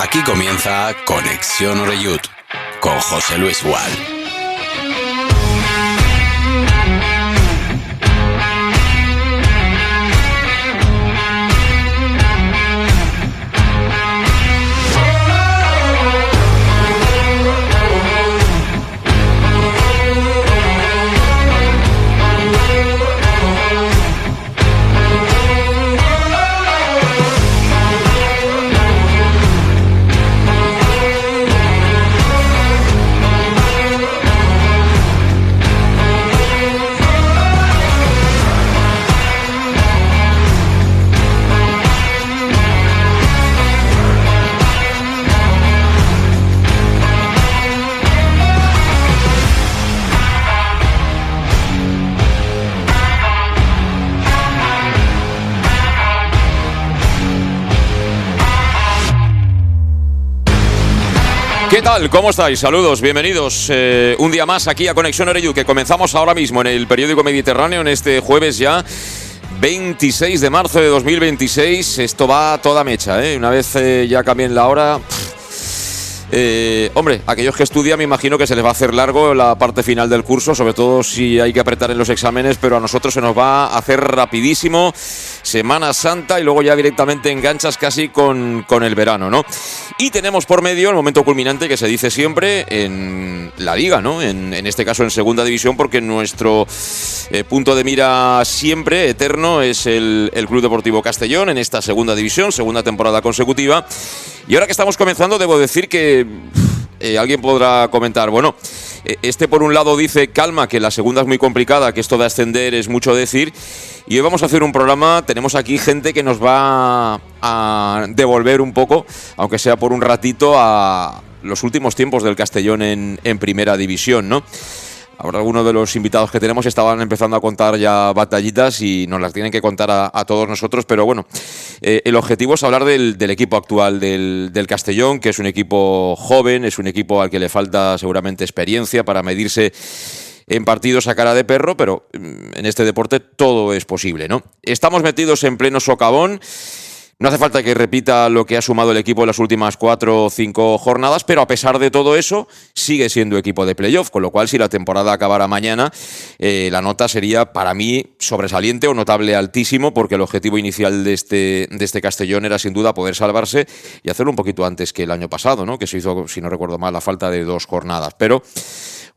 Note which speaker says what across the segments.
Speaker 1: Aquí comienza Conexión Oreyud con José Luis Gual.
Speaker 2: ¿Qué tal? ¿Cómo estáis? Saludos, bienvenidos un día más aquí a Conexión Oreyud, que comenzamos ahora mismo en el periódico Mediterráneo en este jueves ya 26 de marzo de 2026. Esto va a toda mecha, ¿eh? Una vez ya cambien la hora... hombre, aquellos que estudian me imagino que se les va a hacer largo la parte final del curso, sobre todo si hay que apretar en los exámenes, pero a nosotros se nos va a hacer rapidísimo Semana Santa y luego ya directamente enganchas casi con el verano, ¿no? Y tenemos por medio el momento culminante que se dice siempre en la Liga, ¿no? En este caso en Segunda División, porque nuestro punto de mira siempre, eterno, es el Club Deportivo Castellón en esta Segunda División, segunda temporada consecutiva. Y ahora que estamos comenzando, debo decir que alguien podrá comentar, bueno, por un lado dice calma, que la segunda es muy complicada, que esto de ascender es mucho decir, y hoy vamos a hacer un programa, tenemos aquí gente que nos va a devolver un poco, aunque sea por un ratito, a los últimos tiempos del Castellón en Primera División, ¿no? Ahora algunos de los invitados que tenemos estaban empezando a contar ya batallitas y nos las tienen que contar a todos nosotros, pero bueno, el objetivo es hablar del equipo actual del Castellón, que es un equipo joven, es un equipo al que le falta seguramente experiencia para medirse en partidos a cara de perro, pero en este deporte todo es posible, ¿no? Estamos metidos en pleno socavón. No hace falta que repita lo que ha sumado el equipo en las últimas 4 o 5 jornadas, pero a pesar de todo eso, sigue siendo equipo de playoff, con lo cual si la temporada acabara mañana, la nota sería para mí sobresaliente o notable altísimo, porque el objetivo inicial de este Castellón era sin duda poder salvarse y hacerlo un poquito antes que el año pasado, ¿no? Que se hizo, si no recuerdo mal, a falta de 2 jornadas. Pero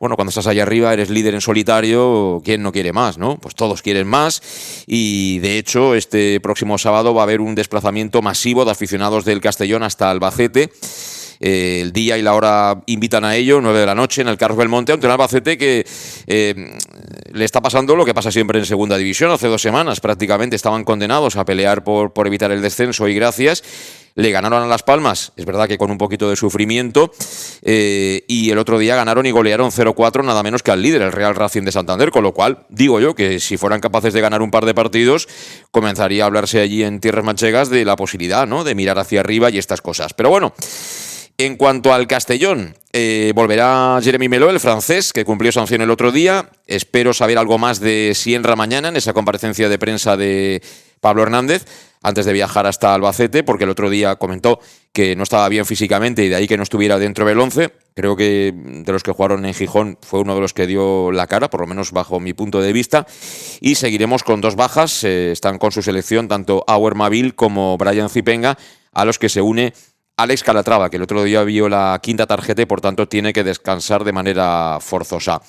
Speaker 2: bueno, cuando estás allá arriba, eres líder en solitario, ¿quién no quiere más, no? Pues todos quieren más y, de hecho, este próximo sábado va a haber un desplazamiento masivo de aficionados del Castellón hasta Albacete. El día y la hora invitan a ello, 9 de la noche, en el Carlos Belmonte, ante un Albacete que le está pasando lo que pasa siempre en Segunda División. Hace 2 semanas prácticamente estaban condenados a pelear por evitar el descenso y gracias. Le ganaron a Las Palmas, es verdad que con un poquito de sufrimiento, y el otro día ganaron y golearon 0-4 nada menos que al líder, el Real Racing de Santander, con lo cual digo yo que si fueran capaces de ganar un par de partidos, comenzaría a hablarse allí en tierras manchegas de la posibilidad, ¿no?, de mirar hacia arriba y estas cosas. Pero bueno, en cuanto al Castellón, volverá Jérémy Meló, el francés, que cumplió sanción el otro día. Espero saber algo más de Sienra mañana en esa comparecencia de prensa de Pablo Hernández, antes de viajar hasta Albacete, porque el otro día comentó que no estaba bien físicamente y de ahí que no estuviera dentro del 11. Creo que de los que jugaron en Gijón fue uno de los que dio la cara, por lo menos bajo mi punto de vista. Y seguiremos con 2 bajas, están con su selección tanto Auer Mavil como Brian Zipenga, a los que se une Alex Calatrava, que el otro día vio la 5ª tarjeta y por tanto tiene que descansar de manera forzosa.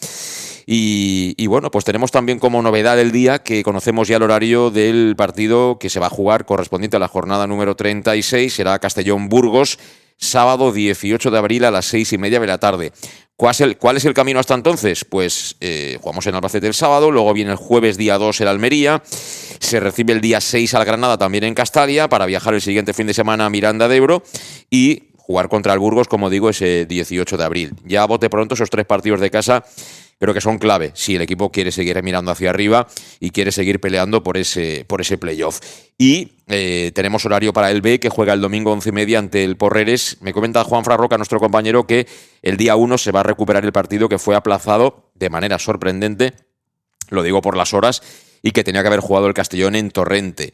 Speaker 2: Y bueno, pues tenemos también como novedad del día que conocemos ya el horario del partido que se va a jugar correspondiente a la jornada número 36, será Castellón-Burgos, sábado 18 de abril a las 6:30 de la tarde. ¿Cuál es el camino hasta entonces? Pues jugamos en Albacete el sábado, luego viene el jueves día 2 el Almería, se recibe el día 6 al Granada también en Castalia, para viajar el siguiente fin de semana a Miranda de Ebro y jugar contra el Burgos, como digo, ese 18 de abril. Ya a bote pronto esos 3 partidos de casa creo que son clave si el equipo quiere seguir mirando hacia arriba y quiere seguir peleando por ese playoff. Y tenemos horario para el B, que juega el domingo 11:30 ante el Porreres. Me comenta Juan Frarroca, nuestro compañero, que el día 1 se va a recuperar el partido que fue aplazado de manera sorprendente, lo digo por las horas, y que tenía que haber jugado el Castellón en Torrente.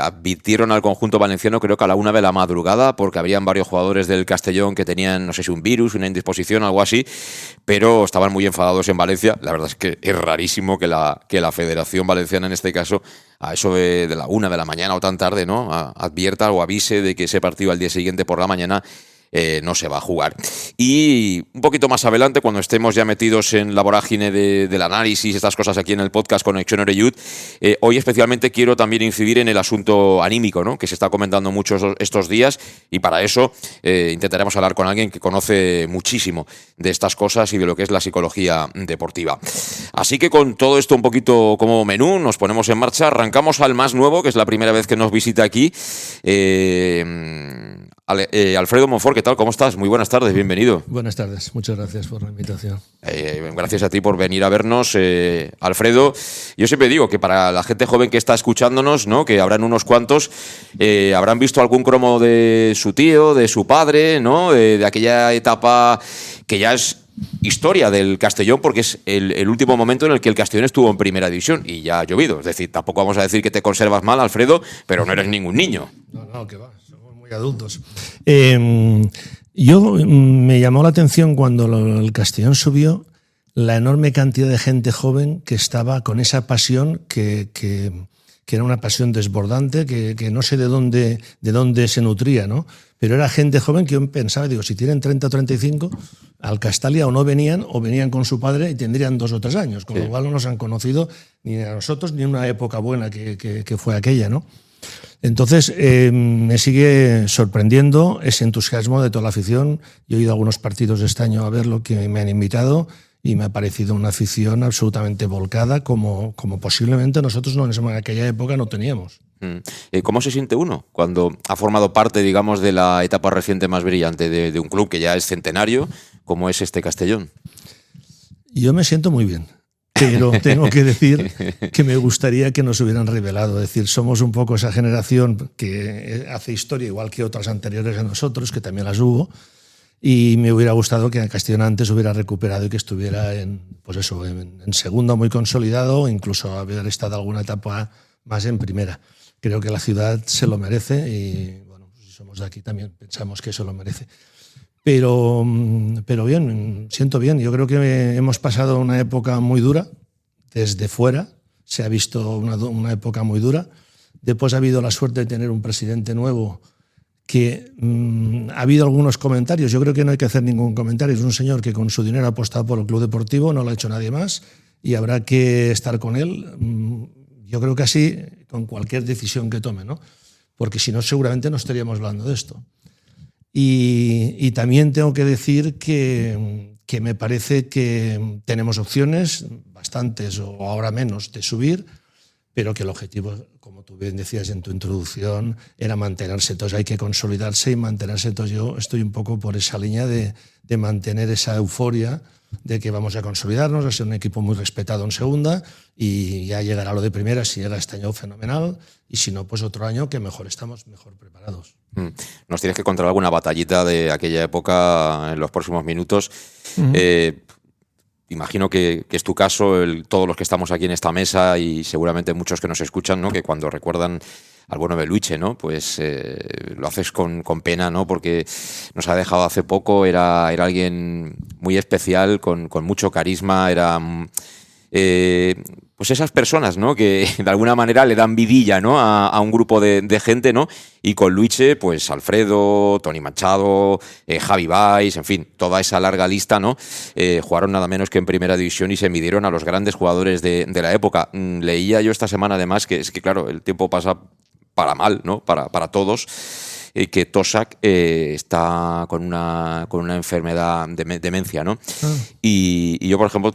Speaker 2: Advirtieron al conjunto valenciano creo que a la 1 de la madrugada, porque habrían varios jugadores del Castellón que tenían, no sé si un virus, una indisposición, algo así, pero estaban muy enfadados en Valencia. La verdad es que es rarísimo que la Federación Valenciana, en este caso, a eso de la 1 de la mañana o tan tarde, ¿no?, advierta o avise de que ese partido al día siguiente por la mañana no se va a jugar. Y un poquito más adelante, cuando estemos ya metidos en la vorágine del análisis, estas cosas aquí en el podcast Conexión Oreyud, hoy especialmente quiero también incidir en el asunto anímico, ¿no?, que se está comentando mucho estos días, y para eso intentaremos hablar con alguien que conoce muchísimo de estas cosas y de lo que es la psicología deportiva. Así que con todo esto un poquito como menú, nos ponemos en marcha, arrancamos al más nuevo, que es la primera vez que nos visita aquí, Alfredo Monfort. ¿Qué tal? ¿Cómo estás? Muy buenas tardes, bienvenido.
Speaker 3: Buenas tardes, muchas gracias por la invitación.
Speaker 2: Gracias a ti por venir a vernos, Alfredo. Yo siempre digo que para la gente joven que está escuchándonos, ¿no?, que habrán unos cuantos, habrán visto algún cromo de su tío, de su padre, ¿no?, de aquella etapa que ya es historia del Castellón, porque es el último momento en el que el Castellón estuvo en primera división y ya ha llovido. Es decir, tampoco vamos a decir que te conservas mal, Alfredo, pero no eres ningún niño.
Speaker 3: No, que va, somos muy adultos. Me llamó la atención cuando el Castellón subió la enorme cantidad de gente joven que estaba con esa pasión que era una pasión desbordante, que no sé de dónde se nutría, ¿no? Pero era gente joven que yo pensaba, digo, si tienen 30 o 35, al Castalia o no venían, o venían con su padre y tendrían 2 o 3 años, con lo cual no nos han conocido ni a nosotros ni una época buena que fue aquella, ¿no? Entonces, me sigue sorprendiendo ese entusiasmo de toda la afición. Yo he ido a algunos partidos de este año a ver lo que me han invitado y me ha parecido una afición absolutamente volcada, como posiblemente nosotros en aquella época no teníamos.
Speaker 2: ¿Cómo se siente uno cuando ha formado parte, digamos, de la etapa reciente más brillante de un club que ya es centenario, como es este Castellón?
Speaker 3: Yo me siento muy bien, pero tengo que decir que me gustaría que nos hubieran revelado. Es decir, somos un poco esa generación que hace historia igual que otras anteriores a nosotros, que también las hubo, y me hubiera gustado que el Castellón antes hubiera recuperado y que estuviera en segunda muy consolidado, o incluso haber estado alguna etapa más en primera. Creo que la ciudad se lo merece y, bueno, si somos de aquí también pensamos que eso lo merece. Pero bien, siento bien. Yo creo que hemos pasado una época muy dura. Desde fuera se ha visto una época muy dura. Después ha habido la suerte de tener un presidente nuevo que ha habido algunos comentarios. Yo creo que no hay que hacer ningún comentario. Es un señor que con su dinero ha apostado por el club deportivo, no lo ha hecho nadie más y habrá que estar con él. Yo creo que así con cualquier decisión que tome, ¿no? Porque si no seguramente no estaríamos hablando de esto. Y también tengo que decir que me parece que tenemos opciones, bastantes o ahora menos, de subir, pero que el objetivo, como tú bien decías en tu introducción, era mantenerse. Entonces hay que consolidarse y mantenerse. Entonces yo estoy un poco por esa línea de mantener esa euforia de que vamos a consolidarnos, a ser un equipo muy respetado en segunda y ya llegará lo de primera. Si llega este año, fenomenal, y si no, pues otro año que mejor estamos, mejor preparados.
Speaker 2: Nos tienes que contar alguna batallita de aquella época en los próximos minutos. Imagino que es tu caso, todos los que estamos aquí en esta mesa y seguramente muchos que nos escuchan, ¿no?, que cuando recuerdan al bueno Beluche, ¿no?, pues lo haces con pena, ¿no?, porque nos ha dejado hace poco. Era alguien muy especial, con mucho carisma. Era pues esas personas, ¿no?, que de alguna manera le dan vidilla, ¿no?, a un grupo de gente, ¿no? Y con Luche, pues Alfredo, Toni Machado, Javi Valls, en fin, toda esa larga lista, ¿no? Jugaron nada menos que en primera división y se midieron a los grandes jugadores de la época. Leía yo esta semana además que es que, claro, el tiempo pasa para mal, ¿no?, para todos, que Tosak está con una enfermedad de demencia, ¿no? Y yo, por ejemplo,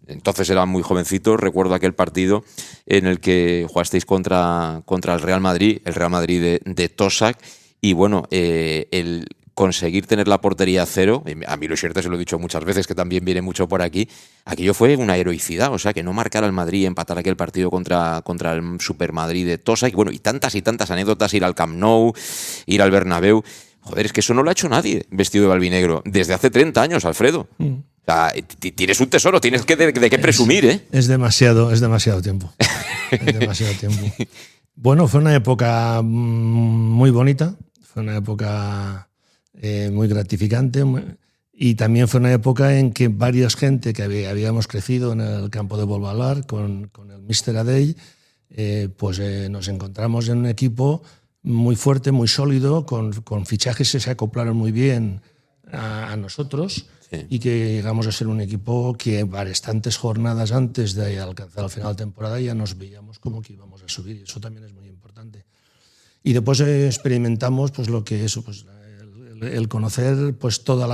Speaker 2: entonces era muy jovencito, recuerdo aquel partido en el que jugasteis contra el Real Madrid de Tosak, y bueno, el conseguir tener la portería a cero, a mí Luis Huerta se lo he dicho muchas veces, que también viene mucho por aquí, aquello fue una heroicidad. O sea, que no marcara el Madrid y empatar aquel partido contra el Super Madrid de Tosak, y bueno, y tantas anécdotas, ir al Camp Nou, ir al Bernabéu. Joder, es que eso no lo ha hecho nadie vestido de albinegro desde hace 30 años, Alfredo. O sea, tienes un tesoro, tienes de qué presumir, ¿eh?
Speaker 3: Es demasiado tiempo. Es demasiado tiempo. Bueno, fue una época muy bonita, fue una época muy gratificante y también fue una época en que varias gente que habíamos crecido en el campo de Volvalar con el Mr. Adey, nos encontramos en un equipo muy fuerte, muy sólido, con fichajes que se acoplaron muy bien a nosotros. Sí. Y que llegamos a ser un equipo que bastantes jornadas antes de alcanzar el final de temporada ya nos veíamos como que íbamos a subir, y eso también es muy importante. Y después experimentamos pues lo que eso, pues el conocer pues todo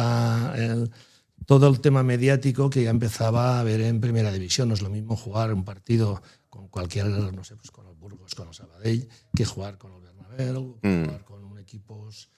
Speaker 3: el tema mediático que ya empezaba a ver en Primera División. No es lo mismo jugar un partido con cualquier, no sé, pues con el Burgos, con el Sabadell, que jugar con el Bernabéu, jugar con equipos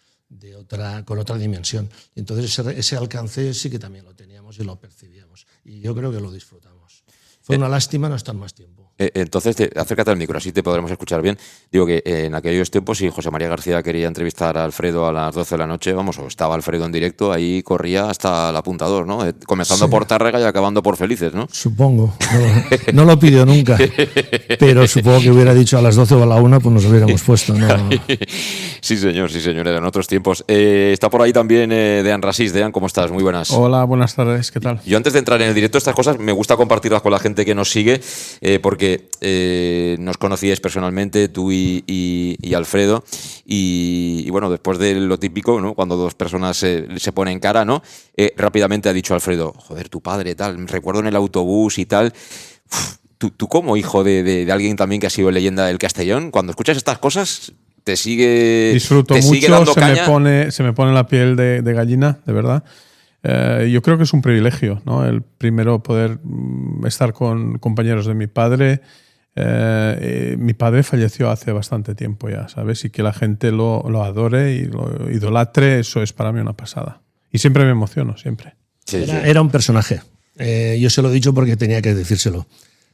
Speaker 3: con otra dimensión. Y entonces ese alcance sí que también lo teníamos y lo percibíamos. Y yo creo que lo disfrutamos. Fue una lástima no estar más tiempo.
Speaker 2: Entonces, acércate al micro, así te podremos escuchar bien. Digo que en aquellos tiempos, si José María García quería entrevistar a Alfredo a las 12 de la noche, o estaba Alfredo en directo, ahí corría hasta el apuntador, ¿no? Comenzando por Tárrega y acabando por Felices, ¿no?
Speaker 3: Supongo. No lo pidió nunca. Pero supongo que hubiera dicho a las 12 o a la 1, pues nos hubiéramos puesto, ¿no?
Speaker 2: Sí, señor, eran otros tiempos. Está por ahí también Dean Rasís. Dean, ¿cómo estás? Muy buenas.
Speaker 4: Hola, buenas tardes, ¿qué tal?
Speaker 2: Yo antes de entrar en el directo, estas cosas me gusta compartirlas con la gente que nos sigue, porque nos conocíais personalmente, tú y Alfredo, y bueno, después de lo típico, ¿no? Cuando dos personas se ponen cara, ¿no? Rápidamente ha dicho Alfredo, joder, tu padre, tal, recuerdo en el autobús y tal. Tú como hijo de alguien también que ha sido leyenda del Castellón, cuando escuchas estas cosas, te sigue
Speaker 4: Disfruto
Speaker 2: te
Speaker 4: mucho,
Speaker 2: sigue dando caña.
Speaker 4: se me pone la piel de gallina, de verdad. Yo creo que es un privilegio, ¿no? El primero poder estar con compañeros de mi padre. Mi padre falleció hace bastante tiempo ya, ¿sabes? Y que la gente lo adore y lo idolatre, eso es para mí una pasada. Y siempre me emociono, siempre.
Speaker 2: Sí.
Speaker 3: Era un personaje. Yo se lo he dicho porque tenía que decírselo.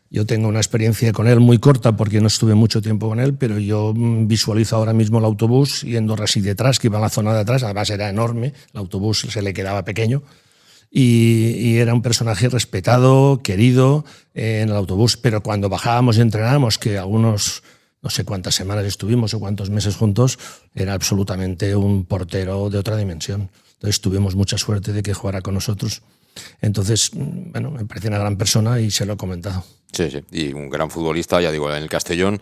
Speaker 3: Yo tengo una experiencia con él muy corta porque no estuve mucho tiempo con él, pero yo visualizo ahora mismo el autobús yendo así detrás, que iba a la zona de atrás, además era enorme, el autobús se le quedaba pequeño, y era un personaje respetado, querido en el autobús, pero cuando bajábamos y entrenábamos, que algunos, no sé cuántas semanas estuvimos o cuántos meses juntos, era absolutamente un portero de otra dimensión. Entonces tuvimos mucha suerte de que jugara con nosotros. Entonces, bueno, me parece una gran persona y se lo he comentado.
Speaker 2: Sí, y un gran futbolista, ya digo, en el Castellón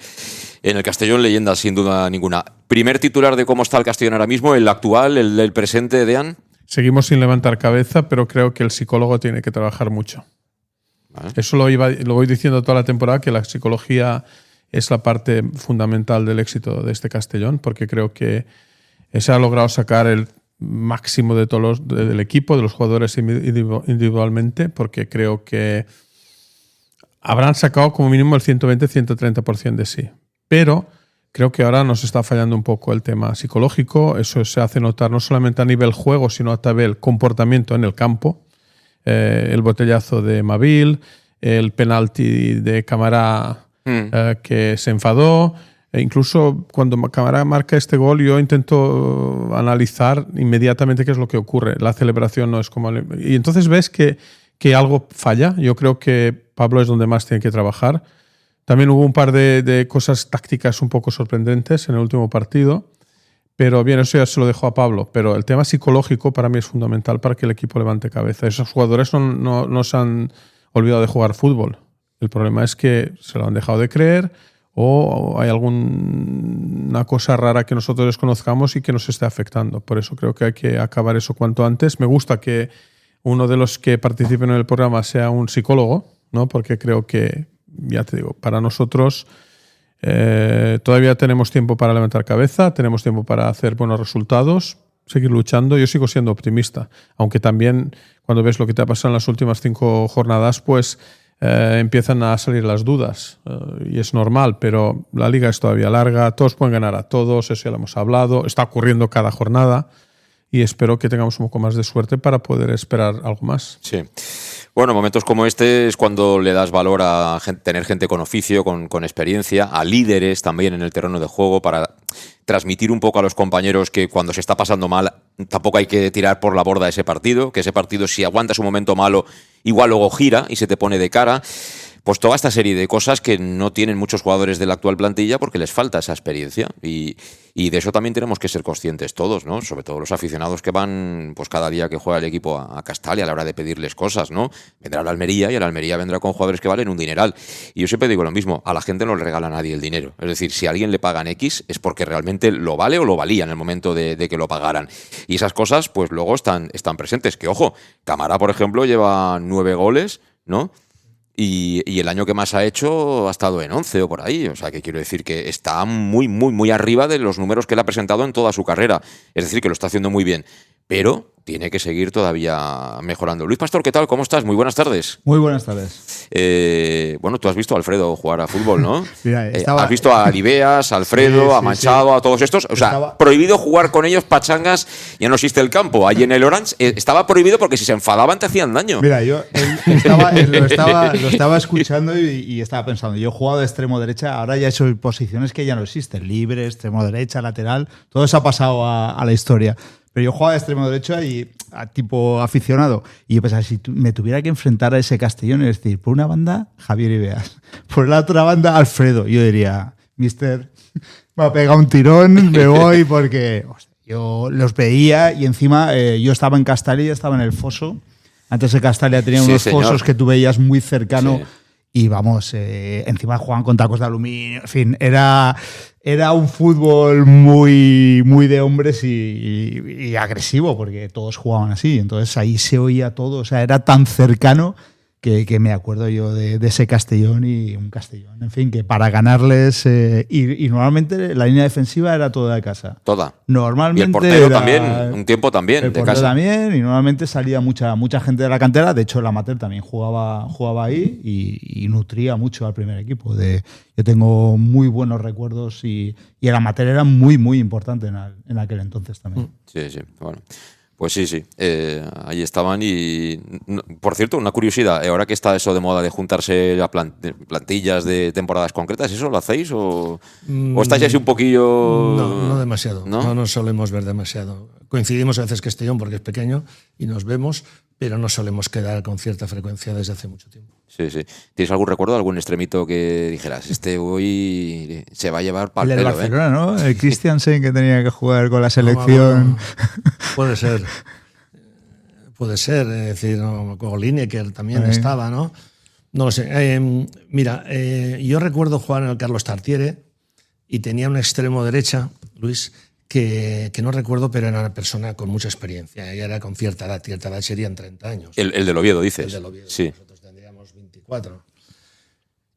Speaker 2: leyenda sin duda ninguna. Primer titular de cómo está el Castellón ahora mismo, el actual, el presente, Dean.
Speaker 4: Seguimos sin levantar cabeza, pero creo que el psicólogo tiene que trabajar mucho. ¿Vale? Eso lo voy diciendo toda la temporada, que la psicología es la parte fundamental del éxito de este Castellón, porque creo que se ha logrado sacar el máximo de todos del equipo, de los jugadores individualmente, porque creo que habrán sacado como mínimo el 120-130% de sí. Pero creo que ahora nos está fallando un poco el tema psicológico. Eso se hace notar no solamente a nivel juego, sino a nivel comportamiento en el campo. El botellazo de Mavil, el penalti de Camará que se enfadó. E incluso cuando Camará marca este gol, yo intento analizar inmediatamente qué es lo que ocurre. La celebración no es como... Y entonces ves que algo falla. Yo creo que Pablo es donde más tiene que trabajar. También hubo un par de cosas tácticas un poco sorprendentes en el último partido, pero bien, eso ya se lo dejo a Pablo. Pero el tema psicológico para mí es fundamental para que el equipo levante cabeza. Esos jugadores no se han olvidado de jugar fútbol. El problema es que se lo han dejado de creer o hay alguna cosa rara que nosotros desconozcamos y que nos esté afectando. Por eso creo que hay que acabar eso cuanto antes. Me gusta que uno de los que participen en el programa sea un psicólogo, ¿no? Porque creo que, ya te digo, para nosotros todavía tenemos tiempo para levantar cabeza, tenemos tiempo para hacer buenos resultados, seguir luchando. Yo sigo siendo optimista, aunque también cuando ves lo que te ha pasado en las últimas 5 jornadas, pues empiezan a salir las dudas y es normal, pero la liga es todavía larga, todos pueden ganar a todos, eso ya lo hemos hablado, está ocurriendo cada jornada y espero que tengamos un poco más de suerte para poder esperar algo más.
Speaker 2: Sí. Bueno, momentos como este es cuando le das valor a tener gente con oficio, con experiencia, a líderes también en el terreno de juego para transmitir un poco a los compañeros que cuando se está pasando mal tampoco hay que tirar por la borda ese partido, que ese partido, si aguantas un momento malo, igual luego gira y se te pone de cara. Pues toda esta serie de cosas que no tienen muchos jugadores de la actual plantilla porque les falta esa experiencia. Y de eso también tenemos que ser conscientes todos, ¿no? Sobre todo los aficionados que van pues cada día que juega el equipo a Castalia a la hora de pedirles cosas, ¿no? Vendrá la Almería y el Almería vendrá con jugadores que valen un dineral. Y yo siempre digo lo mismo, a la gente no le regala a nadie el dinero. Es decir, si a alguien le pagan X es porque realmente lo vale o lo valía en el momento de que lo pagaran. Y esas cosas pues luego están presentes. Que ojo, Camara, por ejemplo, lleva 9 goles, ¿no? Y el año que más ha hecho ha estado en 11 o por ahí. O sea, que quiero decir que está muy, muy, muy arriba de los números que él ha presentado en toda su carrera. Es decir, que lo está haciendo muy bien. Pero tiene que seguir todavía mejorando. Luis Pastor, ¿qué tal? ¿Cómo estás? Muy buenas tardes.
Speaker 5: Muy buenas tardes.
Speaker 2: Bueno, tú has visto a Alfredo jugar a fútbol, ¿no?
Speaker 5: Mira,
Speaker 2: has visto a Alibeas, a Alfredo,
Speaker 5: sí,
Speaker 2: a Manchado,
Speaker 5: sí.
Speaker 2: A todos estos. O sea, prohibido jugar con ellos pachangas, ya no existe el campo. Allí en el Orange estaba prohibido porque si se enfadaban te hacían daño.
Speaker 5: Mira, yo lo estaba escuchando y estaba pensando, yo he jugado de extremo derecha, ahora ya he hecho posiciones que ya no existen, libre, extremo derecha, lateral, todo eso ha pasado a la historia. Pero yo jugaba de extremo derecho y a tipo aficionado. Y yo pensaba, si me tuviera que enfrentar a ese Castellón, es decir, por una banda, Javier Ibeas, por la otra banda, Alfredo. Yo diría, mister, me ha pegado un tirón, me voy, porque yo los veía y encima yo estaba en Castalia, estaba en el foso. Antes de Castalia tenía unos fosos que tú veías muy cercano. Sí. Y vamos, encima jugaban con tacos de aluminio. En fin, era un fútbol muy, muy de hombres y agresivo, porque todos jugaban así. Entonces ahí se oía todo. O sea, era tan cercano que me acuerdo yo de ese Castellón y un Castellón. En fin, que para ganarles... y normalmente la línea defensiva era toda de casa.
Speaker 2: Toda.
Speaker 5: Normalmente
Speaker 2: y el portero también, un tiempo también,
Speaker 5: el
Speaker 2: de
Speaker 5: portero
Speaker 2: casa.
Speaker 5: También, y normalmente salía mucha gente de la cantera. De hecho, el amateur también jugaba ahí y nutría mucho al primer equipo. Yo tengo muy buenos recuerdos y el amateur era muy, muy importante en aquel entonces también.
Speaker 2: Sí, bueno. Pues sí, ahí estaban y, por cierto, una curiosidad, ahora que está eso de moda de juntarse a plantillas de temporadas concretas, ¿eso lo hacéis o estáis así un poquillo...?
Speaker 3: No demasiado, no nos solemos ver demasiado. Coincidimos a veces Castellón porque es pequeño y nos vemos, pero no solemos quedar con cierta frecuencia desde hace mucho tiempo.
Speaker 2: Sí. ¿Tienes algún recuerdo, algún extremito que dijeras, hoy se va a llevar para el pelo?
Speaker 5: El Barcelona, ¿no? El Christiansen que tenía que jugar con la selección.
Speaker 3: Puede ser, es decir, con Lineker también estaba, ¿no? No lo sé. Mira, yo recuerdo jugar en el Carlos Tartiere y tenía un extremo derecha, Luis, que no recuerdo, pero era una persona con mucha experiencia. Ella era con cierta edad serían 30 años.
Speaker 2: El del Oviedo, dices.
Speaker 3: El del Oviedo,
Speaker 2: sí.
Speaker 3: Nosotros tendríamos 24.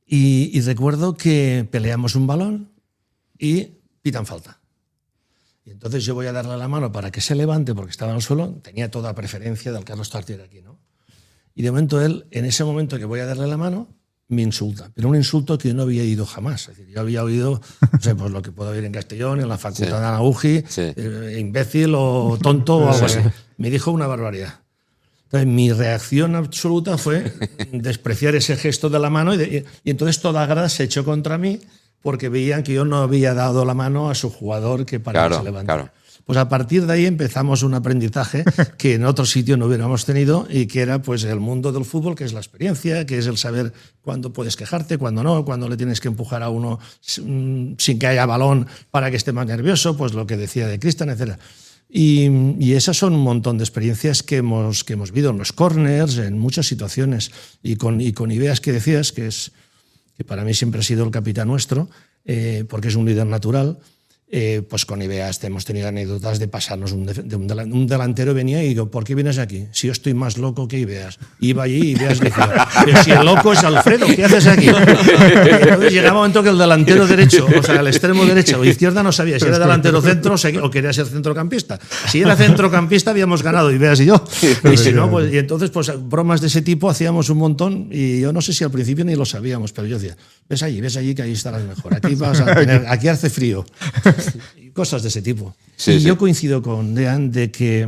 Speaker 3: Y recuerdo que peleamos un balón y pitan falta. Y entonces yo voy a darle la mano para que se levante porque estaba en el suelo. Tenía toda preferencia del Carlos Tartiere aquí, ¿no? Y de momento él, en ese momento que voy a darle la mano, me insulta. Pero un insulto que yo no había oído jamás. Es decir, yo había oído, no sé, pues lo que puedo oír en Castellón, en la facultad de Anahuji, imbécil o tonto o algo así. Me dijo una barbaridad. Entonces, mi reacción absoluta fue despreciar ese gesto de la mano y entonces toda grada se echó contra mí porque veían que yo no había dado la mano a su jugador que para que se levantara. Claro. Pues a partir de ahí empezamos un aprendizaje que en otro sitio no hubiéramos tenido y que era pues el mundo del fútbol, que es la experiencia, que es el saber cuándo puedes quejarte, cuándo no, cuándo le tienes que empujar a uno sin que haya balón para que esté más nervioso, pues lo que decía de Cristian, etc. Y esas son un montón de experiencias que hemos vivido en los corners, en muchas situaciones. Y con Ibeas, que decías, que para mí siempre ha sido el capitán nuestro, porque es un líder natural. Pues con Ibeas hemos tenido anécdotas de pasarnos un delantero venía y digo, ¿por qué vienes aquí? Si yo estoy más loco que Ibeas. Iba allí y Ibeas decía, pero si el loco es Alfredo, ¿qué haces aquí? Entonces llegaba un momento que el delantero derecho, o sea, el extremo derecho o izquierda no sabía si era delantero centro o quería ser centrocampista. Si era centrocampista habíamos ganado Ibeas y yo. Y si no, pues, y entonces pues bromas de ese tipo hacíamos un montón y yo no sé si al principio ni lo sabíamos, pero yo decía, ves allí que ahí estarás mejor. Aquí hace frío. Y cosas de ese tipo. Yo coincido con Dean de que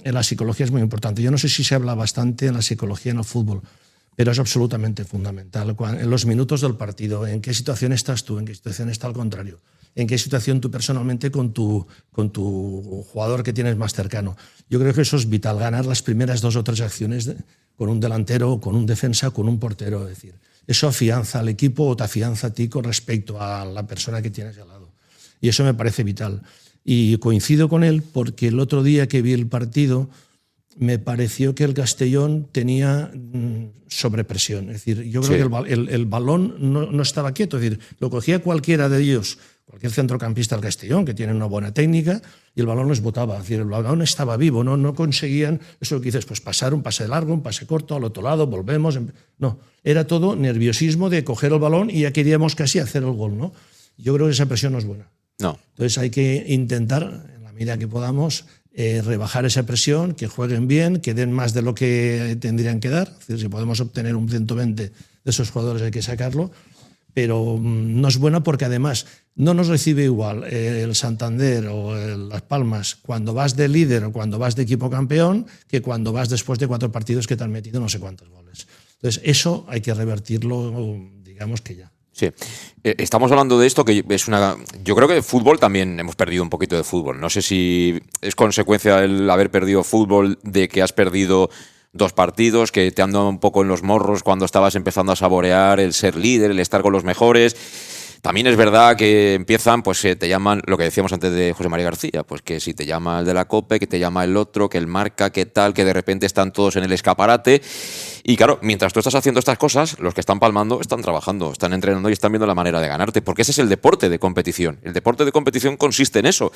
Speaker 3: la psicología es muy importante. Yo no sé si se habla bastante en la psicología en el fútbol, pero es absolutamente fundamental. En los minutos del partido, en qué situación estás tú, en qué situación está el contrario. en qué situación tú personalmente con tu jugador que tienes más cercano. Yo creo que eso es vital, ganar las primeras 2 o 3 acciones con un delantero, con un defensa, con un portero. Es decir, eso afianza al equipo o te afianza a ti con respecto a la persona que tienes al lado. Y eso me parece vital. Y coincido con él porque el otro día que vi el partido me pareció que el Castellón tenía sobrepresión. Es decir, yo creo que el balón no estaba quieto. Es decir, lo cogía cualquiera de ellos, cualquier centrocampista del Castellón, que tiene una buena técnica, y el balón les botaba. Es decir, el balón estaba vivo, no conseguían eso que dices, pues pasar un pase largo, un pase corto, al otro lado, volvemos. No, era todo nerviosismo de coger el balón y ya queríamos casi hacer el gol, ¿no? Yo creo que esa presión no es buena.
Speaker 2: No.
Speaker 3: Entonces hay que intentar, en la medida que podamos, rebajar esa presión, que jueguen bien, que den más de lo que tendrían que dar. Es decir, si podemos obtener un 120 de esos jugadores hay que sacarlo, pero no es buena porque además no nos recibe igual el Santander o Las Palmas cuando vas de líder o cuando vas de equipo campeón que cuando vas después de 4 partidos que te han metido no sé cuántos goles. Entonces eso hay que revertirlo, digamos que ya.
Speaker 2: Sí, estamos hablando de esto que es una... Yo creo que de fútbol también hemos perdido un poquito de fútbol. No sé si es consecuencia el haber perdido fútbol de que has perdido 2 partidos, que te han dado un poco en los morros cuando estabas empezando a saborear el ser líder, el estar con los mejores. También es verdad que empiezan, pues te llaman, lo que decíamos antes de José María García, pues que si te llama el de la COPE, que te llama el otro, que el Marca, que tal, que de repente están todos en el escaparate. Y claro, mientras tú estás haciendo estas cosas, los que están palmando están trabajando, están entrenando y están viendo la manera de ganarte, porque ese es el deporte de competición. El deporte de competición consiste en eso.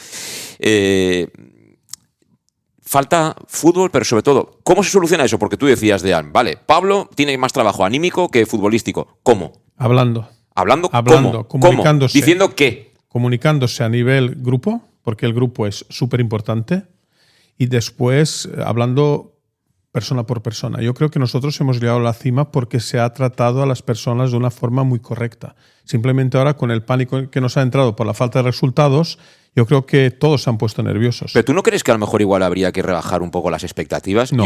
Speaker 2: Falta fútbol, pero sobre todo, ¿cómo se soluciona eso? Porque tú decías, Dean, vale, Pablo tiene más trabajo anímico que futbolístico. ¿Cómo?
Speaker 4: Hablando,
Speaker 2: ¿Cómo?
Speaker 4: comunicándose.
Speaker 2: ¿Diciendo qué?
Speaker 4: Comunicándose a nivel grupo, porque el grupo es súper importante, y después hablando persona por persona. Yo creo que nosotros hemos llegado a la cima porque se ha tratado a las personas de una forma muy correcta. Simplemente ahora, con el pánico que nos ha entrado por la falta de resultados, yo creo que todos se han puesto nerviosos.
Speaker 2: ¿Pero tú no crees que a lo mejor igual habría que rebajar un poco las expectativas?
Speaker 4: No.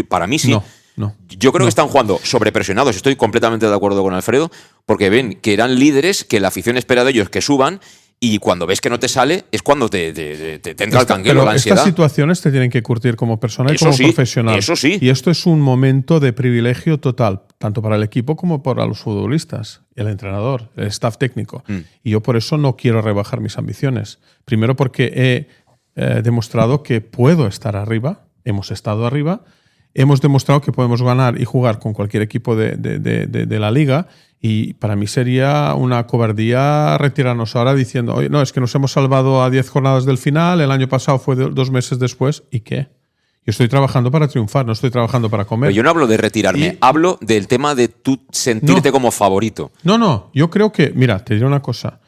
Speaker 2: Para mí sí.
Speaker 4: No.
Speaker 2: Yo creo que están jugando sobrepresionados. Estoy completamente de acuerdo con Alfredo, porque ven que eran líderes, que la afición espera de ellos que suban, y cuando ves que no te sale es cuando te entra el canguelo, la ansiedad.
Speaker 4: Estas situaciones te tienen que curtir como persona y como profesional.
Speaker 2: Eso sí.
Speaker 4: Y esto es un momento de privilegio total, tanto para el equipo como para los futbolistas, el entrenador, el staff técnico. Y yo por eso no quiero rebajar mis ambiciones. Primero porque he demostrado que puedo estar arriba, hemos estado arriba, hemos demostrado que podemos ganar y jugar con cualquier equipo de la liga. Y para mí sería una cobardía retirarnos ahora diciendo, oye, no, es que nos hemos salvado a 10 jornadas del final, el año pasado fue 2 meses después, ¿y qué? Yo estoy trabajando para triunfar, no estoy trabajando para comer.
Speaker 2: Pero yo no hablo de retirarme, hablo del tema de tú sentirte como favorito.
Speaker 4: No, yo creo que, mira, te diré una cosa,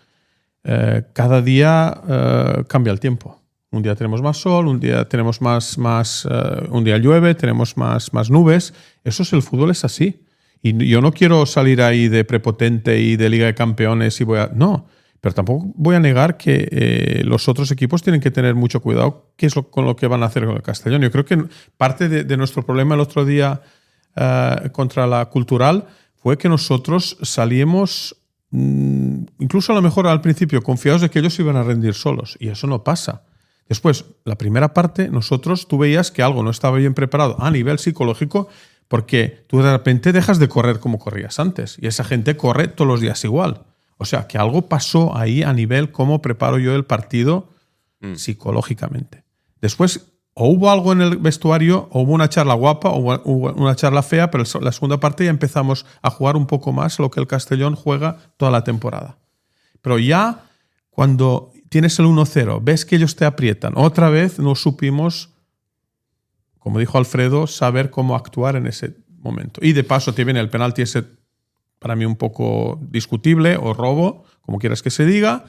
Speaker 4: cada día cambia el tiempo. Un día tenemos más sol, un día tenemos un día llueve, tenemos más nubes. Eso es el fútbol, es así. Y yo no quiero salir ahí de prepotente y de Liga de Campeones no, pero tampoco voy a negar que los otros equipos tienen que tener mucho cuidado con lo que van a hacer con el Castellón. Yo creo que parte de nuestro problema el otro día contra la Cultural fue que nosotros salíamos, incluso a lo mejor al principio, confiados de que ellos iban a rendir solos, y eso no pasa. Después, la primera parte, tú veías que algo no estaba bien preparado a nivel psicológico, porque tú de repente dejas de correr como corrías antes y esa gente corre todos los días igual. O sea, que algo pasó ahí a nivel cómo preparo yo el partido psicológicamente. Después, o hubo algo en el vestuario, o hubo una charla guapa, o hubo una charla fea, pero la segunda parte ya empezamos a jugar un poco más lo que el Castellón juega toda la temporada. Pero ya cuando tienes el 1-0, ves que ellos te aprietan, otra vez no supimos, como dijo Alfredo, saber cómo actuar en ese momento. Y de paso te viene el penalti ese, para mí un poco discutible, o robo, como quieras que se diga,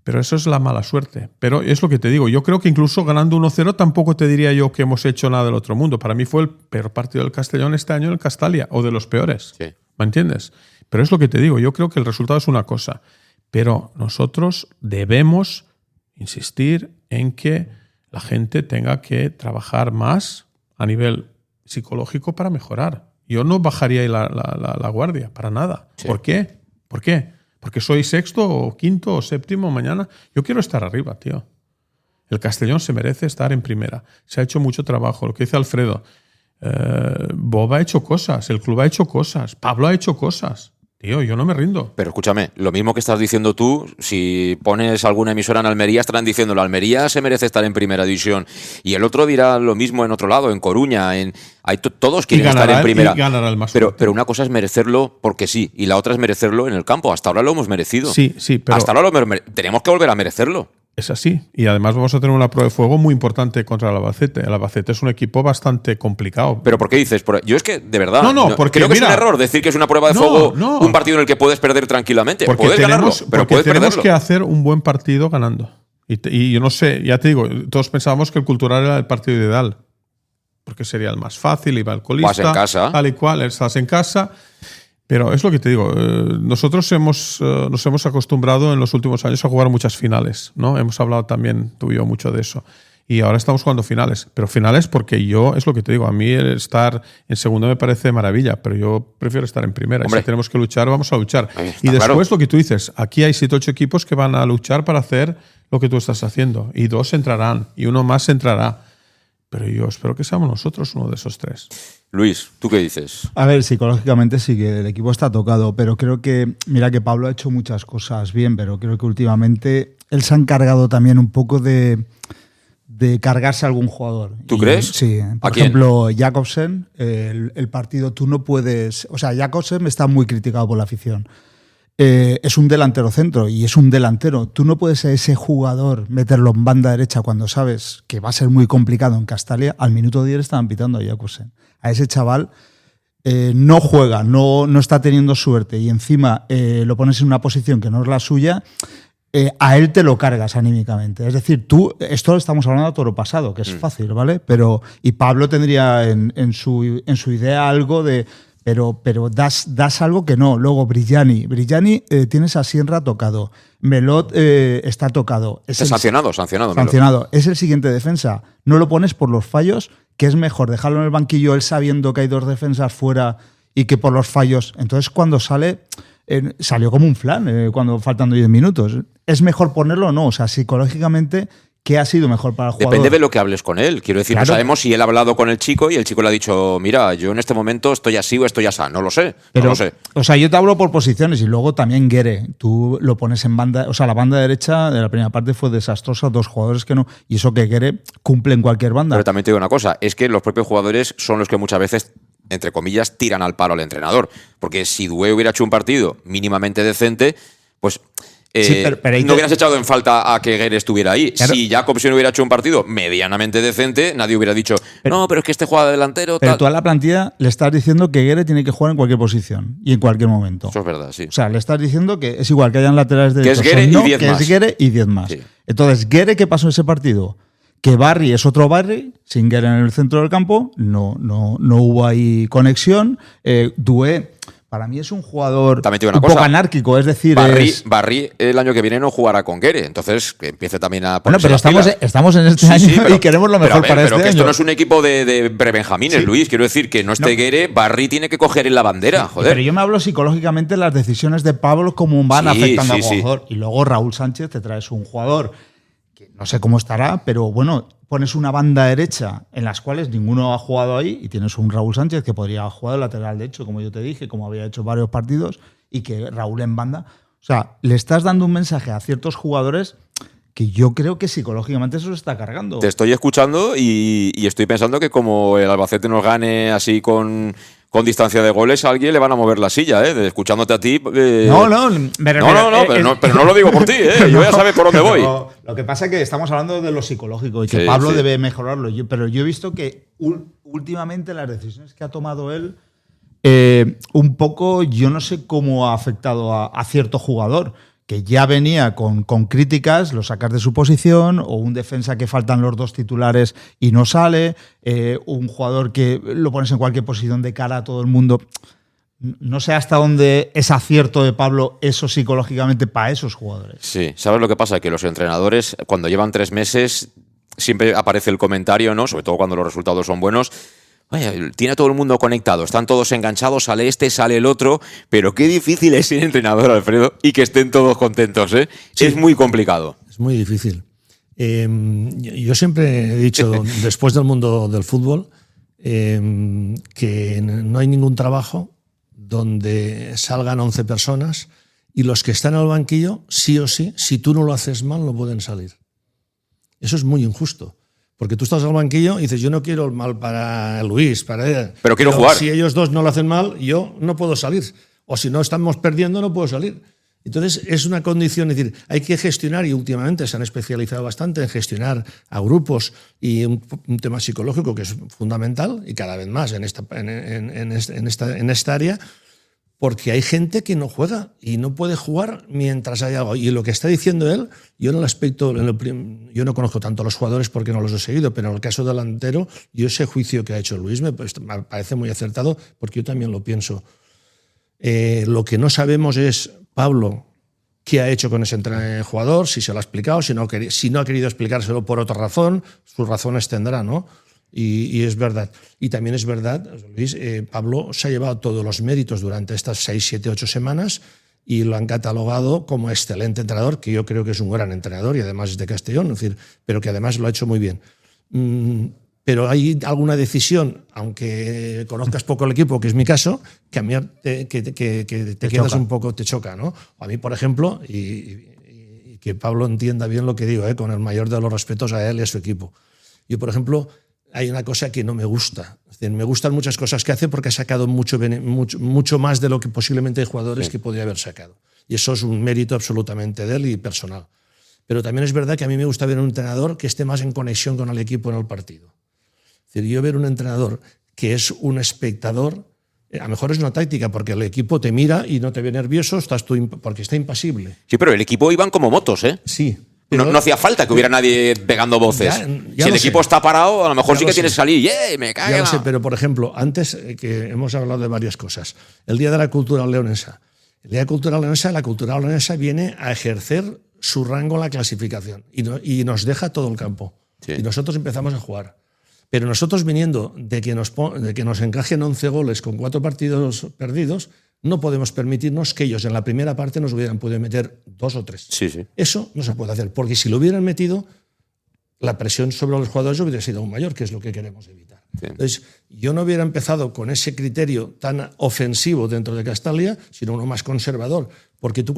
Speaker 4: pero eso es la mala suerte. Pero es lo que te digo, yo creo que incluso ganando 1-0 tampoco te diría yo que hemos hecho nada del otro mundo. Para mí fue el peor partido del Castellón este año en el Castalia, o de los peores.
Speaker 2: Sí.
Speaker 4: ¿Me entiendes? Pero es lo que te digo, yo creo que el resultado es una cosa, pero nosotros debemos insistir en que la gente tenga que trabajar más a nivel psicológico para mejorar. Yo no bajaría ahí la guardia, para nada.
Speaker 2: Sí.
Speaker 4: ¿Por qué? Porque Porque soy sexto o quinto o séptimo mañana. Yo quiero estar arriba, tío. El Castellón se merece estar en primera. Se ha hecho mucho trabajo. Lo que dice Alfredo. Bob ha hecho cosas. El club ha hecho cosas. Pablo ha hecho cosas. Tío, yo no me rindo.
Speaker 2: Pero escúchame, lo mismo que estás diciendo tú, si pones alguna emisora en Almería, estarán diciendo la Almería se merece estar en primera división. Y el otro dirá lo mismo en otro lado, en Coruña. Todos quieren estar en primera.
Speaker 4: Y ganará el más
Speaker 2: pero
Speaker 4: fuerte.
Speaker 2: una cosa es merecerlo porque sí, y la otra es merecerlo en el campo. Hasta ahora lo hemos merecido.
Speaker 4: Sí, pero
Speaker 2: Hasta ahora tenemos que volver a merecerlo.
Speaker 4: es así. Y además vamos a tener una prueba de fuego muy importante contra el Albacete. El Albacete es un equipo bastante complicado.
Speaker 2: ¿Pero por qué dices? Yo es que, de verdad,
Speaker 4: porque
Speaker 2: creo que
Speaker 4: mira,
Speaker 2: es un error decir que es una prueba de fuego un partido en el que puedes perder tranquilamente. Puedes ganarlo, pero puedes
Speaker 4: tenemos
Speaker 2: perderlo.
Speaker 4: que hacer un buen partido ganando. Y yo no sé, ya te digo, todos pensábamos que el Cultural era el partido ideal. Porque sería el más fácil, iba el colista.
Speaker 2: Vas en casa.
Speaker 4: Tal y cual, estás en casa. Pero es lo que te digo, nosotros nos hemos acostumbrado en los últimos años a jugar muchas finales, ¿no? Hemos hablado también tú y yo mucho de eso. Y ahora estamos jugando finales. Pero finales porque es lo que te digo, a mí el estar en segunda me parece maravilla, pero yo prefiero estar en primera.
Speaker 2: Hombre.
Speaker 4: Y si tenemos que luchar, vamos a luchar. Y
Speaker 2: claro.
Speaker 4: después lo que tú dices, aquí hay 7 o 8 equipos que van a luchar para hacer lo que tú estás haciendo. Y 2 entrarán, y 1 más entrará. Pero yo espero que seamos nosotros uno de esos 3.
Speaker 2: Luis, ¿tú qué dices?
Speaker 5: A ver, psicológicamente sí que el equipo está tocado, pero creo que, mira que Pablo ha hecho muchas cosas bien, pero creo que últimamente él se ha encargado también un poco de cargarse a algún jugador.
Speaker 2: ¿Tú crees?
Speaker 5: Sí. Por ejemplo, Jakobsen, el partido tú no puedes... O sea, Jakobsen está muy criticado por la afición. Es un delantero centro y es un delantero. Tú no puedes a ese jugador meterlo en banda derecha cuando sabes que va a ser muy complicado en Castalia. Al minuto 10 estaban pitando a Jakobsen. A ese chaval no juega, no está teniendo suerte y encima lo pones en una posición que no es la suya, a él te lo cargas anímicamente. Es decir, esto lo estamos hablando a toro pasado, que es fácil, ¿vale? Y Pablo tendría en su idea algo de... Pero das algo que no. Luego Brillani tienes a Sierra tocado. Melot está tocado.
Speaker 2: Sancionado.
Speaker 5: Es el siguiente defensa. No lo pones por los fallos, que es mejor dejarlo en el banquillo él sabiendo que hay 2 defensas fuera y que por los fallos. Entonces cuando salió como un flan cuando faltando 10 minutos. ¿Es mejor ponerlo o no? O sea, psicológicamente... ¿Qué ha sido mejor para el jugador?
Speaker 2: Depende de lo que hables con él. Quiero decir,
Speaker 5: claro.
Speaker 2: No sabemos si él ha hablado con el chico y el chico le ha dicho, mira, yo en este momento estoy así o estoy así. No lo sé. No lo sé.
Speaker 5: O sea, yo te hablo por posiciones y luego también Guerre. Tú lo pones en banda... O sea, la banda derecha de la primera parte fue desastrosa. 2 jugadores que no... Y eso que Guerre cumple en cualquier banda.
Speaker 2: Pero también te digo una cosa. Es que los propios jugadores son los que muchas veces, entre comillas, tiran al palo al entrenador. Porque si Due hubiera hecho un partido mínimamente decente, pues...
Speaker 5: Sí, pero
Speaker 2: no hubieras echado en falta a que Guerre estuviera ahí.
Speaker 5: Claro.
Speaker 2: Si Jakobsen hubiera hecho un partido medianamente decente, nadie hubiera dicho, no, pero es que este juega de delantero.
Speaker 5: Pero
Speaker 2: tal.
Speaker 5: tú a la plantilla le estás diciendo que Guerre tiene que jugar en cualquier posición y en cualquier momento.
Speaker 2: Eso es verdad, sí.
Speaker 5: O sea, le estás diciendo que es igual que hayan laterales derechos.
Speaker 2: Que es Guerre y 10
Speaker 5: que
Speaker 2: más.
Speaker 5: es Guerre y 10 más.
Speaker 2: Sí.
Speaker 5: Entonces, ¿Guerre qué pasó en ese partido? Que Barry es otro Barry, sin Guerre en el centro del campo, no hubo ahí conexión. Due... Para mí es un jugador
Speaker 2: También te digo una
Speaker 5: un
Speaker 2: cosa.
Speaker 5: poco anárquico, es decir...
Speaker 2: Barry el año que viene no jugará con Guerre, entonces que empiece también a
Speaker 5: Bueno,
Speaker 2: ponerse
Speaker 5: pero
Speaker 2: las pilas.
Speaker 5: estamos en este año
Speaker 2: pero,
Speaker 5: y queremos lo mejor para
Speaker 2: pero
Speaker 5: este
Speaker 2: que
Speaker 5: año.
Speaker 2: esto no es un equipo de prebenjamines, Luis. Quiero decir que no esté Guerre, Barry tiene que coger en la bandera, joder.
Speaker 5: Pero yo me hablo psicológicamente de las decisiones de Pablo, cómo van afectando al
Speaker 2: sí.
Speaker 5: jugador. Y luego Raúl Sánchez te traes un jugador que no sé cómo estará, pero bueno, pones una banda derecha en las cuales ninguno ha jugado ahí y tienes un Raúl Sánchez que podría haber jugado lateral derecho, como yo te dije, como había hecho varios partidos, y que Raúl en banda. O sea, le estás dando un mensaje a ciertos jugadores que yo creo que psicológicamente eso se está cargando.
Speaker 2: Te estoy escuchando y estoy pensando que como el Albacete nos gane así con distancia de goles, a alguien le van a mover la silla, escuchándote a ti.
Speaker 5: No,
Speaker 2: pero no lo digo por ti, yo ya sabes por dónde voy.
Speaker 5: Lo que pasa es que estamos hablando de lo psicológico y que Pablo debe mejorarlo. Pero yo he visto que últimamente las decisiones que ha tomado él, un poco, yo no sé cómo ha afectado a cierto jugador, que ya venía con críticas, lo sacas de su posición, o un defensa que faltan los 2 titulares y no sale, un jugador que lo pones en cualquier posición de cara a todo el mundo. No sé hasta dónde es acierto de Pablo eso psicológicamente para esos jugadores.
Speaker 2: Sí, ¿sabes lo que pasa? Que los entrenadores, cuando llevan 3 meses, siempre aparece el comentario, ¿no? Sobre todo cuando los resultados son buenos. Vaya, tiene a todo el mundo conectado, están todos enganchados, sale este, sale el otro, pero qué difícil es ser entrenador, Alfredo, y que estén todos contentos, ¿eh? Sí, es muy complicado.
Speaker 3: Es muy difícil. Yo siempre he dicho, después del mundo del fútbol, que no hay ningún trabajo donde salgan 11 personas y los que están en el banquillo, sí o sí, si tú no lo haces mal, no pueden salir. Eso es muy injusto. Porque tú estás al banquillo y dices, yo no quiero el mal para Luis, para él.
Speaker 2: Pero quiero jugar.
Speaker 3: Si ellos dos no lo hacen mal, yo no puedo salir. O si no estamos perdiendo, no puedo salir. Entonces, es una condición, es decir, hay que gestionar, y últimamente se han especializado bastante en gestionar a grupos y un tema psicológico que es fundamental, y cada vez más en esta área, porque hay gente que no juega y no puede jugar mientras hay algo. Y lo que está diciendo él, yo en el aspecto, yo no conozco tanto a los jugadores porque no los he seguido, pero en el caso delantero, yo ese juicio que ha hecho Luis me parece muy acertado, porque yo también lo pienso. Lo que no sabemos es, Pablo, qué ha hecho con ese jugador, si se lo ha explicado, si no ha querido explicárselo por otra razón, sus razones tendrá, ¿no? Y es verdad. Y también es verdad, Luis, Pablo se ha llevado todos los méritos durante estas 6, 7, 8 semanas y lo han catalogado como excelente entrenador, que yo creo que es un gran entrenador y además es de Castellón, es decir, pero que además lo ha hecho muy bien. Pero hay alguna decisión, aunque conozcas poco el equipo, que es mi caso, que a mí te quedas un poco, te choca, ¿no? A mí, por ejemplo, y que Pablo entienda bien lo que digo, con el mayor de los respetos a él y a su equipo. Yo, por ejemplo, hay una cosa que no me gusta. Es decir, me gustan muchas cosas que hace porque ha sacado mucho más de lo que posiblemente hay jugadores que podría haber sacado. Y eso es un mérito absolutamente de él y personal. Pero también es verdad que a mí me gusta ver un entrenador que esté más en conexión con el equipo en el partido. Es decir, yo ver un entrenador que es un espectador, a lo mejor es una táctica porque el equipo te mira y no te ve nervioso, estás tú porque está impasible.
Speaker 2: Sí, pero el equipo iban como motos, ¿eh?
Speaker 3: Sí.
Speaker 2: No hacía falta que hubiera nadie pegando voces.
Speaker 3: Ya
Speaker 2: si el equipo está parado, a lo mejor sí que tienes que salir. ¡Yeah! ¡Me cago!
Speaker 3: Ya lo sé, pero por ejemplo, antes que hemos hablado de varias cosas, el Día de la Cultura Leonesa. El Día de la Cultura Leonesa viene a ejercer su rango en la clasificación y nos deja todo el campo. Sí. Y nosotros empezamos a jugar. Pero nosotros viniendo de que nos encajen 11 goles con 4 partidos perdidos, no podemos permitirnos que ellos en la primera parte nos hubieran podido meter 2 o 3.
Speaker 2: Sí, sí.
Speaker 3: Eso no se puede hacer, porque si lo hubieran metido, la presión sobre los jugadores hubiera sido aún mayor, que es lo que queremos evitar. Sí. Entonces, yo no hubiera empezado con ese criterio tan ofensivo dentro de Castalia, sino uno más conservador. Porque tú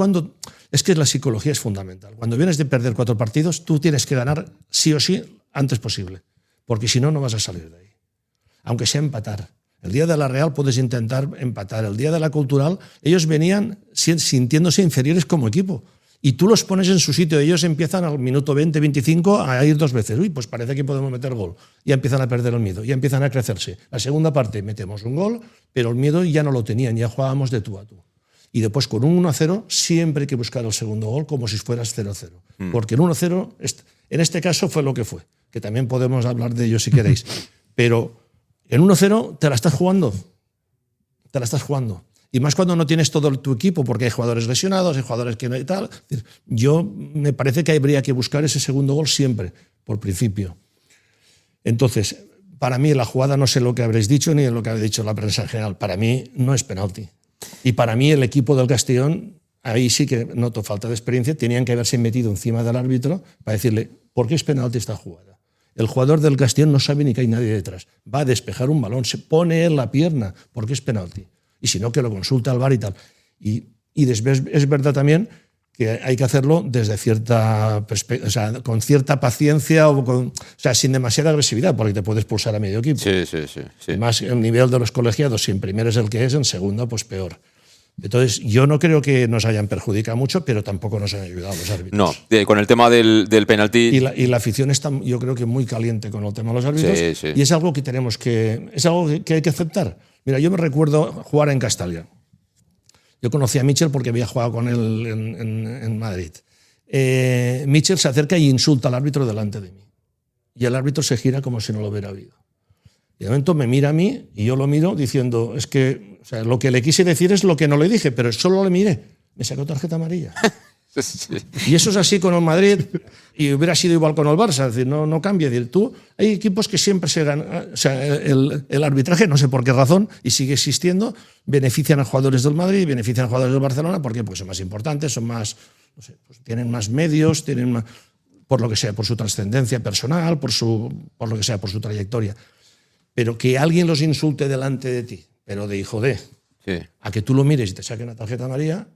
Speaker 3: es que la psicología es fundamental. Cuando vienes de perder 4 partidos, tú tienes que ganar sí o sí antes posible. Porque si no, no vas a salir de ahí. Aunque sea empatar. El día de la Real puedes intentar empatar. El día de la Cultural, ellos venían sintiéndose inferiores como equipo. Y tú los pones en su sitio. Ellos empiezan al minuto 20, 25 a ir 2 veces. Uy, pues parece que podemos meter gol. Ya empiezan a perder el miedo. Ya empiezan a crecerse. La segunda parte metemos un gol, pero el miedo ya no lo tenían. Ya jugábamos de tú a tú. Y después con un 1-0 siempre hay que buscar el segundo gol como si fueras 0-0. Porque el 1-0, en este caso fue lo que fue. Que también podemos hablar de ello si queréis. Pero en 1-0 te la estás jugando. Te la estás jugando. Y más cuando no tienes todo tu equipo, porque hay jugadores lesionados, hay jugadores que no hay tal. Yo me parece que habría que buscar ese segundo gol siempre, por principio. Entonces, para mí la jugada, no sé lo que habréis dicho ni lo que habéis dicho la prensa en general, para mí no es penalti. Y para mí el equipo del Castellón, ahí sí que noto falta de experiencia, tenían que haberse metido encima del árbitro para decirle, ¿por qué es penalti esta jugada? El jugador del Castellón no sabe ni que hay nadie detrás. Va a despejar un balón, se pone en la pierna, porque es penalti. Y si no, que lo consulta al VAR y tal. Y después es verdad también que hay que hacerlo desde cierta con cierta paciencia sin demasiada agresividad, porque te puedes expulsar a medio equipo.
Speaker 2: Sí.
Speaker 3: Más el nivel de los colegiados, si en primero es el que es, en segundo, pues peor. Entonces, yo no creo que nos hayan perjudicado mucho, pero tampoco nos han ayudado los árbitros.
Speaker 2: No, con el tema del penalti.
Speaker 3: Y la afición está, yo creo que muy caliente con el tema de los árbitros.
Speaker 2: Sí. Y
Speaker 3: es algo que es algo que hay que aceptar. Mira, yo me recuerdo jugar en Castalia. Yo conocí a Michel porque había jugado con él en Madrid. Michel se acerca y insulta al árbitro delante de mí. Y el árbitro se gira como si no lo hubiera habido. Y de momento me mira a mí y yo lo miro diciendo, lo que le quise decir es lo que no le dije, pero solo le miré. Me sacó tarjeta amarilla. Y eso es así con el Madrid y hubiera sido igual con el Barça. Es decir, no cambia. Es decir, hay equipos que siempre se ganan. O sea, el arbitraje, no sé por qué razón, y sigue existiendo, benefician a jugadores del Madrid, benefician a jugadores del Barcelona. ¿Por qué? Porque son más importantes, son más, no sé, pues tienen más medios, tienen más, por lo que sea, por su trascendencia personal, por lo que sea, por su trayectoria. Pero que alguien los insulte delante de ti, pero de hijo de, a que tú lo mires y te saque una tarjeta amarilla.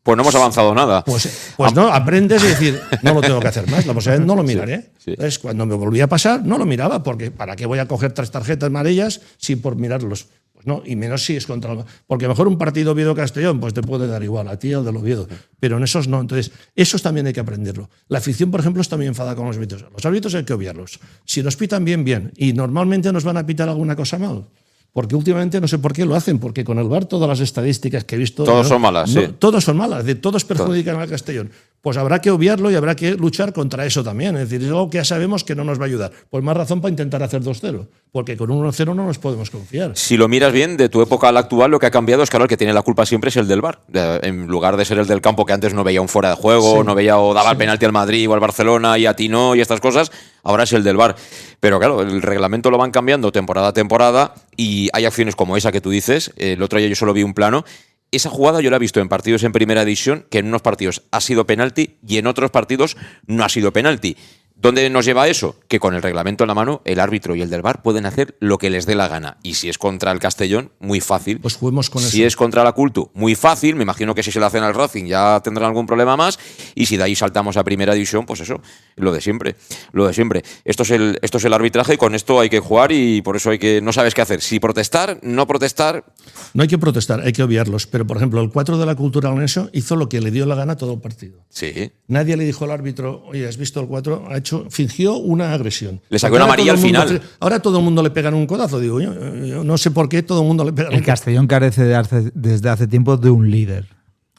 Speaker 2: Pues no hemos avanzado nada.
Speaker 3: Pues no, aprendes y decir, no lo tengo que hacer más, la posibilidad no lo miraré. Sí. Entonces, cuando me volvía a pasar, no lo miraba, porque ¿para qué voy a coger 3 tarjetas amarillas si por mirarlos? Pues no, y menos si es contra el... Porque mejor un partido Oviedo-Castellón, pues te puede dar igual a ti al del Oviedo, pero en esos no. Entonces, esos también hay que aprenderlo. La afición, por ejemplo, está muy enfadada con los árbitros. Los árbitros hay que obviarlos. Si nos pitan bien, y normalmente nos van a pitar alguna cosa mal. Porque últimamente no sé por qué lo hacen, porque con el VAR todas las estadísticas que he visto...
Speaker 2: Todos son malas, sí.
Speaker 3: Todos son malas, todos perjudican al Castellón. Pues habrá que obviarlo y habrá que luchar contra eso también. Es decir, es algo que ya sabemos que no nos va a ayudar. Pues más razón para intentar hacer 2-0, porque con 1-0 no nos podemos confiar.
Speaker 2: Si lo miras bien, de tu época a la actual, lo que ha cambiado es que ahora el que tiene la culpa siempre es el del VAR. En lugar de ser el del campo, que antes no veía un fuera de juego, no veía o daba el penalti al Madrid o al Barcelona y a ti no y estas cosas, ahora es el del VAR. Pero claro, el reglamento lo van cambiando temporada a temporada y hay acciones como esa que tú dices. El otro día yo solo vi un plano. Esa jugada yo la he visto en partidos en primera división, que en unos partidos ha sido penalti y en otros partidos no ha sido penalti. ¿Dónde nos lleva eso? Que con el reglamento en la mano, el árbitro y el del VAR pueden hacer lo que les dé la gana. Y si es contra el Castellón, muy fácil.
Speaker 3: Pues juguemos con eso.
Speaker 2: Si es contra la Cultu, muy fácil. Me imagino que si se lo hacen al Racing ya tendrán algún problema más. Y si de ahí saltamos a primera división, pues eso, lo de siempre. Lo de siempre. Esto es el arbitraje y con esto hay que jugar y por eso no sabes qué hacer. Si protestar, no protestar.
Speaker 3: No hay que protestar, hay que obviarlos. Pero, por ejemplo, el 4 de la Cultura Leonesa hizo lo que le dio la gana todo el partido.
Speaker 2: Sí.
Speaker 3: Nadie le dijo al árbitro, oye, ¿has visto el 4? Fingió una agresión.
Speaker 2: Le sacó una amarilla al final.
Speaker 3: Ahora todo el mundo le pega un codazo, digo yo no sé por qué todo el mundo le pega un codazo.
Speaker 5: El Castellón carece desde hace tiempo de un líder.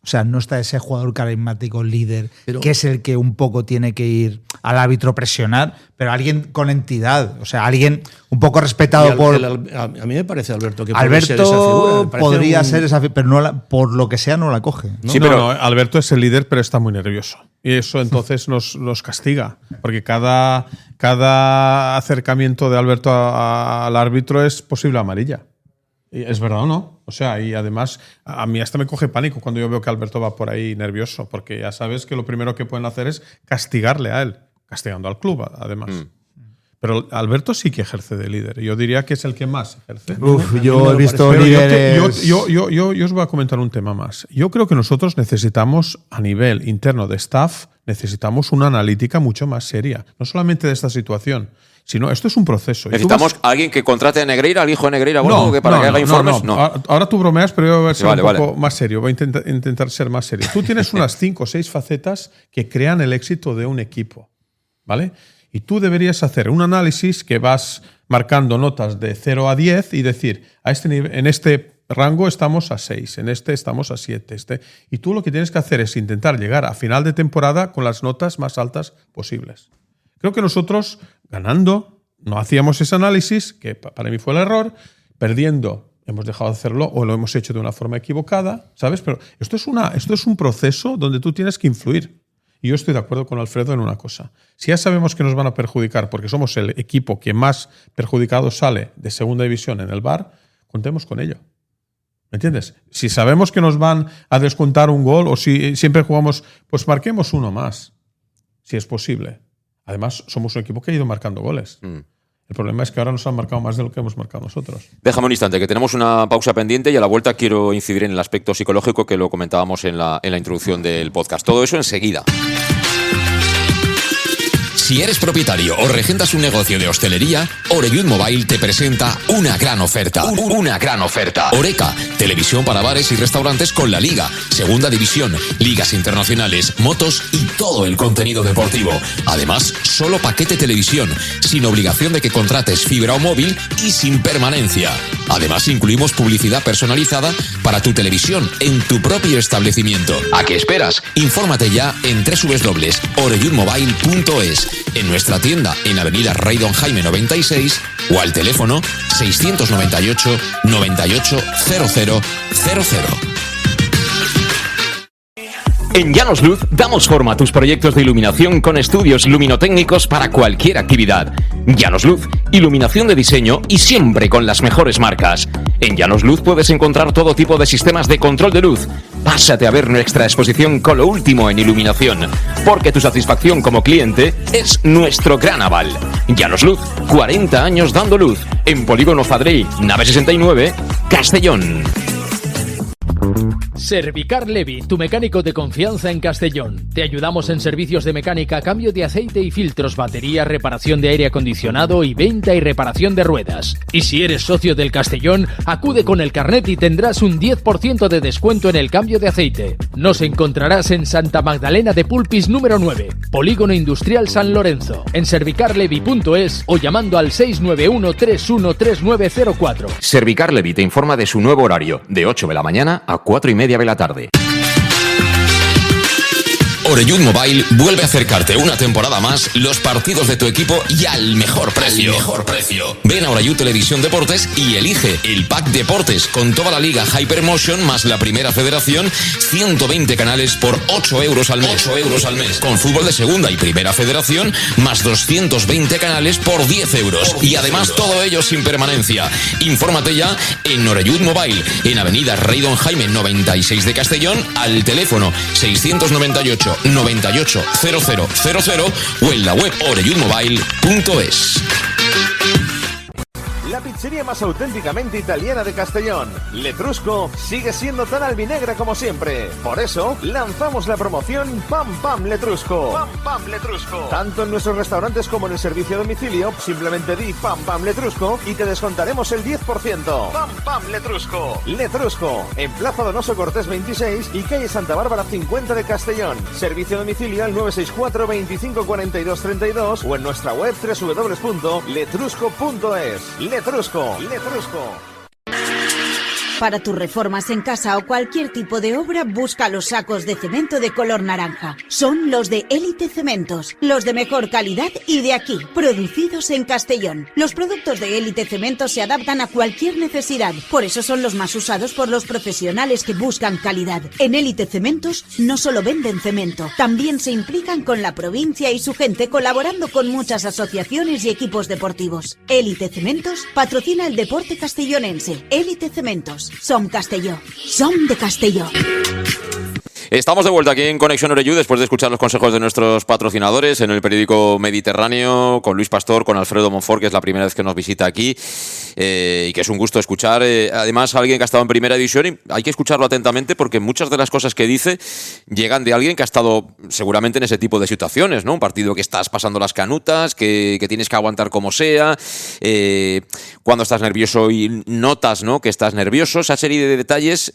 Speaker 5: O sea, no está ese jugador carismático líder, que es el que un poco tiene que ir al árbitro a presionar, pero alguien con entidad, o sea, alguien un poco respetado
Speaker 3: a mí me parece, Alberto, que
Speaker 5: Alberto podría ser esa figura, pero no por lo que sea no la coge.
Speaker 4: ¿No? Sí, pero Alberto es el líder, pero está muy nervioso. Y eso entonces nos castiga, porque cada acercamiento de Alberto al árbitro es posible amarilla. ¿Es verdad o no? O sea, y además a mí hasta me coge pánico cuando yo veo que Alberto va por ahí nervioso, porque ya sabes que lo primero que pueden hacer es castigarle a él, castigando al club además. Pero Alberto sí que ejerce de líder. Yo diría que es el que más ejerce.
Speaker 5: Yo he visto líderes...
Speaker 4: Yo os voy a comentar un tema más. Yo creo que nosotros necesitamos, a nivel interno de staff, necesitamos una analítica mucho más seria. No solamente de esta situación, sino esto es un proceso.
Speaker 2: ¿Necesitamos a alguien que contrate a Negreira, al hijo de Negreira, para que haga informes? No.
Speaker 4: Ahora tú bromeas, pero yo voy a ser un poco más serio. Voy a intentar ser más serio. Tú tienes unas 5 o 6 facetas que crean el éxito de un equipo, ¿vale? Y tú deberías hacer un análisis que vas marcando notas de 0 a 10 y decir, en este rango estamos a 6, en este estamos a 7. Y tú lo que tienes que hacer es intentar llegar a final de temporada con las notas más altas posibles. Creo que nosotros, ganando, no hacíamos ese análisis, que para mí fue el error, perdiendo, hemos dejado de hacerlo o lo hemos hecho de una forma equivocada, ¿sabes? Pero esto es un proceso donde tú tienes que influir. Y yo estoy de acuerdo con Alfredo en una cosa. Si ya sabemos que nos van a perjudicar porque somos el equipo que más perjudicado sale de segunda división en el VAR, contemos con ello. ¿Me entiendes? Si sabemos que nos van a descontar un gol o si siempre jugamos, pues marquemos uno más, si es posible. Además, somos un equipo que ha ido marcando goles. El problema es que ahora nos han marcado más de lo que hemos marcado nosotros.
Speaker 2: Déjame un instante, que tenemos una pausa pendiente y a la vuelta quiero incidir en el aspecto psicológico que lo comentábamos en la introducción del podcast. Todo eso enseguida.
Speaker 1: Si eres propietario o regentas un negocio de hostelería, Oreyud Mobile te presenta una gran oferta. Una gran oferta. Oreca, televisión para bares y restaurantes con la Liga, Segunda División, ligas internacionales, motos y todo el contenido deportivo. Además, solo paquete televisión, sin obligación de que contrates fibra o móvil y sin permanencia. Además, incluimos publicidad personalizada para tu televisión en tu propio establecimiento. ¿A qué esperas? Infórmate ya en www.oreyudmobile.es, en nuestra tienda en Avenida Rey Don Jaime 96 o al teléfono 698 98 0000.
Speaker 6: En Llanos Luz damos forma a tus proyectos de iluminación con estudios luminotécnicos para cualquier actividad. Llanos Luz, iluminación de diseño y siempre con las mejores marcas. En Llanos Luz puedes encontrar todo tipo de sistemas de control de luz. Pásate a ver nuestra exposición con lo último en iluminación, porque tu satisfacción como cliente es nuestro gran aval. Llanos Luz, 40 años dando luz. En Polígono Fadrell, nave 69, Castellón.
Speaker 7: Servicar Levi, tu mecánico de confianza en Castellón. Te ayudamos en servicios de mecánica, cambio de aceite y filtros, batería, reparación de aire acondicionado y venta y reparación de ruedas. Y si eres socio del Castellón, acude con el carnet y tendrás un 10% de descuento en el cambio de aceite. Nos encontrarás en Santa Magdalena de Pulpis número 9, Polígono Industrial San Lorenzo, en servicarlevi.es o llamando al 691 313904.
Speaker 1: Servicar Levi te informa de su nuevo horario, de 8 de la mañana a 4:30 de la tarde. Oreyud Mobile vuelve a acercarte una temporada más los partidos de tu equipo y al mejor precio. Ven a Oreyud Televisión Deportes y elige el pack Deportes con toda la liga Hypermotion más la primera federación, 120 canales por 8 euros al mes. Con fútbol de segunda y primera federación más 220 canales por 10 euros. Y además todo ello sin permanencia. Infórmate ya en Oreyud Mobile, en Avenida Rey Don Jaime 96 de Castellón, al teléfono 698 98 0000 o en la web oreyudmobile.es.
Speaker 8: La pizzería más auténticamente italiana de Castellón, Letrusco, sigue siendo tan albinegra como siempre. Por eso, lanzamos la promoción Pam Pam Letrusco. Pam Pam Letrusco. Tanto en nuestros restaurantes como en el servicio a domicilio, simplemente di Pam Pam Letrusco y te descontaremos el 10%. Pam Pam Letrusco. Letrusco, en Plaza Donoso Cortés 26 y calle Santa Bárbara 50 de Castellón. Servicio a domicilio al 964 25 42 32 o en nuestra web www.letrusco.es. Letrusco.
Speaker 9: Para tus reformas en casa o cualquier tipo de obra, busca los sacos de cemento de color naranja. Son los de Élite Cementos, los de mejor calidad y de aquí, producidos en Castellón. Los productos de Élite Cementos se adaptan a cualquier necesidad, por eso son los más usados por los profesionales que buscan calidad. En Élite Cementos no solo venden cemento, también se implican con la provincia y su gente, colaborando con muchas asociaciones y equipos deportivos. Élite Cementos patrocina el deporte castellonense. Élite Cementos. Som Castelló. Som de Castelló.
Speaker 2: Estamos de vuelta aquí en Conexión Oreyud después de escuchar los consejos de nuestros patrocinadores en el periódico Mediterráneo, con Luis Pastor, con Alfredo Monfort, que es la primera vez que nos visita aquí y que es un gusto escuchar. Además, alguien que ha estado en primera división, y hay que escucharlo atentamente porque muchas de las cosas que dice llegan de alguien que ha estado seguramente en ese tipo de situaciones, ¿no? Un partido que estás pasando las canutas, que tienes que aguantar como sea, cuando estás nervioso y notas, ¿no?, que estás nervioso. Esa serie de detalles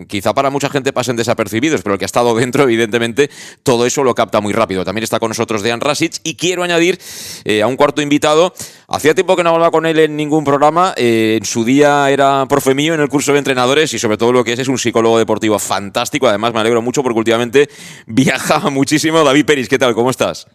Speaker 2: quizá para mucha gente pasen desapercibidos, pero el que ha estado dentro, evidentemente, todo eso lo capta muy rápido. También está con nosotros Dejan Rasic y quiero añadir a un cuarto invitado. Hacía tiempo que no hablaba con él en ningún programa. En su día era profe mío en el curso de entrenadores y sobre todo lo que es un psicólogo deportivo fantástico. Además, me alegro mucho porque últimamente viaja muchísimo. David Peris, ¿qué tal? ¿Cómo estás?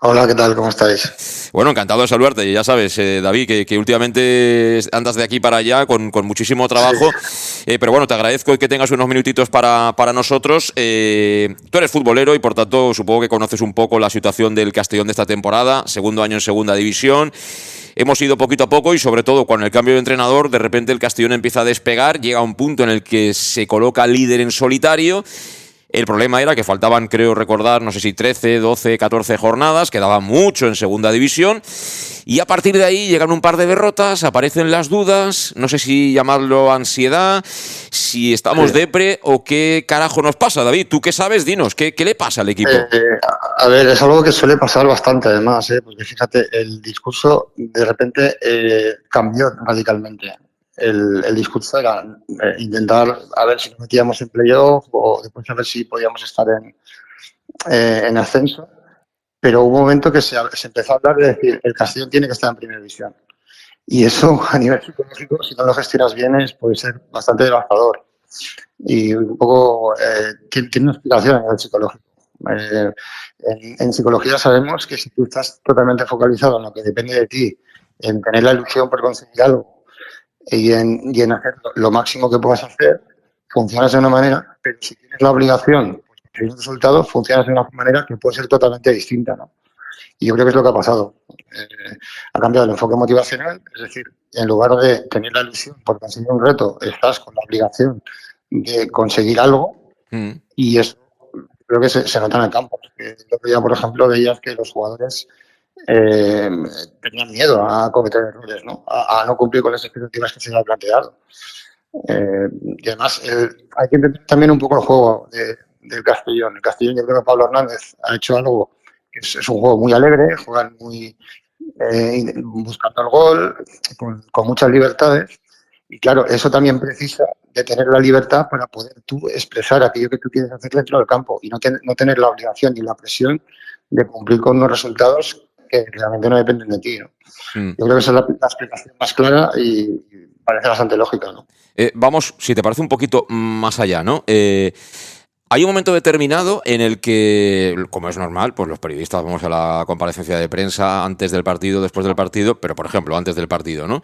Speaker 10: Hola, ¿qué tal? ¿Cómo estáis?
Speaker 2: Bueno, encantado de saludarte. Ya sabes, David, que últimamente andas de aquí para allá con muchísimo trabajo. Sí. Pero bueno, te agradezco que tengas unos minutitos para nosotros. Tú eres futbolero y por tanto supongo que conoces un poco la situación del Castellón de esta temporada. Segundo año en segunda división. Hemos ido poquito a poco y sobre todo con el cambio de entrenador, de repente el Castellón empieza a despegar. Llega a un punto en el que se coloca líder en solitario. El problema era que faltaban, creo recordar, no sé si 13, 12, 14 jornadas, quedaba mucho en segunda división y a partir de ahí llegan un par de derrotas, aparecen las dudas, no sé si llamarlo ansiedad, si estamos depre o qué carajo nos pasa. David, ¿tú qué sabes? Dinos, ¿qué le pasa al equipo?
Speaker 10: A ver, es algo que suele pasar bastante además, porque fíjate, el discurso de repente cambió radicalmente. El discurso era intentar a ver si nos metíamos en playoff o después a ver si podíamos estar en ascenso, pero hubo un momento que se empezó a hablar de decir el Castellón tiene que estar en primera división y eso a nivel psicológico, si no lo gestionas bien, puede ser bastante devastador y un poco tiene una explicación a nivel psicológico. En psicología sabemos que si tú estás totalmente focalizado en lo que depende de ti, en tener la ilusión por conseguir algo y en hacer lo máximo que puedas hacer, funcionas de una manera, pero si tienes la obligación, pues el resultado funcionas de una manera que puede ser totalmente distinta, ¿no? Y yo creo que es lo que ha pasado. Ha cambiado el enfoque motivacional, es decir, en lugar de tener la ilusión por conseguir un reto, estás con la obligación de conseguir algo y eso creo que se nota en el campo. El otro día, por ejemplo, veías que los jugadores tenían miedo a cometer errores, ¿no? A no cumplir con las expectativas que se les ha planteado. Y además hay que entender también un poco el juego del Castellón. El Castellón, yo creo que Pablo Hernández ha hecho algo que es un juego muy alegre, juegan muy buscando el gol, con muchas libertades. Y claro, eso también precisa de tener la libertad para poder tú expresar aquello que tú quieres hacer dentro del campo y no tener la obligación ni la presión de cumplir con unos resultados que realmente no dependen de ti, ¿no? Yo creo que esa es la explicación más clara y parece bastante lógica, ¿no?
Speaker 2: Vamos, si te parece un poquito más allá, ¿no? Hay un momento determinado en el que, como es normal, pues los periodistas vamos a la comparecencia de prensa antes del partido, después del partido, pero por ejemplo, antes del partido, ¿no?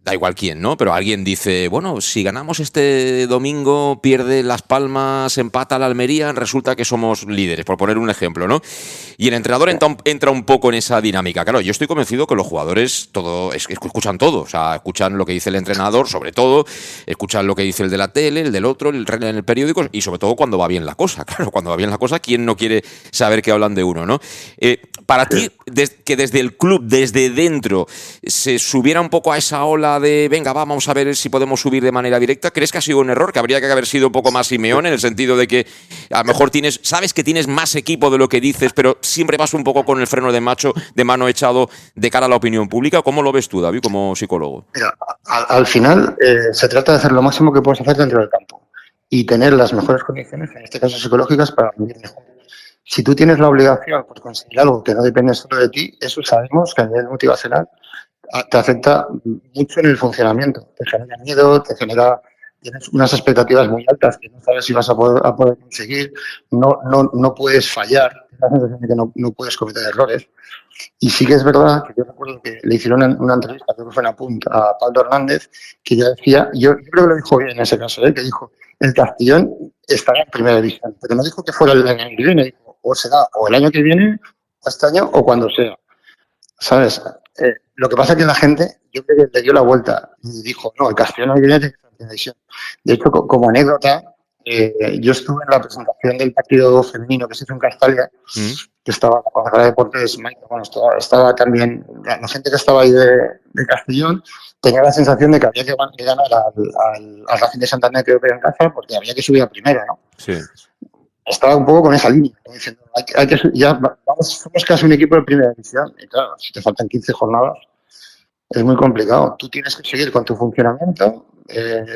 Speaker 2: Da igual quién, ¿no? Pero alguien dice, bueno, si ganamos este domingo, pierde Las Palmas, empata la Almería, resulta que somos líderes, por poner un ejemplo, ¿no? Y el entrenador entra un poco en esa dinámica. Claro, yo estoy convencido que los jugadores escuchan todo, o sea, escuchan lo que dice el entrenador, sobre todo, escuchan lo que dice el de la tele, el del otro, en el periódico, y sobre todo cuando va bien la cosa. Claro, cuando va bien la cosa, ¿quién no quiere saber que hablan de uno, no? Para ti, que desde el club, desde dentro, se subiera un poco a esa ola de venga, vamos a ver si podemos subir de manera directa, ¿crees que ha sido un error? ¿Que habría que haber sido un poco más Simeone, en el sentido de que a lo mejor sabes que tienes más equipo de lo que dices, pero siempre vas un poco con el freno de mano echado de cara a la opinión pública? ¿Cómo lo ves tú, David, como psicólogo?
Speaker 10: Mira, al final se trata de hacer lo máximo que puedes hacer dentro del campo y tener las mejores condiciones, en este caso psicológicas, para vivir mejor. Si tú tienes la obligación por conseguir algo que no depende solo de ti, eso sabemos que a nivel motivacional te afecta mucho en el funcionamiento. Te genera miedo, tienes unas expectativas muy altas que no sabes si vas a poder conseguir, no puedes fallar, tienes la sensación de que no puedes cometer errores. Y sí que es verdad que yo recuerdo que le hicieron una entrevista, creo que fue en Apunt, a Pablo Hernández, que ya decía, yo creo que lo dijo bien en ese caso, que dijo, el Castellón estará en primera división, pero no dijo que fuera el año que viene, dijo, o será o el año que viene, o este año, o cuando sea. ¿Sabes? Lo que pasa es que la gente, yo creo que le dio la vuelta y dijo, no, el Castellón no viene de primera división. De hecho, como anécdota, yo estuve en la presentación del partido femenino que se hizo en Castalia, que estaba la concejala de deportes, bueno, estaba también, la gente que estaba ahí de Castellón, tenía la sensación de que había que ganar al Racing de Santander, creo que era en casa, porque había que subir a primera, ¿no?
Speaker 2: Sí.
Speaker 10: Estaba un poco con esa línea, diciendo, somos casi un equipo de primera división, y claro, si te faltan 15 jornadas, es muy complicado. Tú tienes que seguir con tu funcionamiento,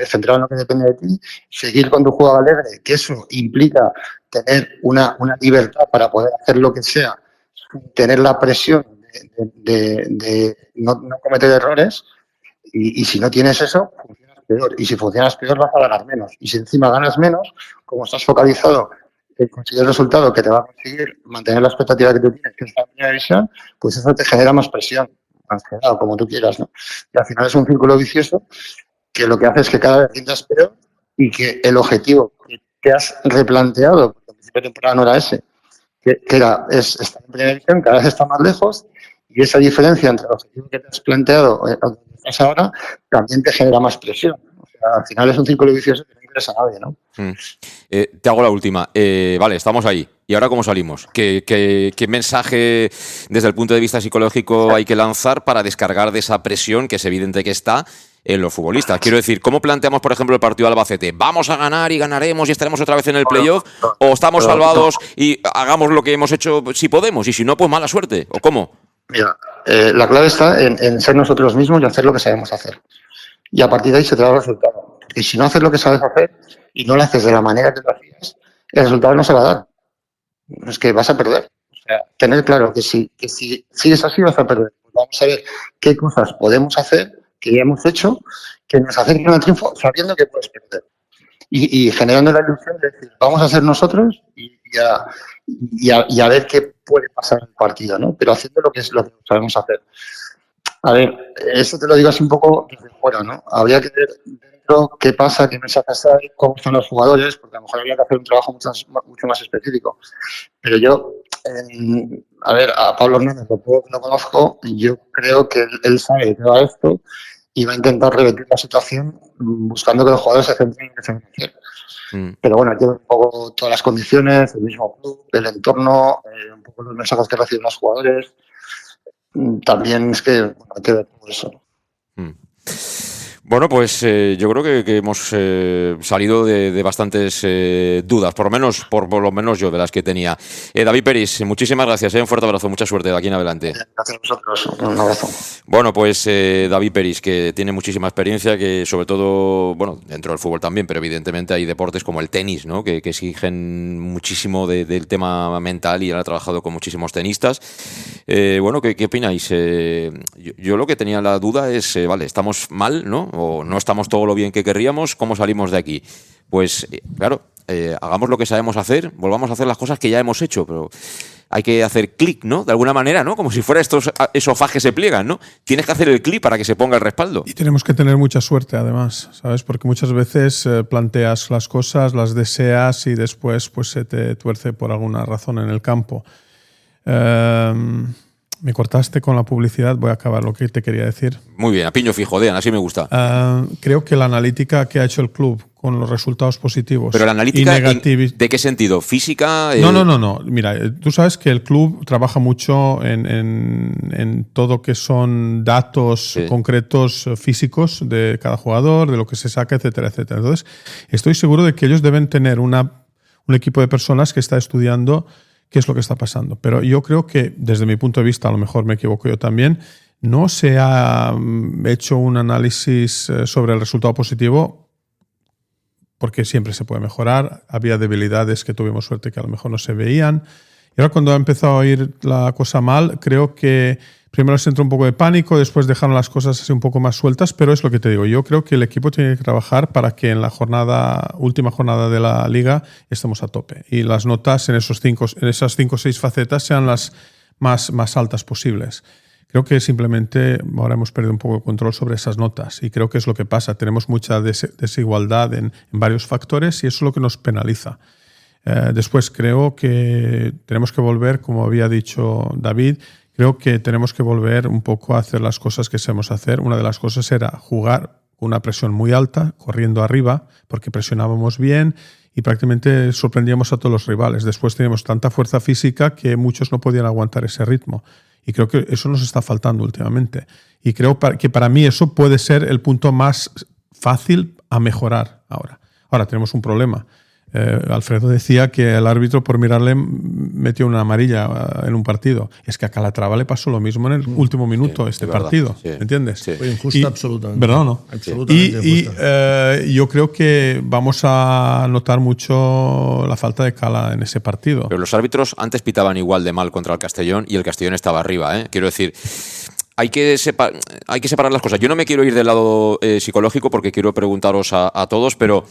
Speaker 10: centrado en lo que depende de ti, seguir con tu juego alegre, que eso implica tener una libertad para poder hacer lo que sea, tener la presión de no cometer errores, y si no tienes eso, funcionas peor. Y si funcionas peor, vas a ganar menos. Y si encima ganas menos, como estás focalizado en conseguir el resultado que te va a conseguir mantener la expectativa que tú tienes, que es la primera división, pues eso te genera más presión, ansiedad, como tú quieras, ¿no? Y al final es un círculo vicioso que lo que hace es que cada vez rindas peor y que el objetivo que te has replanteado, porque al principio de temporada no era ese, que es estar en primera división, cada vez está más lejos, y esa diferencia entre el objetivo que te has planteado y donde estás ahora también te genera más presión. O sea, al final es un círculo vicioso que no interesa a nadie, ¿no?
Speaker 2: Te hago la última. Vale, estamos ahí. ¿Y ahora cómo salimos? ¿Qué mensaje desde el punto de vista psicológico hay que lanzar para descargar de esa presión que es evidente que está en los futbolistas? Quiero decir, ¿cómo planteamos, por ejemplo, el partido de Albacete? ¿Vamos a ganar y ganaremos y estaremos otra vez en el playoff? ¿O estamos salvados y hagamos lo que hemos hecho si podemos? Y si no, pues mala suerte. ¿O cómo?
Speaker 10: Mira, la clave está en ser nosotros mismos y hacer lo que sabemos hacer. Y a partir de ahí se te da el resultado. Y si no haces lo que sabes hacer y no lo haces de la manera que lo hacías, el resultado no se va a dar. Es que vas a perder. O sea, tener claro que si sigues así vas a perder. Vamos a ver qué cosas podemos hacer, que ya hemos hecho, que nos acerquen al triunfo sabiendo que puedes perder. Y generando la ilusión de decir, vamos a ser nosotros y a ver qué puede pasar en el partido, ¿no? Pero haciendo lo que sabemos hacer. A ver, eso te lo digo así un poco desde fuera, ¿no? Habría que ver viendo qué pasa, qué mensajes hay, cómo están los jugadores, porque a lo mejor habría que hacer un trabajo mucho más específico. Pero yo, a ver, a Pablo Hernández lo conozco, y yo creo que él sabe de qué va esto y va a intentar revertir la situación buscando que los jugadores se centren en defender. Pero bueno, tiene un poco todas las condiciones, el mismo club, el entorno, un poco los mensajes que reciben los jugadores. También es que hay que ver todo eso.
Speaker 2: Bueno, pues yo creo que hemos salido de bastantes dudas, por lo menos yo, de las que tenía. David Peris, muchísimas gracias, un fuerte abrazo, mucha suerte de aquí en adelante.
Speaker 10: Gracias a vosotros, un abrazo.
Speaker 2: Bueno, pues David Peris, que tiene muchísima experiencia, que sobre todo, bueno, dentro del fútbol también, pero evidentemente hay deportes como el tenis, ¿no? que exigen muchísimo del tema mental, y él ha trabajado con muchísimos tenistas. Bueno, ¿qué opináis? Yo lo que tenía la duda es, vale, estamos mal, ¿no? O no estamos todo lo bien que querríamos, ¿cómo salimos de aquí? Pues claro, hagamos lo que sabemos hacer, volvamos a hacer las cosas que ya hemos hecho, pero hay que hacer clic, ¿no? De alguna manera, ¿no? Como si fuera estos esofages se pliegan, ¿no? Tienes que hacer el clic para que se ponga el respaldo.
Speaker 4: Y tenemos que tener mucha suerte, además, ¿sabes? Porque muchas veces planteas las cosas, las deseas y después pues se te tuerce por alguna razón en el campo. Me cortaste con la publicidad, voy a acabar lo que te quería decir.
Speaker 2: Muy bien, a piño fijo, Dean, así me gusta.
Speaker 4: Creo que la analítica que ha hecho el club con los resultados positivos.
Speaker 2: Pero la analítica, ¿de qué sentido? ¿Física?
Speaker 4: No. Mira, tú sabes que el club trabaja mucho en todo que son datos concretos físicos de cada jugador, de lo que se saca, etcétera, etcétera. Entonces, estoy seguro de que ellos deben tener un equipo de personas que está estudiando qué es lo que está pasando. Pero yo creo que, desde mi punto de vista, a lo mejor me equivoco yo también, no se ha hecho un análisis sobre el resultado positivo, porque siempre se puede mejorar. Había debilidades que tuvimos suerte que a lo mejor no se veían. Y ahora, cuando ha empezado a ir la cosa mal, creo que primero se entró un poco de pánico, después dejaron las cosas así un poco más sueltas, pero es lo que te digo. Yo creo que el equipo tiene que trabajar para que en la última jornada de la Liga estemos a tope. Y las notas en esas 5 o 6 facetas sean las más altas posibles. Creo que simplemente ahora hemos perdido un poco el control sobre esas notas, y creo que es lo que pasa. Tenemos mucha desigualdad en varios factores, y eso es lo que nos penaliza. Después creo que tenemos que volver, como había dicho David, creo que tenemos que volver un poco a hacer las cosas que sabemos hacer. Una de las cosas era jugar con una presión muy alta, corriendo arriba, porque presionábamos bien y prácticamente sorprendíamos a todos los rivales. Después teníamos tanta fuerza física que muchos no podían aguantar ese ritmo. Y creo que eso nos está faltando últimamente. Y creo que para mí eso puede ser el punto más fácil a mejorar ahora. Ahora tenemos un problema. Alfredo decía que el árbitro, por mirarle, metió una amarilla en un partido. Es que a Calatrava le pasó lo mismo en el último minuto de este partido. Sí. ¿Entiendes?
Speaker 3: Sí. Fue injusta, absolutamente.
Speaker 4: ¿Verdad o no?
Speaker 3: Absolutamente
Speaker 4: injusta. Y yo creo que vamos a notar mucho la falta de cala en ese partido.
Speaker 2: Pero los árbitros antes pitaban igual de mal contra el Castellón, y el Castellón estaba arriba, ¿eh? Quiero decir, hay que separar las cosas. Yo no me quiero ir del lado psicológico, porque quiero preguntaros a todos, pero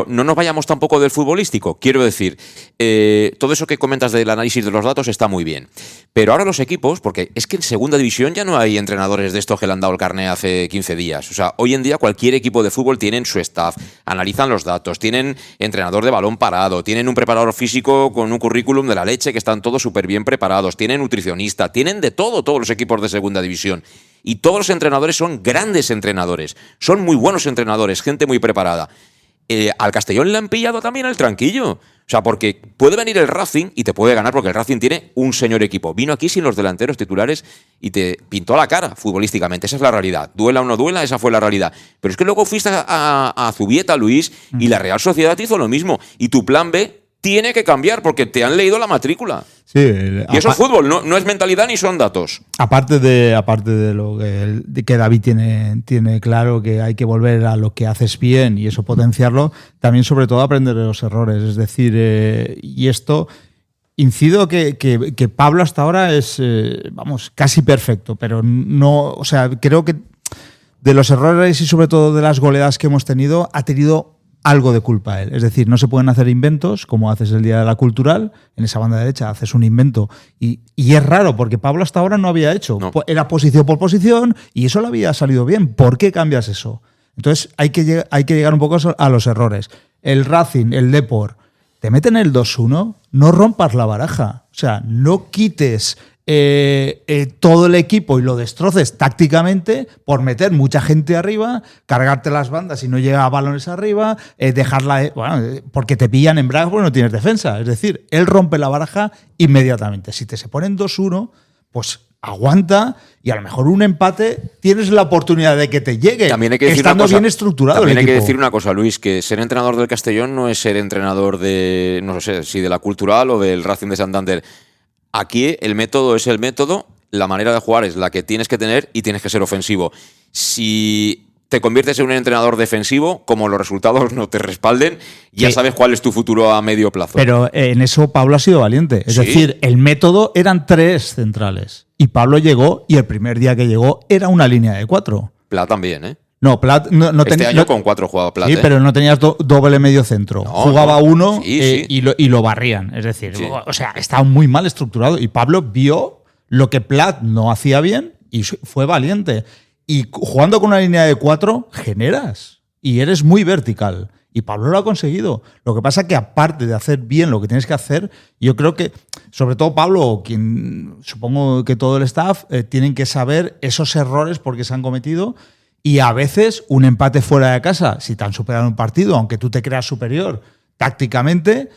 Speaker 2: no nos vayamos tampoco del futbolístico. Quiero decir, todo eso que comentas del análisis de los datos está muy bien. Pero ahora los equipos, porque es que en segunda división ya no hay entrenadores de estos que le han dado el carné hace 15 días. O sea, hoy en día cualquier equipo de fútbol tienen su staff, analizan los datos, tienen entrenador de balón parado, tienen un preparador físico con un currículum de la leche, que están todos súper bien preparados, tienen nutricionista, tienen de todo todos los equipos de segunda división. Y todos los entrenadores son grandes entrenadores, son muy buenos entrenadores, gente muy preparada. Al Castellón le han pillado también al tranquillo. O sea, porque puede venir el Racing y te puede ganar, porque el Racing tiene un señor equipo. Vino aquí sin los delanteros titulares y te pintó la cara futbolísticamente. Esa es la realidad. Duela o no duela, esa fue la realidad. Pero es que luego fuiste a Zubieta, Luis, y la Real Sociedad hizo lo mismo. Y tu plan B tiene que cambiar, porque te han leído la matrícula.
Speaker 5: Sí,
Speaker 2: y eso es fútbol, no es mentalidad ni son datos.
Speaker 5: Aparte de lo que David tiene claro, que hay que volver a lo que haces bien y eso potenciarlo, también sobre todo aprender de los errores. Es decir, y esto, incido que Pablo hasta ahora es, casi perfecto, pero no, o sea, creo que de los errores y sobre todo de las goleadas que hemos tenido, ha tenido algo de culpa él. Es decir, no se pueden hacer inventos como haces el día de la cultural. En esa banda derecha haces un invento y es raro, porque Pablo hasta ahora no había hecho. No. Era posición por posición y eso le había salido bien. ¿Por qué cambias eso? Entonces hay que llegar un poco a los errores. El Racing, el Depor, te meten el 2-1, no rompas la baraja. O sea, no quites todo el equipo y lo destroces tácticamente por meter mucha gente arriba, cargarte las bandas y no llega balones arriba, dejarla... porque te pillan en bragas porque no tienes defensa. Es decir, él rompe la baraja inmediatamente. Si te se ponen 2-1, pues aguanta y a lo mejor un empate tienes la oportunidad de que te llegue,
Speaker 2: también hay que decir
Speaker 5: estando
Speaker 2: una cosa,
Speaker 5: bien estructurado
Speaker 2: también
Speaker 5: el
Speaker 2: hay que
Speaker 5: equipo.
Speaker 2: decir una cosa, Luis, que ser entrenador del Castellón no es ser entrenador de, no sé, si de la Cultural o del Racing de Santander. Aquí el método es el método, la manera de jugar es la que tienes que tener y tienes que ser ofensivo. Si te conviertes en un entrenador defensivo, como los resultados no te respalden, ya sabes cuál es tu futuro a medio plazo.
Speaker 5: Pero en eso Pablo ha sido valiente. Es decir, el método eran 3 centrales. Y Pablo llegó, y el primer día que llegó era una línea de 4.
Speaker 2: Pla también, ¿eh?
Speaker 5: No, Plat no
Speaker 2: este año con 4 jugaba Plat.
Speaker 5: Sí, pero no tenías doble medio centro.
Speaker 2: No,
Speaker 5: jugaba uno
Speaker 2: sí.
Speaker 5: Y lo barrían. Es decir, o sea, estaba muy mal estructurado. Y Pablo vio lo que Plat no hacía bien y fue valiente. Y jugando con una línea de 4, generas. Y eres muy vertical. Y Pablo lo ha conseguido. Lo que pasa es que aparte de hacer bien lo que tienes que hacer, yo creo que, sobre todo Pablo, quien supongo que todo el staff, tienen que saber esos errores porque se han cometido. Y a veces un empate fuera de casa, si te han superado un partido, aunque tú te creas superior tácticamente,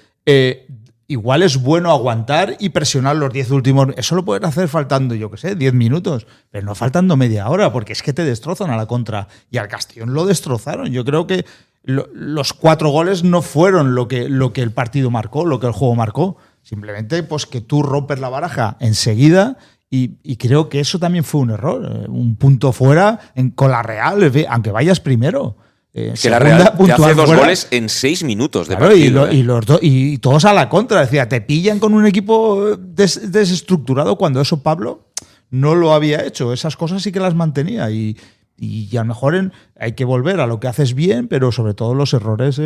Speaker 5: igual es bueno aguantar y presionar los 10 últimos. Eso lo pueden hacer faltando, yo qué sé, 10 minutos, pero no faltando media hora, porque es que te destrozan a la contra. Y al Castellón lo destrozaron. Yo creo que los 4 goles no fueron lo que el partido marcó, lo que el juego marcó. Simplemente pues que tú rompes la baraja enseguida. Y creo que eso también fue un error. Un punto fuera con la Real, aunque vayas primero.
Speaker 2: Que la Real te hace 2 goles en 6 minutos de partido.
Speaker 5: Y todos a la contra. Decía, te pillan con un equipo desestructurado cuando eso Pablo no lo había hecho. Esas cosas sí que las mantenía. Y a lo mejor hay que volver a lo que haces bien, pero sobre todo los errores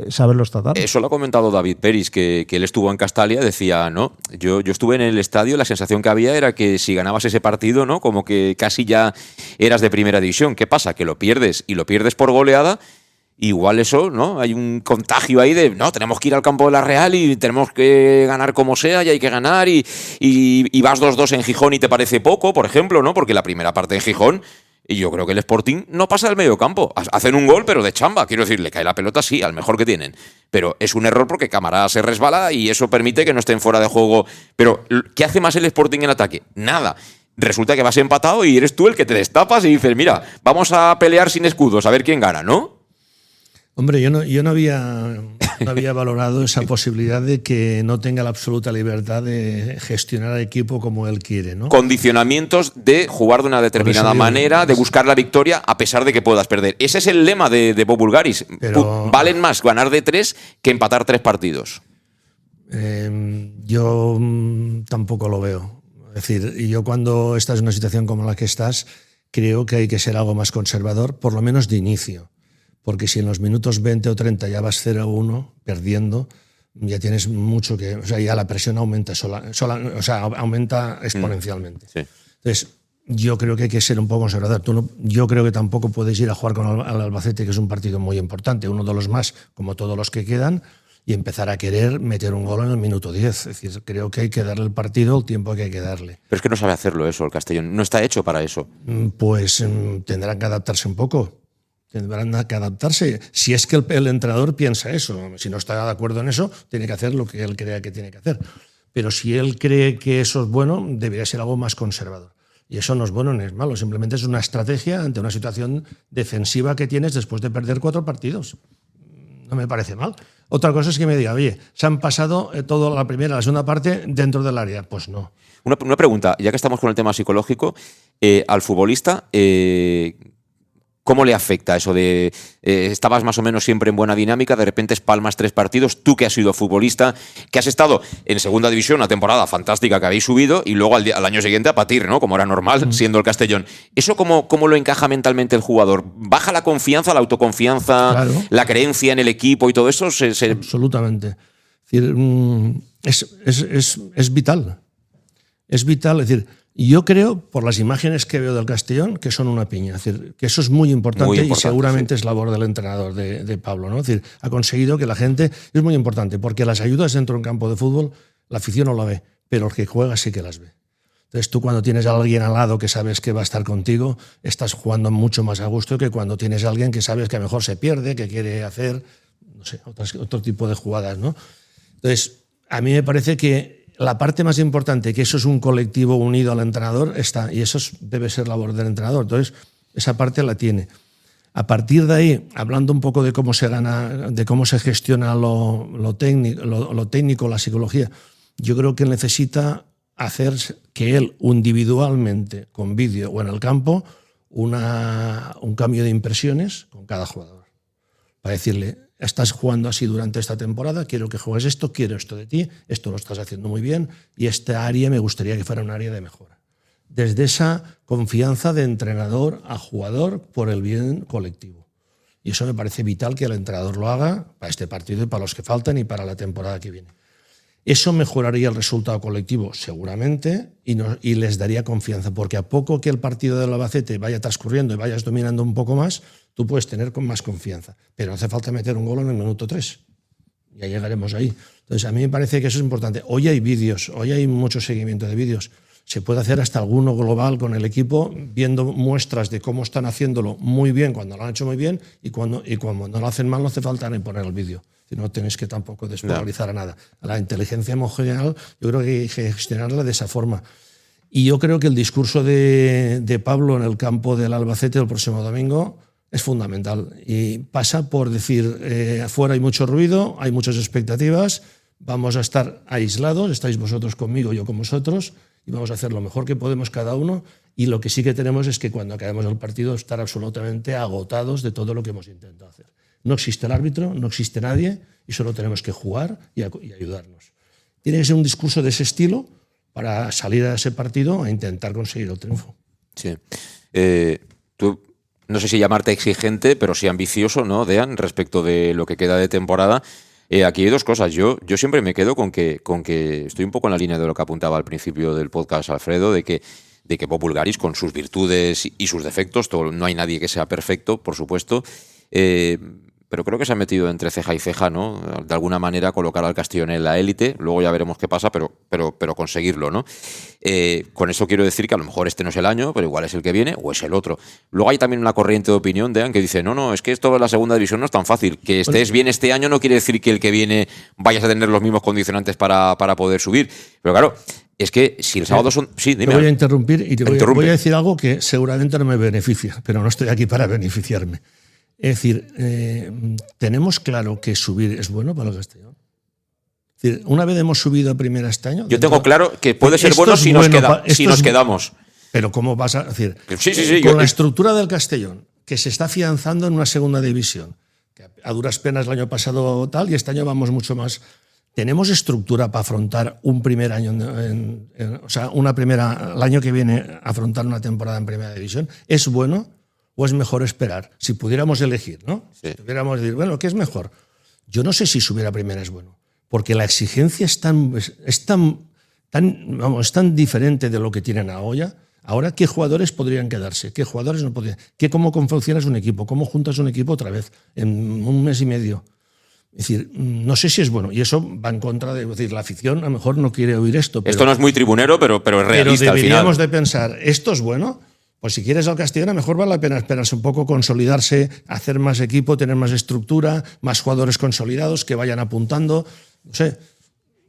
Speaker 5: saberlos tratar.
Speaker 2: Eso lo ha comentado David Peris, que él estuvo en Castalia, decía, no, yo estuve en el estadio, la sensación que había era que si ganabas ese partido, ¿no? Como que casi ya eras de primera división. ¿Qué pasa? Que lo pierdes y lo pierdes por goleada. Igual eso, ¿no? Hay un contagio ahí de, no, tenemos que ir al campo de la Real y tenemos que ganar como sea y hay que ganar y vas 2-2 en Gijón y te parece poco, por ejemplo, ¿no? Porque la primera parte en Gijón, y yo creo que el Sporting no pasa del medio campo. Hacen un gol, pero de chamba. Quiero decir, le cae la pelota, sí, al mejor que tienen. Pero es un error porque Camará se resbala y eso permite que no estén fuera de juego. Pero, ¿qué hace más el Sporting en ataque? Nada. Resulta que vas empatado y eres tú el que te destapas y dices, mira, vamos a pelear sin escudos, a ver quién gana, ¿no?
Speaker 3: Hombre, yo no había valorado esa posibilidad de que no tenga la absoluta libertad de gestionar al equipo como él quiere, ¿no?
Speaker 2: Condicionamientos de jugar de una determinada manera, de buscar la victoria a pesar de que puedas perder. Ese es el lema de Bob Bulgaris. Pero valen más ganar de 3 que empatar 3 partidos.
Speaker 3: Yo tampoco lo veo. Es decir, yo cuando estás en una situación como la que estás, creo que hay que ser algo más conservador, por lo menos de inicio. Porque si en los minutos 20 o 30 ya vas 0-1 perdiendo, ya tienes mucho que... O sea, ya la presión aumenta aumenta exponencialmente.
Speaker 2: Sí.
Speaker 3: Entonces, yo creo que hay que ser un poco conservador. Yo creo que tampoco puedes ir a jugar con el Albacete, que es un partido muy importante, uno de los más, como todos los que quedan, y empezar a querer meter un gol en el minuto 10. Es decir, creo que hay que darle el partido el tiempo que hay que darle.
Speaker 2: Pero es que no sabe hacerlo eso el Castellón. No está hecho para eso.
Speaker 3: Pues tendrán que adaptarse un poco. Tendrán que adaptarse. Si es que el entrenador piensa eso, si no está de acuerdo en eso, tiene que hacer lo que él crea que tiene que hacer. Pero si él cree que eso es bueno, debería ser algo más conservador. Y eso no es bueno ni es malo, simplemente es una estrategia ante una situación defensiva que tienes después de perder 4 partidos. No me parece mal. Otra cosa es que me diga, oye, se han pasado toda la primera, la segunda parte dentro del área. Pues no.
Speaker 2: Una pregunta, ya que estamos con el tema psicológico, al futbolista... ¿Cómo le afecta eso de estabas más o menos siempre en buena dinámica, de repente espalmas 3 partidos, tú que has sido futbolista, que has estado en segunda división, una temporada fantástica que habéis subido y luego al año siguiente a patir, ¿no? Como era normal, siendo el Castellón. ¿Eso cómo lo encaja mentalmente el jugador? ¿Baja la confianza, la autoconfianza, claro, la creencia en el equipo y todo eso?
Speaker 3: Absolutamente. Es decir, es vital. Es vital, es decir, Yo creo, por las imágenes que veo del Castellón, que son una piña. Es decir, que eso es muy importante y seguramente es labor del entrenador de Pablo, ¿no? Es decir, ha conseguido que la gente... Es muy importante, porque las ayudas dentro de un campo de fútbol, la afición no la ve, pero el que juega sí que las ve. Entonces tú cuando tienes a alguien al lado que sabes que va a estar contigo, estás jugando mucho más a gusto que cuando tienes a alguien que sabes que a lo mejor se pierde, que quiere hacer, no sé, otro tipo de jugadas, ¿no? Entonces, a mí me parece que la parte más importante, que eso es un colectivo unido al entrenador, está, y eso debe ser labor del entrenador. Entonces, esa parte la tiene. A partir de ahí, hablando un poco de cómo se gana, de cómo se gestiona lo técnico, la psicología, yo creo que necesita hacer que él individualmente, con vídeo o en el campo, un cambio de impresiones con cada jugador. Para decirle, estás jugando así durante esta temporada, quiero que juegues esto, quiero esto de ti, esto lo estás haciendo muy bien y esta área me gustaría que fuera un área de mejora. Desde esa confianza de entrenador a jugador por el bien colectivo. Y eso me parece vital que el entrenador lo haga para este partido y para los que faltan y para la temporada que viene. Eso mejoraría el resultado colectivo seguramente y les daría confianza, porque a poco que el partido del Albacete vaya transcurriendo y vayas dominando un poco más, tú puedes tener con más confianza. Pero hace falta meter un gol en el minuto 3. Ya llegaremos ahí. Entonces, a mí me parece que eso es importante. Hoy hay vídeos, hoy hay mucho seguimiento de vídeos. Se puede hacer hasta alguno global con el equipo, viendo muestras de cómo están haciéndolo muy bien, cuando lo han hecho muy bien, y cuando no lo hacen mal, no hace falta ni poner el vídeo. No tenéis que tampoco despolarizar a nada. A la inteligencia emocional yo creo que hay que gestionarla de esa forma. Y yo creo que el discurso de Pablo en el campo del Albacete el próximo domingo es fundamental. Y pasa por decir, afuera hay mucho ruido, hay muchas expectativas, vamos a estar aislados, estáis vosotros conmigo, yo con vosotros, y vamos a hacer lo mejor que podemos cada uno. Y lo que sí que tenemos es que cuando acabemos el partido estar absolutamente agotados de todo lo que hemos intentado hacer. No existe el árbitro, no existe nadie y solo tenemos que jugar y ayudarnos. Tiene que ser un discurso de ese estilo para salir a ese partido a intentar conseguir el triunfo.
Speaker 2: Sí. Tú, no sé si llamarte exigente, pero sí ambicioso, ¿no, Dean? Respecto de lo que queda de temporada. Aquí hay dos cosas. Yo siempre me quedo con que estoy un poco en la línea de lo que apuntaba al principio del podcast Alfredo, de que Pep Bulgaris, con sus virtudes y sus defectos, no hay nadie que sea perfecto, por supuesto, pero creo que se ha metido entre ceja y ceja, ¿no? De alguna manera colocar al Castellón en la élite, luego ya veremos qué pasa, pero conseguirlo, ¿no? Con eso quiero decir que a lo mejor este no es el año, pero igual es el que viene o es el otro. Luego hay también una corriente de opinión, Dean, que dice, no, es que esto de la segunda división no es tan fácil. Que estés bien este año no quiere decir que el que viene vayas a tener los mismos condicionantes para poder subir. Pero claro, es que si el sábado son... Sí, dime.
Speaker 3: Te voy a interrumpir y voy a decir algo que seguramente no me beneficia, pero no estoy aquí para beneficiarme. Es decir, tenemos claro que subir es bueno para el Castellón. Es decir, una vez hemos subido a primera este año...
Speaker 2: Yo tengo claro que puede ser bueno si nos quedamos.
Speaker 3: Pero ¿cómo vas a decir?
Speaker 2: Sí,
Speaker 3: con la estructura del Castellón, que se está afianzando en una segunda división, que a duras penas el año pasado tal, y este año vamos mucho más... ¿Tenemos estructura para afrontar un primer año, el año que viene, afrontar una temporada en primera división? ¿Es bueno o es mejor esperar? Si pudiéramos elegir, ¿no?
Speaker 2: Sí.
Speaker 3: Si pudiéramos decir, bueno, ¿qué es mejor? Yo no sé si subir a primera es bueno, porque la exigencia es tan diferente de lo que tienen ahora. Ahora, ¿qué jugadores podrían quedarse? ¿Qué jugadores no podrían? ¿Cómo confeccionas un equipo? ¿Cómo juntas un equipo otra vez en un mes y medio? Es decir, no sé si es bueno. Y eso va en contra de... Es decir, la afición a lo mejor no quiere oír esto.
Speaker 2: Esto no es muy tribunero, pero es realista.
Speaker 3: Pero deberíamos
Speaker 2: al final
Speaker 3: de pensar, ¿esto es bueno? Pues si quieres al Castellón, a lo mejor vale la pena esperarse un poco, consolidarse, hacer más equipo, tener más estructura, más jugadores consolidados que vayan apuntando. No sé.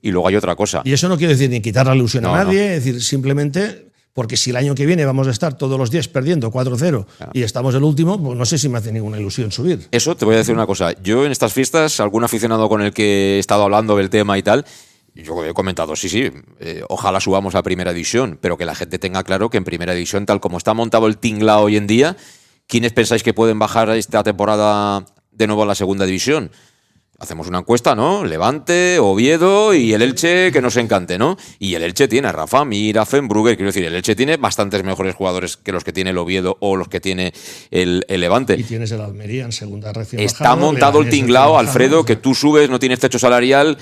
Speaker 2: Y luego hay otra cosa.
Speaker 3: Y eso no quiere decir ni quitar la ilusión a nadie, es decir, simplemente... Porque si el año que viene vamos a estar todos los días perdiendo 4-0 y estamos el último, pues no sé si me hace ninguna ilusión subir.
Speaker 2: Eso te voy a decir una cosa. Yo en estas fiestas, algún aficionado con el que he estado hablando del tema y tal, yo he comentado, sí, ojalá subamos a primera división, pero que la gente tenga claro que en primera división, tal como está montado el tinglao hoy en día, ¿quiénes pensáis que pueden bajar esta temporada de nuevo a la segunda división? Hacemos una encuesta, ¿no? Levante, Oviedo y el Elche, que nos encante, ¿no? Y el Elche tiene a Rafa Mir, a Fenbrugger, quiero decir, el Elche tiene bastantes mejores jugadores que los que tiene el Oviedo o los que tiene el Levante.
Speaker 3: Y tienes el Almería en segunda recién
Speaker 2: Está
Speaker 3: bajado,
Speaker 2: montado el tinglao, Alfredo, que tú subes, no tienes techo salarial,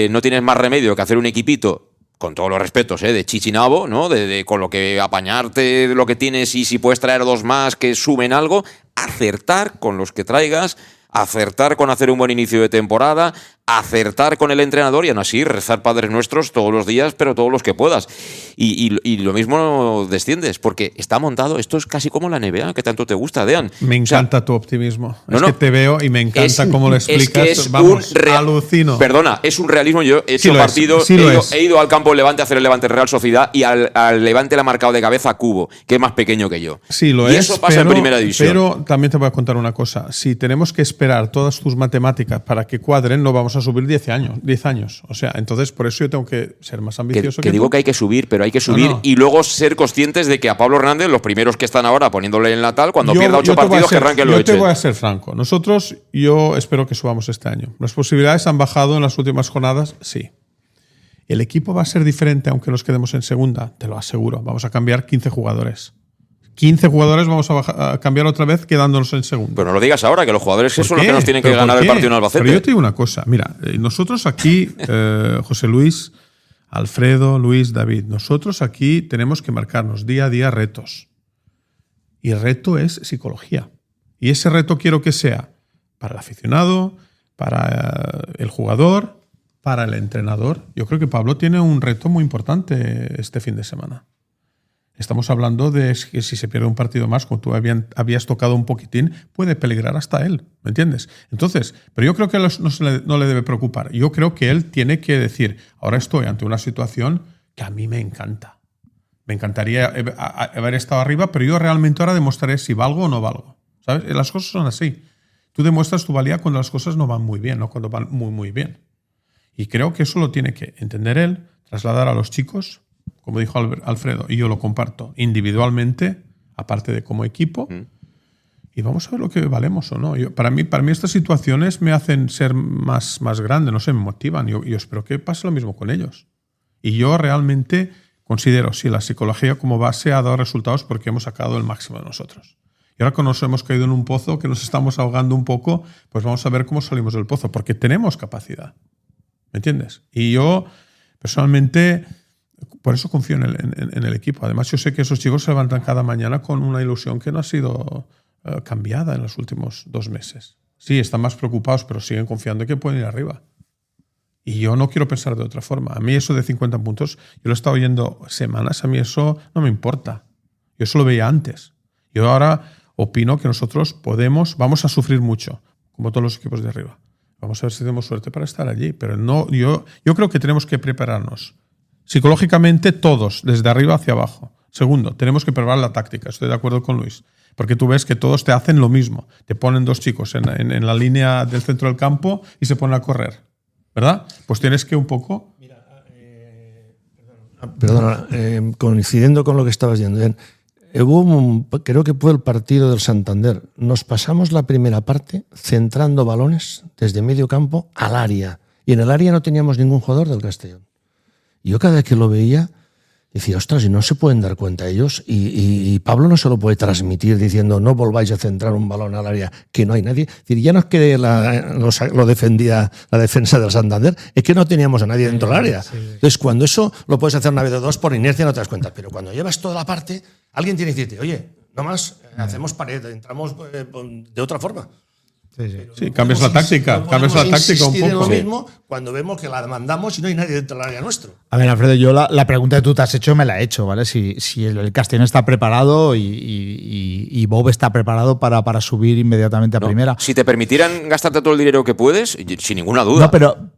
Speaker 2: no tienes más remedio que hacer un equipito con todos los respetos, de chichinabo, ¿no? Con lo que apañarte de lo que tienes y si puedes traer 2 más que sumen algo, acertar con los que traigas, acertar con hacer un buen inicio de temporada, acertar con el entrenador y aún así rezar Padres Nuestros todos los días, pero todos los que puedas. Y lo mismo desciendes, porque está montado, esto es casi como la NBA, que tanto te gusta, Dean.
Speaker 4: Me encanta tu optimismo. Que te veo y me encanta cómo lo explicas. Alucino.
Speaker 2: Perdona, es un realismo. Yo he hecho partidos, he ido al campo del Levante a hacer el Levante Real Sociedad y al Levante le ha marcado de cabeza Cubo, que es más pequeño que yo.
Speaker 4: Sí, lo
Speaker 2: y
Speaker 4: es.
Speaker 2: Eso pasa en primera división.
Speaker 4: Pero también te voy a contar una cosa. Si tenemos que esperar todas tus matemáticas para que cuadren, no vamos a subir 10 años. O sea, entonces por eso yo tengo que ser más ambicioso.
Speaker 2: Que digo que hay que subir, pero hay que subir y luego ser conscientes de que a Pablo Hernández, los primeros que están ahora poniéndole en la tal, cuando pierda 8 partidos, querrán que lo echen.
Speaker 4: Yo te voy a ser franco. Nosotros, yo espero que subamos este año. Las posibilidades han bajado en las últimas jornadas, sí. El equipo va a ser diferente aunque nos quedemos en segunda, te lo aseguro. Vamos a cambiar 15 jugadores. 15 jugadores vamos a cambiar otra vez quedándonos en segundo.
Speaker 2: Pero no lo digas ahora, que los jugadores son los que nos tienen que ganar el partido en Albacete.
Speaker 4: Pero yo te digo una cosa. Mira, nosotros aquí, José Luis, Alfredo, Luis, David, nosotros aquí tenemos que marcarnos día a día retos. Y el reto es psicología. Y ese reto quiero que sea para el aficionado, para el jugador, para el entrenador. Yo creo que Pablo tiene un reto muy importante este fin de semana. Estamos hablando de que si se pierde un partido más, como tú habías tocado un poquitín, puede peligrar hasta él, ¿me entiendes? Entonces, pero yo creo que no le debe preocupar. Yo creo que él tiene que decir, ahora estoy ante una situación que a mí me encanta. Me encantaría haber estado arriba, pero yo realmente ahora demostraré si valgo o no valgo. ¿Sabes? Las cosas son así. Tú demuestras tu valía cuando las cosas no van muy bien, no cuando van muy, muy bien. Y creo que eso lo tiene que entender él, trasladar a los chicos, como dijo Alfredo, y yo lo comparto individualmente, aparte de como equipo, y vamos a ver lo que valemos o no. Para mí estas situaciones me hacen ser más grande, no sé, me motivan. Yo espero que pase lo mismo con ellos. Y yo realmente considero, sí, la psicología como base ha dado resultados porque hemos sacado el máximo de nosotros. Y ahora que nos hemos caído en un pozo, que nos estamos ahogando un poco, pues vamos a ver cómo salimos del pozo, porque tenemos capacidad. ¿Me entiendes? Y yo, personalmente, por eso confío en el equipo. Además, yo sé que esos chicos se levantan cada mañana con una ilusión que no ha sido cambiada en los últimos 2 meses. Sí, están más preocupados, pero siguen confiando en que pueden ir arriba. Y yo no quiero pensar de otra forma. A mí eso de 50 puntos, yo lo he estado oyendo semanas, a mí eso no me importa. Yo eso lo veía antes. Yo ahora opino que nosotros vamos a sufrir mucho, como todos los equipos de arriba. Vamos a ver si tenemos suerte para estar allí. Pero no, yo creo que tenemos que prepararnos psicológicamente todos, desde arriba hacia abajo. Segundo, tenemos que preparar la táctica. Estoy de acuerdo con Luis. Porque tú ves que todos te hacen lo mismo. Te ponen 2 chicos en la línea del centro del campo y se ponen a correr. ¿Verdad? Pues tienes que un poco...
Speaker 3: Perdona, coincidiendo con lo que estabas diciendo, creo que fue el partido del Santander. Nos pasamos la primera parte centrando balones desde medio campo al área. Y en el área no teníamos ningún jugador del Castellón. Y yo cada vez que lo veía decía, ostras, y no se pueden dar cuenta ellos. Y Pablo no se lo puede transmitir diciendo, no volváis a centrar un balón al área, que no hay nadie. Es decir, ya no es que lo defendía la defensa del Santander, es que no teníamos a nadie dentro del área. Sí. Entonces, cuando eso lo puedes hacer una vez o dos, por inercia no te das cuenta. Pero cuando llevas toda la parte, alguien tiene que decirte, oye, nomás hacemos pared, entramos de otra forma.
Speaker 4: Sí, cambias la táctica un poco.
Speaker 3: Lo mismo cuando vemos que la demandamos y no hay nadie dentro del área nuestro.
Speaker 5: A ver, Alfredo, yo la pregunta que tú te has hecho me la he hecho, ¿vale? Si el Castellón está preparado y Bob está preparado para subir inmediatamente a primera.
Speaker 2: Si te permitieran gastarte todo el dinero que puedes, sin ninguna duda.
Speaker 5: No, pero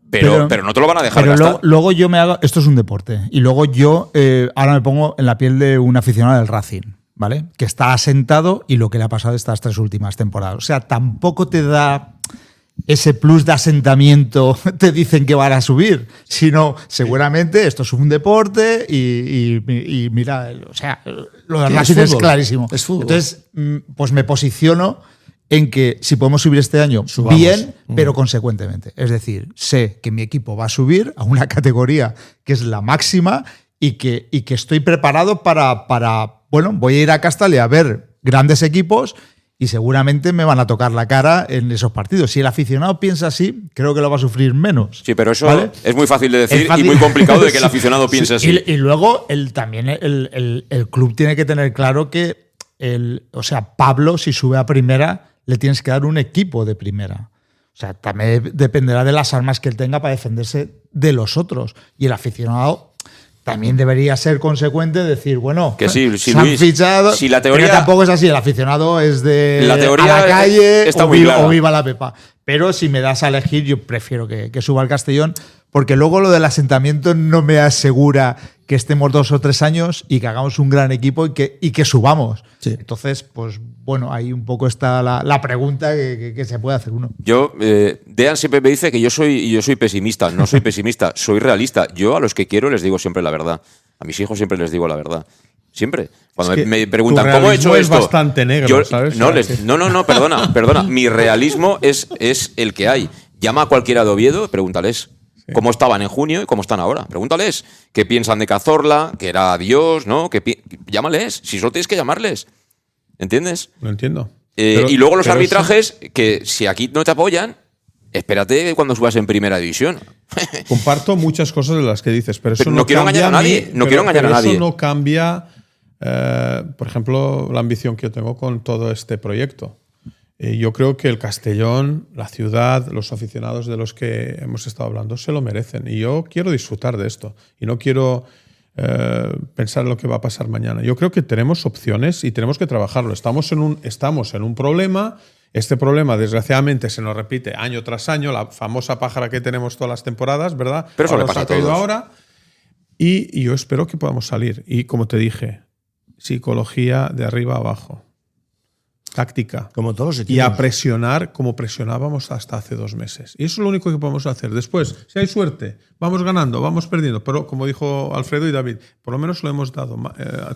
Speaker 2: no te lo van a dejar
Speaker 5: pero
Speaker 2: gastar.
Speaker 5: Luego yo me hago. Esto es un deporte. Y luego yo ahora me pongo en la piel de un aficionado del Racing, ¿vale? Que está asentado y lo que le ha pasado estas 3 últimas temporadas. O sea, tampoco te da ese plus de asentamiento, te dicen que van a subir, sino seguramente esto es un deporte y mira, o sea, lo de Racing es clarísimo.
Speaker 3: Es fútbol.
Speaker 5: Entonces, pues me posiciono en que si podemos subir este año, subamos, bien, pero consecuentemente. Es decir, sé que mi equipo va a subir a una categoría que es la máxima y que estoy preparado para bueno, voy a ir a Castalia a ver grandes equipos y seguramente me van a tocar la cara en esos partidos. Si el aficionado piensa así, creo que lo va a sufrir menos.
Speaker 2: Sí, pero eso
Speaker 5: ¿vale?
Speaker 2: es muy fácil de decir y muy complicado de que el aficionado piense así.
Speaker 5: Y luego también el club tiene que tener claro que Pablo, si sube a primera, le tienes que dar un equipo de primera. O sea, también dependerá de las armas que él tenga para defenderse de los otros. Y el aficionado también debería ser consecuente, decir, bueno,
Speaker 2: que sí,
Speaker 5: se han
Speaker 2: Luis,
Speaker 5: fichado,
Speaker 2: si la teoría,
Speaker 5: pero tampoco es así, el aficionado es de
Speaker 2: la teoría
Speaker 5: a la calle
Speaker 2: está
Speaker 5: o,
Speaker 2: muy
Speaker 5: viva,
Speaker 2: clara.
Speaker 5: o viva la Pepa. Pero si me das a elegir, yo prefiero que suba al Castellón, porque luego lo del asentamiento no me asegura que estemos 2 o 3 años y que hagamos un gran equipo y que subamos. Sí. Entonces, pues bueno, ahí un poco está la pregunta que se puede hacer uno.
Speaker 2: Yo, Dean siempre me dice que yo soy pesimista. No soy pesimista, soy realista. Yo a los que quiero les digo siempre la verdad. A mis hijos siempre les digo la verdad. Siempre. Cuando me preguntan cómo he hecho esto.
Speaker 4: Es bastante negro, ¿sabes?
Speaker 2: No, perdona. Mi realismo es el que hay. Llama a cualquiera de Oviedo, pregúntales. Sí. ¿Cómo estaban en junio y cómo están ahora? Pregúntales qué piensan de Cazorla, que era Dios, ¿no? Llámales, si solo tienes que llamarles. ¿Entiendes?
Speaker 4: Lo entiendo.
Speaker 2: Y luego los arbitrajes, que si aquí no te apoyan, espérate cuando subas en primera división.
Speaker 4: Comparto muchas cosas de las que dices, pero eso no
Speaker 2: quiero engañar a nadie. No quiero engañar a nadie.
Speaker 4: Eso no cambia, por ejemplo, la ambición que yo tengo con todo este proyecto. Yo creo que el Castellón, la ciudad, los aficionados de los que hemos estado hablando se lo merecen. Y yo quiero disfrutar de esto. Y no quiero pensar en lo que va a pasar mañana. Yo creo que tenemos opciones y tenemos que trabajarlo. Estamos en un problema. Este problema, desgraciadamente, se nos repite año tras año. La famosa pájara que tenemos todas las temporadas, ¿verdad?
Speaker 2: Pero eso le pasa a todos.
Speaker 4: Ahora. Y yo espero que podamos salir. Y como te dije, psicología de arriba a abajo. Táctica.
Speaker 3: Como todos los equipos.
Speaker 4: Y a presionar como presionábamos hasta hace 2 meses. Y eso es lo único que podemos hacer. Después, si hay suerte, vamos ganando, vamos perdiendo. Pero como dijo Alfredo y David, por lo menos lo hemos dado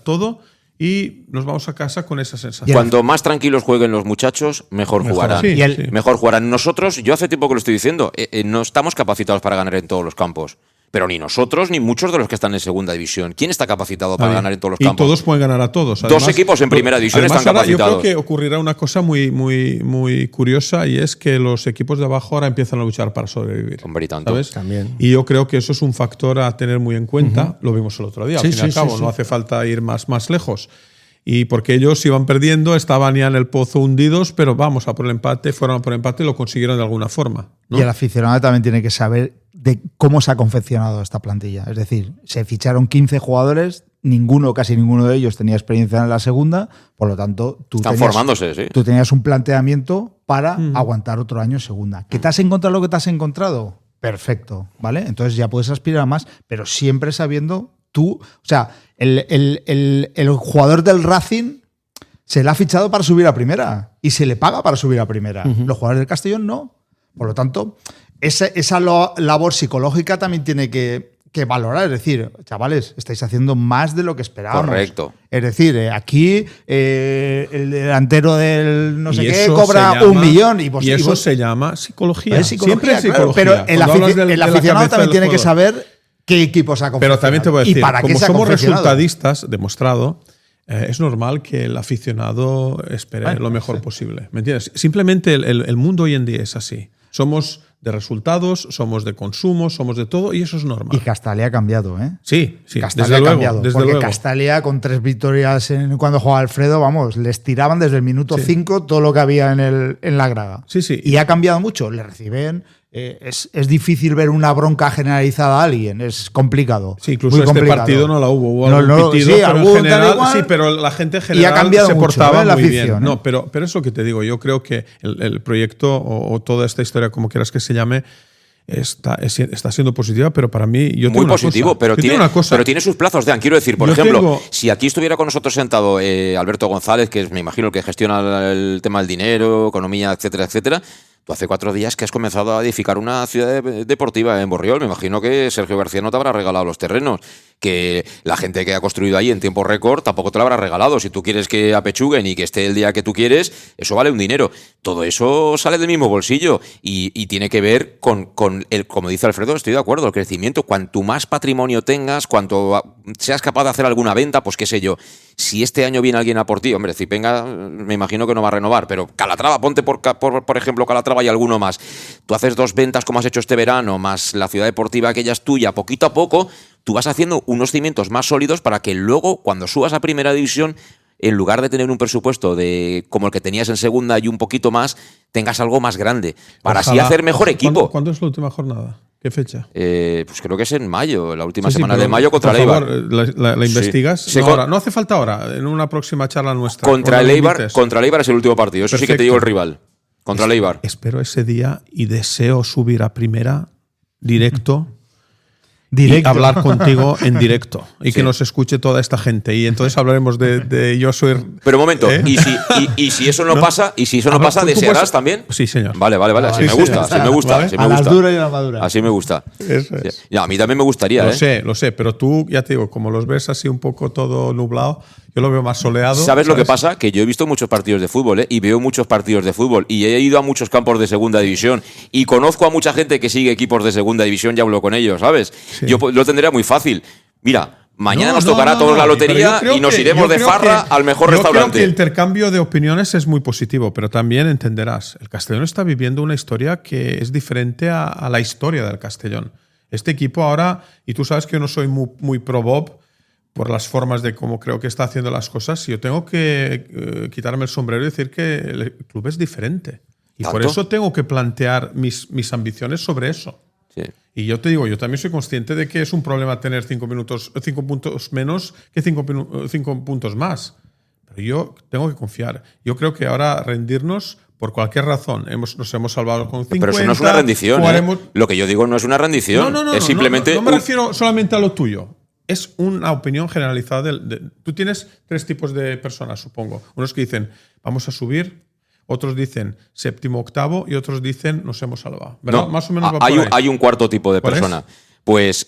Speaker 4: todo y nos vamos a casa con esa sensación.
Speaker 2: Cuanto más tranquilos jueguen los muchachos, mejor jugarán.
Speaker 4: Sí,
Speaker 2: mejor jugarán. Nosotros, yo hace tiempo que lo estoy diciendo, no estamos capacitados para ganar en todos los campos. Pero ni nosotros, ni muchos de los que están en segunda división. ¿Quién está capacitado para ganar en todos los campos?
Speaker 4: Y todos pueden ganar a todos. Además,
Speaker 2: 2 equipos en primera división están capacitados.
Speaker 4: Yo creo que ocurrirá una cosa muy curiosa, y es que los equipos de abajo ahora empiezan a luchar para sobrevivir.
Speaker 2: Hombre, y tanto.
Speaker 4: ¿Sabes?
Speaker 3: También.
Speaker 4: Y yo creo que eso es un factor a tener muy en cuenta. Lo vimos el otro día. Al fin y al cabo, no hace falta ir más lejos. Y porque ellos iban perdiendo, estaban ya en el pozo hundidos, pero vamos a por el empate, fueron a por el empate y lo consiguieron de alguna forma, ¿no?
Speaker 5: Y el aficionado también tiene que saber de cómo se ha confeccionado esta plantilla. Es decir, se ficharon 15 jugadores, casi ninguno de ellos tenía experiencia en la segunda, por lo tanto, tú tenías un planteamiento para aguantar otro año en segunda. ¿Que te has encontrado lo que te has encontrado? Perfecto, ¿vale? Entonces ya puedes aspirar a más, pero siempre sabiendo tú, o sea, el jugador del Racing se le ha fichado para subir a primera y se le paga para subir a primera. Los jugadores del Castellón no. Por lo tanto, esa labor psicológica también tiene que valorar. Es decir, chavales, estáis haciendo más de lo que esperábamos.
Speaker 2: Correcto.
Speaker 5: Es decir, aquí el delantero del no sé qué cobra 1 millón.
Speaker 4: Y eso se llama psicología.
Speaker 5: Siempre es
Speaker 4: psicología.
Speaker 5: Pero el aficionado también tiene que saber qué equipos ha confeccionado.
Speaker 4: Pero también te voy a decir,
Speaker 5: para
Speaker 4: como somos resultadistas, demostrado, es normal que el aficionado espere lo mejor posible. ¿Me entiendes? Simplemente el mundo hoy en día es así. Somos de resultados, somos de consumo, somos de todo, y eso es normal.
Speaker 5: Y Castalia ha cambiado, ¿eh?
Speaker 4: Sí,
Speaker 5: Castalia ha cambiado. Porque Castalia, con 3 victorias cuando jugaba Alfredo, vamos, les tiraban desde el minuto 5 todo lo que había en la grada.
Speaker 4: Sí.
Speaker 5: Y ha cambiado mucho. Le reciben. Es difícil ver una bronca generalizada a alguien, es complicado.
Speaker 4: Sí, incluso en este partido no la hubo.
Speaker 5: Sí,
Speaker 4: pero en general, sí, pero la gente en general se portaba muy bien. No, pero es lo que te digo. Yo creo que el proyecto o toda esta historia, como quieras que se llame, está siendo positiva, pero para mí
Speaker 2: muy positivo, pero tiene sus plazos. Quiero decir, por ejemplo, si aquí estuviera con nosotros sentado Alberto González, que es, me imagino, el que gestiona el tema del dinero, economía, etcétera, etcétera. Tú hace 4 días que has comenzado a edificar una ciudad deportiva en Borriol. Me imagino que Sergio García no te habrá regalado los terrenos. que la gente que ha construido ahí en tiempo récord tampoco te lo habrá regalado. Si tú quieres que apechuguen y que esté el día que tú quieres, eso vale un dinero. Todo eso sale del mismo bolsillo y tiene que ver con el, como dice Alfredo, estoy de acuerdo, el crecimiento. Cuanto más patrimonio tengas, cuanto seas capaz de hacer alguna venta, pues qué sé yo. Si este año viene alguien a por ti, hombre, Zipenga me imagino que no va a renovar, pero Calatrava, ponte por ejemplo Calatrava y alguno más. Tú haces 2 ventas como has hecho este verano, más la ciudad deportiva aquella es tuya, poquito a poco, tú vas haciendo unos cimientos más sólidos para que luego, cuando subas a primera división, en lugar de tener un presupuesto de como el que tenías en segunda y un poquito más, tengas algo más grande, para así hacer mejor equipo.
Speaker 4: ¿Cuándo es la última jornada? ¿Qué fecha?
Speaker 2: Pues creo que es en mayo, la última semana de mayo contra el Eibar.
Speaker 4: ¿La investigas?
Speaker 2: Sí.
Speaker 4: No hace falta ahora, en una próxima charla nuestra.
Speaker 2: Contra el Eibar es el último partido, eso sí que te digo el rival. Contra el Eibar.
Speaker 4: Espero ese día y deseo subir a primera directo.
Speaker 5: Directo.
Speaker 4: Y hablar contigo en directo y que nos escuche toda esta gente y entonces hablaremos de Josué.
Speaker 2: Pero un momento, ¿y si eso no pasa? ¿Y si eso no pasa, desearás también?
Speaker 4: Sí, señor.
Speaker 2: Vale, así me gusta, así me gusta.
Speaker 5: ¿Vale? A las duras y a las maduras.
Speaker 2: Así me gusta.
Speaker 4: Eso es.
Speaker 2: Ya, a mí también me gustaría.
Speaker 4: Lo sé, pero tú, ya te digo, como los ves así un poco todo nublado, yo lo veo más soleado.
Speaker 2: ¿Sabes lo que pasa? Que yo he visto muchos partidos de fútbol, y veo muchos partidos de fútbol, y he ido a muchos campos de segunda división, y conozco a mucha gente que sigue equipos de segunda división y hablo con ellos, ¿sabes? Sí. Yo lo tendría muy fácil. Mira, mañana nos tocará a todos la lotería y nos iremos de farra al mejor restaurante.
Speaker 4: Yo creo que el intercambio de opiniones es muy positivo, pero también entenderás, el Castellón está viviendo una historia que es diferente a la historia del Castellón. Este equipo ahora, y tú sabes que yo no soy muy pro Bob, por las formas de cómo creo que está haciendo las cosas, yo tengo que quitarme el sombrero y decir que el club es diferente. Y ¿tanto? Por eso tengo que plantear mis ambiciones sobre eso.
Speaker 2: Sí.
Speaker 4: Y yo te digo, yo también soy consciente de que es un problema tener 5 puntos menos que 5 puntos más. Pero yo tengo que confiar. Yo creo que ahora rendirnos, por cualquier razón, nos hemos salvado con 50.
Speaker 2: Pero eso no es una rendición. Lo que yo digo no es una rendición.
Speaker 4: No,
Speaker 2: es simplemente.
Speaker 4: No me refiero solamente a lo tuyo. Es una opinión generalizada. Tú tienes 3 tipos de personas, supongo. Unos que dicen, vamos a subir. Otros dicen séptimo, octavo. Y otros dicen, nos hemos salvado. ¿Verdad?
Speaker 2: No,
Speaker 4: más o menos
Speaker 2: hay un cuarto tipo de persona. Pues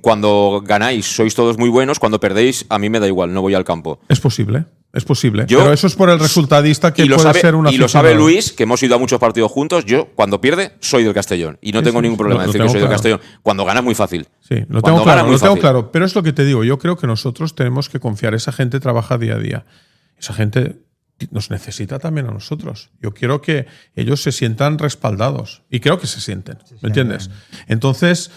Speaker 2: cuando ganáis sois todos muy buenos. Cuando perdéis, a mí me da igual. No voy al campo.
Speaker 4: Es posible. Pero eso es por el resultadista que puede ser una.
Speaker 2: Y lo sabe Luis, que hemos ido a muchos partidos juntos. Yo, cuando pierde, soy del Castellón. Y no tengo ningún problema en decir que soy del Castellón. Cuando gana es muy fácil.
Speaker 4: Sí, lo tengo claro. Pero es lo que te digo. Yo creo que nosotros tenemos que confiar. Esa gente trabaja día a día. Esa gente nos necesita también a nosotros. Yo quiero que ellos se sientan respaldados. Y creo que se sienten. ¿Me entiendes? Entonces,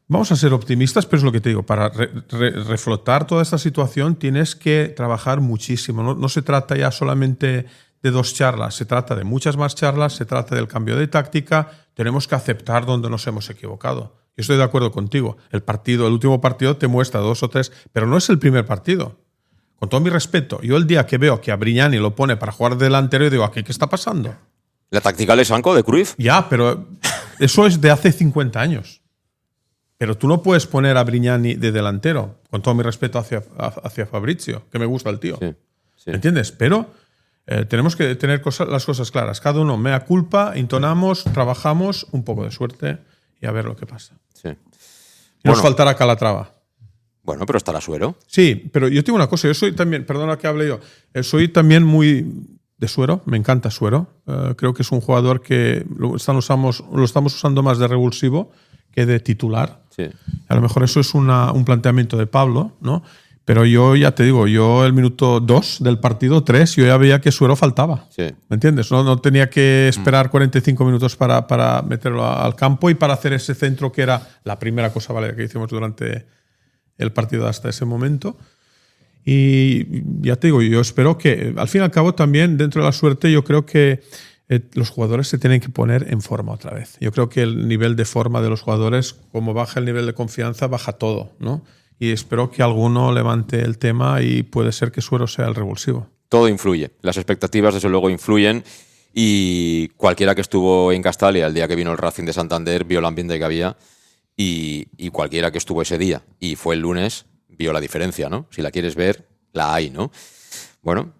Speaker 4: vamos a ser optimistas, pero es lo que te digo. Para reflotar toda esta situación tienes que trabajar muchísimo. No se trata ya solamente de 2 charlas. Se trata de muchas más charlas. Se trata del cambio de táctica. Tenemos que aceptar donde nos hemos equivocado. Yo estoy de acuerdo contigo. El último partido te muestra 2 o 3, pero no es el primer partido. Con todo mi respeto, yo el día que veo que a Brignani lo pone para jugar delantero, yo digo, ¿aquí qué está pasando?
Speaker 2: ¿La táctica de Sanco, de Cruyff?
Speaker 4: Ya, pero eso es de hace 50 años. Pero tú no puedes poner a Brignani de delantero, con todo mi respeto hacia Fabrizio, que me gusta el tío. Sí. ¿Entiendes? Pero tenemos que tener las cosas claras. Cada uno mea culpa, intonamos, trabajamos, un poco de suerte y a ver lo que pasa.
Speaker 2: Sí.
Speaker 4: Nos faltará Calatrava.
Speaker 2: Bueno, pero estará Suero.
Speaker 4: Sí, pero yo tengo una cosa. Yo soy también, perdona que hable yo, soy también muy de Suero. Me encanta Suero. Creo que es un jugador que lo estamos usando más de revulsivo que de titular.
Speaker 2: Sí.
Speaker 4: A lo mejor eso es un planteamiento de Pablo, ¿no? Pero yo ya te digo, yo el minuto 2 del partido 3, yo ya veía que Suero faltaba.
Speaker 2: Sí.
Speaker 4: ¿Me entiendes? No tenía que esperar 45 minutos para meterlo al campo y para hacer ese centro que era la primera cosa que hicimos durante el partido hasta ese momento. Y ya te digo, yo espero que, al fin y al cabo, también dentro de la suerte, yo creo que los jugadores se tienen que poner en forma otra vez. Yo creo que el nivel de forma de los jugadores, como baja el nivel de confianza, baja todo, ¿no? Y espero que alguno levante el tema y puede ser que Suero sea el revulsivo.
Speaker 2: Todo influye. Las expectativas, desde luego, influyen. Y cualquiera que estuvo en Castalia el día que vino el Racing de Santander vio el ambiente que había. Y cualquiera que estuvo ese día y fue el lunes vio la diferencia, ¿no? Si la quieres ver, la hay, ¿no? Bueno,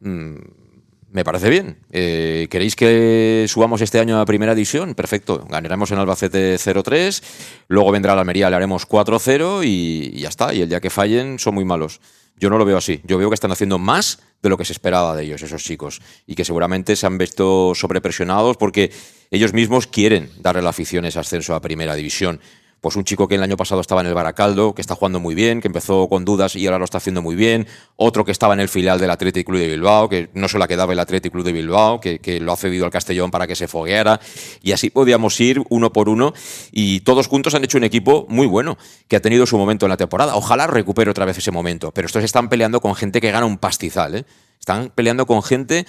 Speaker 2: Me parece bien. ¿Queréis que subamos este año a Primera División? Perfecto. Ganaremos en Albacete 0-3, luego vendrá la Almería, le haremos 4-0 y ya está. Y el día que fallen son muy malos. Yo no lo veo así. Yo veo que están haciendo más de lo que se esperaba de ellos, esos chicos. Y que seguramente se han visto sobrepresionados porque ellos mismos quieren darle a la afición ese ascenso a Primera División. Pues un chico que el año pasado estaba en el Baracaldo, que está jugando muy bien, que empezó con dudas y ahora lo está haciendo muy bien. Otro que estaba en el filial del Athletic Club de Bilbao, que no se la quedaba el Athletic Club de Bilbao, que lo ha cedido al Castellón para que se fogueara. Y así podíamos ir uno por uno. Y todos juntos han hecho un equipo muy bueno, que ha tenido su momento en la temporada. Ojalá recupere otra vez ese momento. Pero estos están peleando con gente que gana un pastizal, ¿eh? Están peleando con gente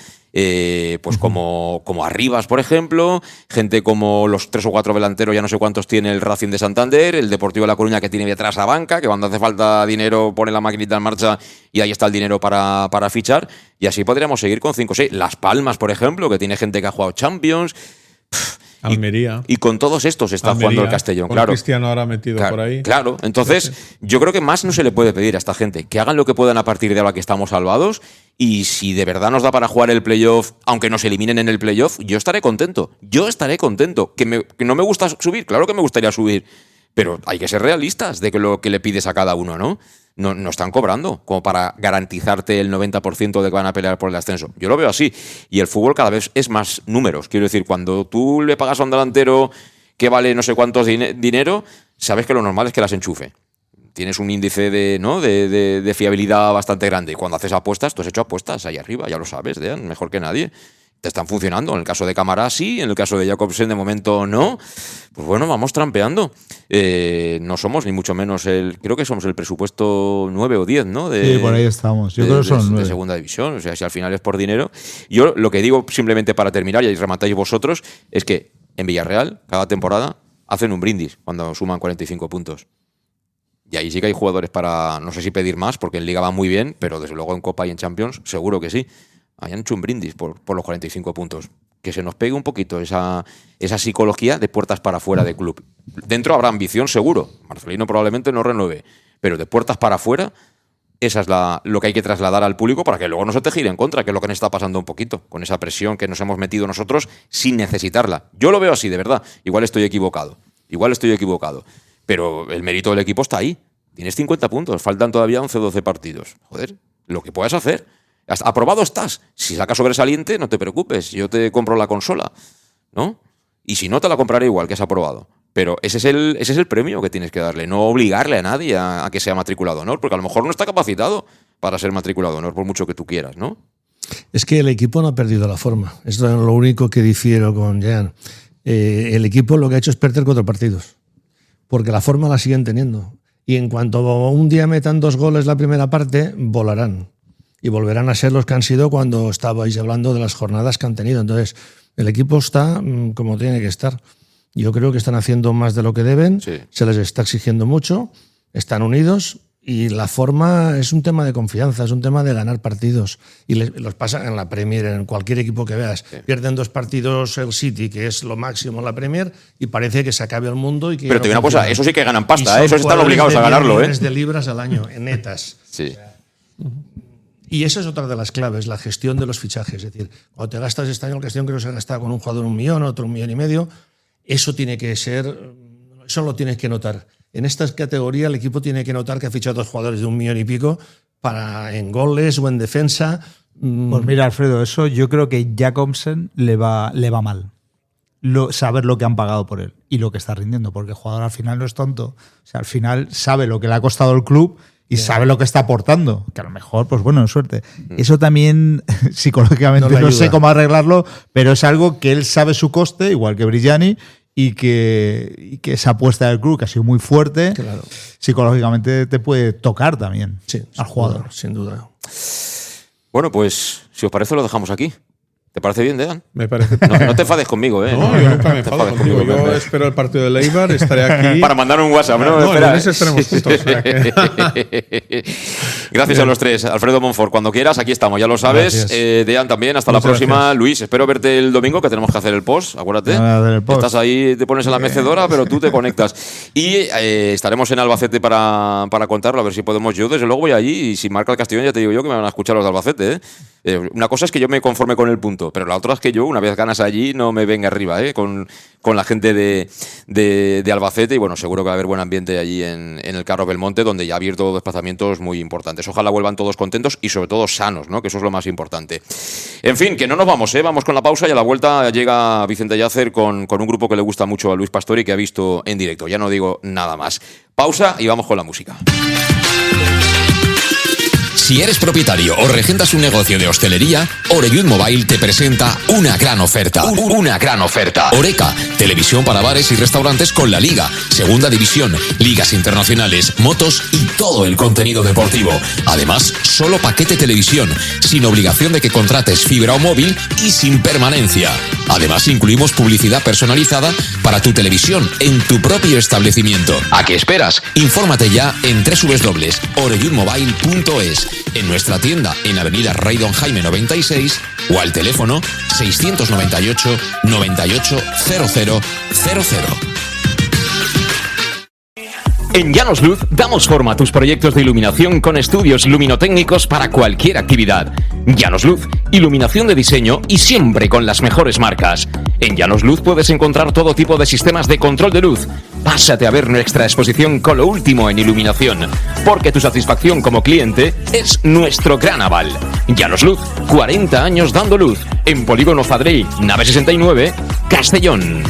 Speaker 2: pues como Arribas, por ejemplo, gente como los 3 o 4 delanteros, ya no sé cuántos tiene el Racing de Santander, el Deportivo de La Coruña que tiene detrás a banca, que cuando hace falta dinero pone la maquinita en marcha y ahí está el dinero para fichar, y así podríamos seguir con 5 o 6. Las Palmas, por ejemplo, que tiene gente que ha jugado Champions.
Speaker 4: Almería.
Speaker 2: Y con todos estos está jugando el Castellón,
Speaker 4: con
Speaker 2: claro.
Speaker 4: Cristiano ahora metido por ahí.
Speaker 2: Claro, entonces yo creo que más no se le puede pedir a esta gente. Que hagan lo que puedan a partir de ahora que estamos salvados, y si de verdad nos da para jugar el playoff, aunque nos eliminen en el playoff, yo estaré contento. Que no me gusta subir, claro que me gustaría subir, pero hay que ser realistas de que lo que le pides a cada uno, ¿no? No están cobrando como para garantizarte el 90% de que van a pelear por el ascenso. Yo lo veo así. Y el fútbol cada vez es más números. Quiero decir, cuando tú le pagas a un delantero que vale no sé cuántos dinero, sabes que lo normal es que las enchufe. Tienes un índice de fiabilidad bastante grande. Y cuando haces apuestas, tú has hecho apuestas ahí arriba, ya lo sabes, Dean, mejor que nadie. Te están funcionando. En el caso de Camará sí, en el caso de Jacobsen de momento no. Pues bueno, vamos trampeando. No somos ni mucho menos creo que somos el presupuesto 9 o 10, ¿no?
Speaker 5: Sí, por ahí estamos. Yo creo que son 9.
Speaker 2: De segunda división. O sea, si al final es por dinero. Yo lo que digo simplemente para terminar, y ahí rematáis vosotros, es que en Villarreal, cada temporada, hacen un brindis cuando suman 45 puntos. Y ahí sí que hay jugadores para, no sé si pedir más, porque en Liga va muy bien, pero desde luego en Copa y en Champions seguro que sí. Hayan hecho un brindis por los 45 puntos. Que se nos pegue un poquito esa psicología de puertas para afuera de club. Dentro habrá ambición seguro. Marcelino probablemente no renueve. Pero de puertas para afuera, esa es lo que hay que trasladar al público para que luego no se te gire en contra, que es lo que nos está pasando un poquito, con esa presión que nos hemos metido nosotros sin necesitarla. Yo lo veo así, de verdad. Igual estoy equivocado. Pero el mérito del equipo está ahí. Tienes 50 puntos. Faltan todavía 11 o 12 partidos. Joder, lo que puedas hacer. Aprobado estás. Si sacas sobresaliente, no te preocupes. Yo te compro la consola, ¿no? Y si no, te la compraré igual que has aprobado. Pero ese es el premio que tienes que darle. No obligarle a nadie a que sea matriculado de honor, porque a lo mejor no está capacitado para ser matriculado de honor, por mucho que tú quieras, ¿no?
Speaker 3: Es que el equipo no ha perdido la forma. Esto es lo único que difiero con Jean. El equipo lo que ha hecho es perder 4 partidos. Porque la forma la siguen teniendo. Y en cuanto un día metan 2 goles la primera parte, volarán. Y volverán a ser los que han sido cuando estabais hablando de las jornadas que han tenido. Entonces, el equipo está como tiene que estar. Yo creo que están haciendo más de lo que deben, sí. Se les está exigiendo mucho, están unidos y la forma es un tema de confianza, es un tema de ganar partidos. Y los pasa en la Premier, en cualquier equipo que veas. Sí. Pierden 2 partidos el City, que es lo máximo en la Premier, y parece que se acabe el mundo. Y que
Speaker 2: pero te digo una cosa, eso sí que ganan pasta, esos están obligados a ganarlo.
Speaker 3: Millones de libras al año, en netas.
Speaker 2: Sí.
Speaker 3: Y esa es otra de las claves, la gestión de los fichajes. Es decir, cuando te gastas este año, el Castellón creo que se ha gastado con un jugador 1 millón, otro 1,5 millones. Eso tiene que ser, eso lo tienes que notar. En esta categoría el equipo tiene que notar que ha fichado 2 jugadores de 1 millón y pico en goles o en defensa.
Speaker 5: Pues mira, Alfredo, eso yo creo que Jacobsen le va mal. Saber lo que han pagado por él y lo que está rindiendo, porque el jugador al final no es tonto. O sea, al final sabe lo que le ha costado el club y sabe lo que está aportando, que a lo mejor, pues bueno, suerte. Eso también psicológicamente no sé cómo arreglarlo, pero es algo que él sabe su coste, igual que Brillani, y que esa apuesta del club, que ha sido muy fuerte, claro, psicológicamente te puede tocar también al jugador.
Speaker 3: Sin duda.
Speaker 2: Bueno, pues si os parece lo dejamos aquí. ¿Te parece bien, Dean?
Speaker 4: Me parece.
Speaker 2: No te enfades conmigo, ¿eh?
Speaker 4: No, yo nunca me enfado contigo. Yo espero el partido de Eibar, estaré aquí.
Speaker 2: Para mandar un WhatsApp, ¿no?
Speaker 4: No, en ese estaremos juntos. O sea que...
Speaker 2: Gracias a los tres. Alfredo Monfort, cuando quieras, aquí estamos, ya lo sabes. Dean también, hasta la próxima. Gracias. Luis, espero verte el domingo, que tenemos que hacer el post, acuérdate. Estás ahí, te pones en la mecedora, pero tú te conectas. Y estaremos en Albacete para contarlo, a ver si podemos. Yo desde luego voy allí y si marca el Castellón ya te digo yo que me van a escuchar los de Albacete. Una cosa es que yo me conforme con el punto, pero la otra es que yo, una vez ganas allí, no me venga arriba con la gente de Albacete. Y bueno, seguro que va a haber buen ambiente allí en el Carro Belmonte, donde ya ha abierto desplazamientos muy importantes. Ojalá vuelvan todos contentos y sobre todo sanos, ¿no? Que eso es lo más importante. En fin, que no nos vamos, vamos con la pausa y a la vuelta llega Vicente Llàcer con un grupo que le gusta mucho a Luis Pastori, que ha visto en directo. Ya no digo nada más. Pausa y vamos con la música.
Speaker 1: Si eres propietario o regentas un negocio de hostelería, Oreyud Mobile te presenta una gran oferta. Una gran oferta. Oreca, televisión para bares y restaurantes con la Liga, Segunda División, ligas internacionales, motos y todo el contenido deportivo. Además, solo paquete televisión, sin obligación de que contrates fibra o móvil y sin permanencia. Además, incluimos publicidad personalizada para tu televisión en tu propio establecimiento. ¿A qué esperas? Infórmate ya en www.oreyudmobile.es, en nuestra tienda en Avenida Rey Don Jaime 96 o al teléfono 698 98 0000.
Speaker 6: En Llanos Luz damos forma a tus proyectos de iluminación con estudios luminotécnicos para cualquier actividad. Llanos Luz, iluminación de diseño y siempre con las mejores marcas. En Llanos Luz puedes encontrar todo tipo de sistemas de control de luz. Pásate a ver nuestra exposición con lo último en iluminación, porque tu satisfacción como cliente es nuestro gran aval. Llanos Luz, 40 años dando luz. En Polígono Fadrell, nave 69, Castellón.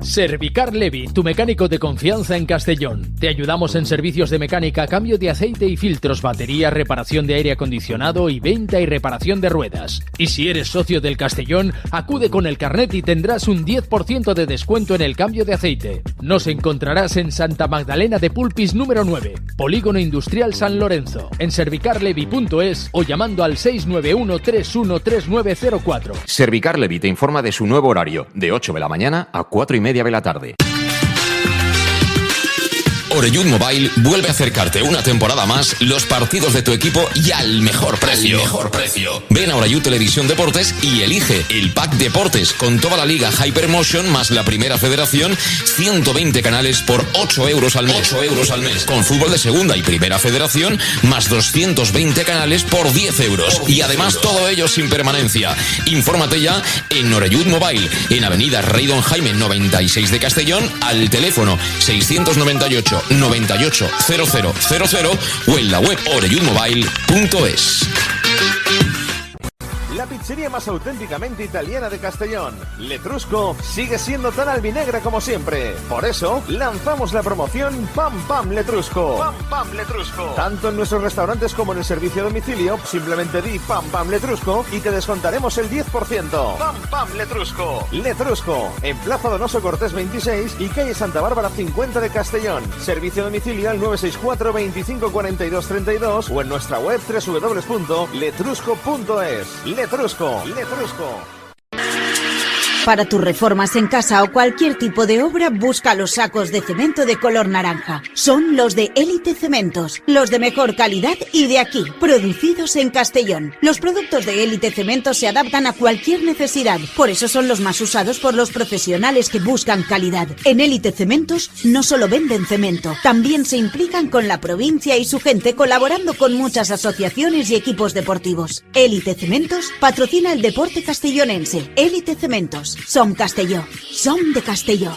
Speaker 7: Servicar Levi, tu mecánico de confianza en Castellón. Te ayudamos en servicios de mecánica, cambio de aceite y filtros, batería, reparación de aire acondicionado y venta y reparación de ruedas. Y si eres socio del Castellón, acude con el carnet y tendrás un 10% de descuento en el cambio de aceite. Nos encontrarás en Santa Magdalena de Pulpis número 9, Polígono Industrial San Lorenzo, en servicarlevi.es o llamando al 691 313904.
Speaker 6: Servicar Levi te informa de su nuevo horario, de 8 de la mañana a 4:30 de la tarde.
Speaker 1: Oreyud Mobile vuelve a acercarte una temporada más los partidos de tu equipo y al mejor precio. Ven a Oreyud Televisión Deportes y elige el pack Deportes con toda la liga Hypermotion más la primera federación, 120 canales por 8 euros al mes. Con fútbol de segunda y primera federación más 220 canales por 10 euros. Y además todo ello sin permanencia. Infórmate ya en Oreyud Mobile, en Avenida Rey Don Jaime 96 de Castellón, al teléfono 698 98 0000 o en la web oreyudmobile.es.
Speaker 8: La pizzería más auténticamente italiana de Castellón, Letrusco, sigue siendo tan albinegra como siempre. Por eso, lanzamos la promoción Pam Pam Letrusco. Pam Pam Letrusco. Tanto en nuestros restaurantes como en el servicio a domicilio, simplemente di Pam Pam Letrusco y te descontaremos el 10%. Pam Pam Letrusco. Letrusco, en Plaza Donoso Cortés 26 y calle Santa Bárbara 50 de Castellón. Servicio a domicilio al 964 25 42 32 o en nuestra web www.letrusco.es. Letrusco.
Speaker 9: Para tus reformas en casa o cualquier tipo de obra, busca los sacos de cemento de color naranja. Son los de Élite Cementos, los de mejor calidad y de aquí, producidos en Castellón. Los productos de Élite Cementos se adaptan a cualquier necesidad, por eso son los más usados por los profesionales que buscan calidad. En Élite Cementos no solo venden cemento, también se implican con la provincia y su gente, colaborando con muchas asociaciones y equipos deportivos. Élite Cementos patrocina el deporte castellonense. Élite Cementos. Som Castelló, som de Castelló.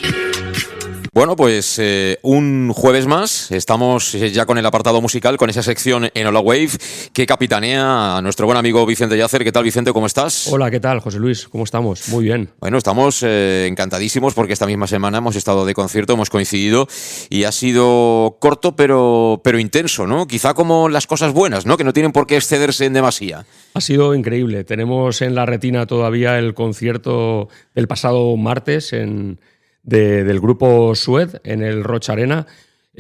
Speaker 2: Bueno, pues un jueves más, estamos ya con el apartado musical, con esa sección en Hola Wave que capitanea a nuestro buen amigo Vicente Llàcer. ¿Qué tal, Vicente? ¿Cómo estás?
Speaker 11: Hola, ¿qué tal, José Luis? ¿Cómo estamos? Muy bien.
Speaker 2: Bueno, estamos encantadísimos porque esta misma semana hemos estado de concierto, hemos coincidido y ha sido corto pero intenso, ¿no? Quizá como las cosas buenas, ¿no? Que no tienen por qué excederse en demasía.
Speaker 11: Ha sido increíble. Tenemos en la retina todavía el concierto del pasado martes del grupo Sued en el Rocha Arena.